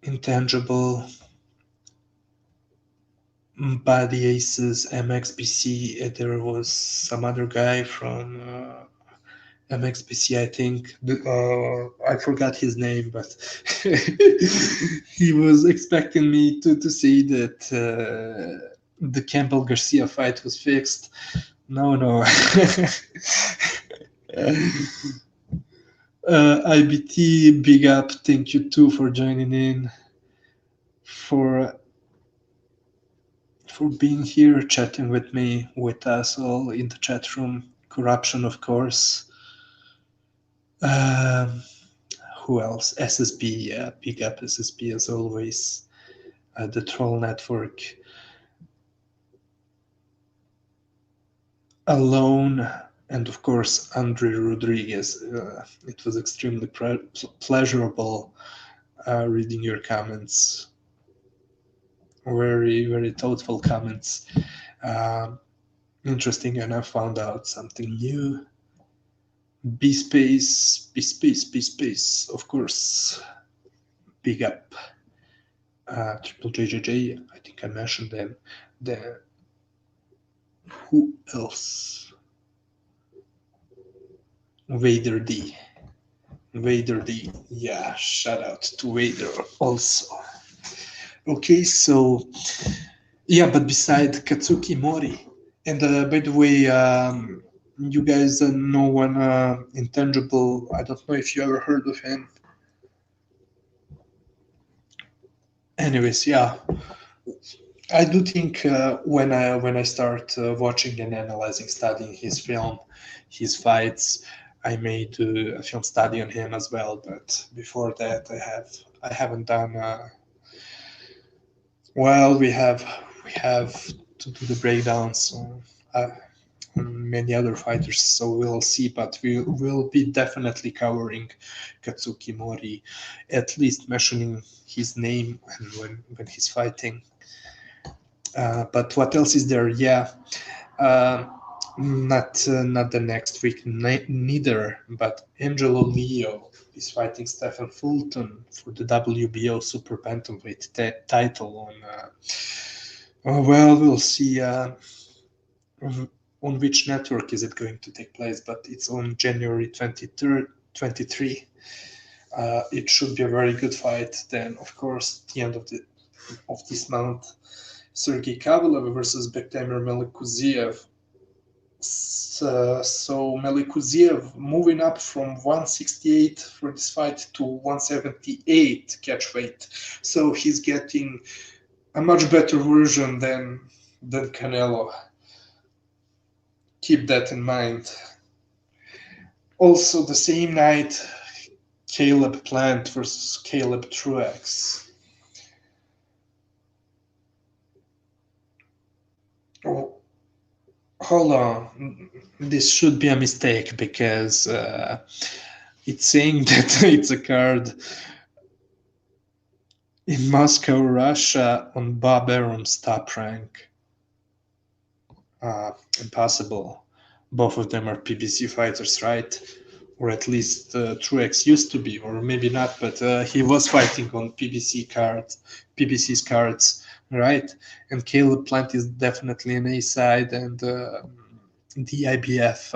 Intangible, Body Aces, MXBC. There was some other guy from MXBC, I think. I forgot his name, but he was expecting me to say that the Campbell Garcia fight was fixed. No. IBT, big up. Thank you too for joining in, for being here, chatting with me, with us all in the chat room. Corruption, of course. Who else? SSB, yeah, big up SSB as always. The Troll Network. Alone, and of course Andre Rodriguez. It was extremely pleasurable reading your comments. Very, very thoughtful comments. Interesting, and I found out something new. B-Space, of course. Big up. Triple JJJ, I think I mentioned them. Who else? Vader D. Yeah, shout out to Vader also. Okay, so Yeah, but beside Katsuki Mori. And by the way, you guys know one intangible. I don't know if you ever heard of him. Anyways, yeah, I do think when I start watching and analyzing, studying his film, his fights, I may do a film study on him as well. But before that, I haven't done. Well, we have to do the breakdowns uh, on many other fighters, so we'll see. But we will be definitely covering Katsuki Mori, at least mentioning his name and when he's fighting. But what else is there? Yeah, uh, not the next week neither. But Angelo Leo is fighting Stephen Fulton for the WBO Super Bantamweight title on. Oh, well, we'll see on which network is it going to take place, but it's on January 23rd, 23. It should be a very good fight. Then, of course, at the end of this month, Sergey Kovalev versus Bektemir Melikuziev. So Melikuziev moving up from 168 for this fight to 178 catch weight. So he's getting a much better version than Canelo. Keep that in mind. Also, the same night, Caleb Plant versus Caleb Truex. Oh, hold on. This should be a mistake because it's saying that it's a card in Moscow, Russia on Bob Arum's top rank. Impossible. Both of them are PBC fighters, right? Or at least Truex used to be, or maybe not, but he was fighting on PBC's cards, right? And Caleb Plant is definitely an A side and the IBF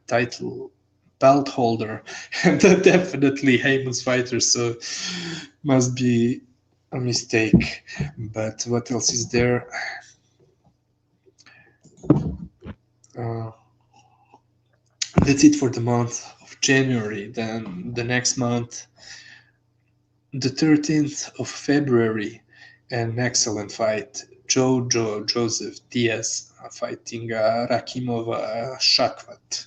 title belt holder, and definitely Heyman's fighter, so must be a mistake. But what else is there? That's it for the month of January. Then the next month, the 13th of February, an excellent fight. Jojo Joseph Diaz fighting Rakimov Shakvat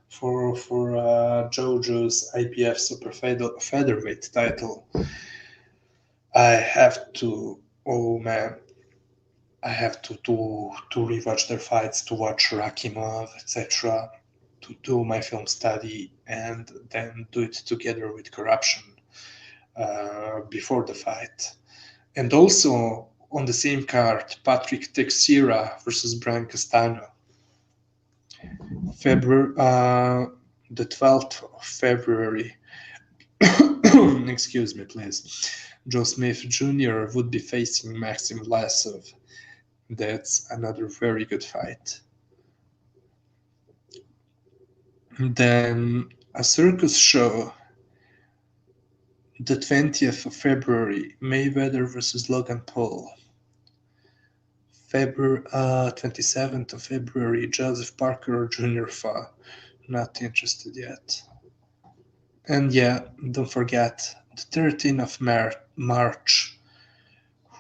for Jojo's IBF Super Featherweight title. I have to, oh man, I have to rewatch their fights, to watch Rakimov, etc., to do my film study, and then do it together with Corruption before the fight. And also on the same card, Patrick Teixeira versus Brian Castano. The 12th of February. Excuse me, please. Joe Smith Jr. would be facing Maxim Vlasov. That's another very good fight. Then a circus show, the 20th of February, Mayweather versus Logan Paul. 27th of February, Joseph Parker Jr. fought. Not interested yet. And yeah, don't forget, the 13th of March,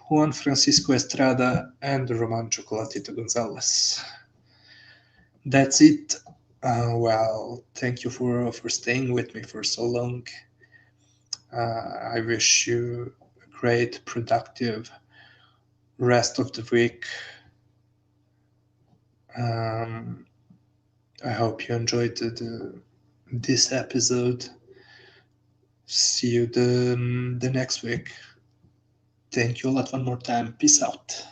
Juan Francisco Estrada and Roman Chocolatito Gonzalez. That's it. Well, thank you for staying with me for so long. I wish you a great, productive rest of the week. I hope you enjoyed this episode. See you the next week. Thank you a lot one more time. Peace out.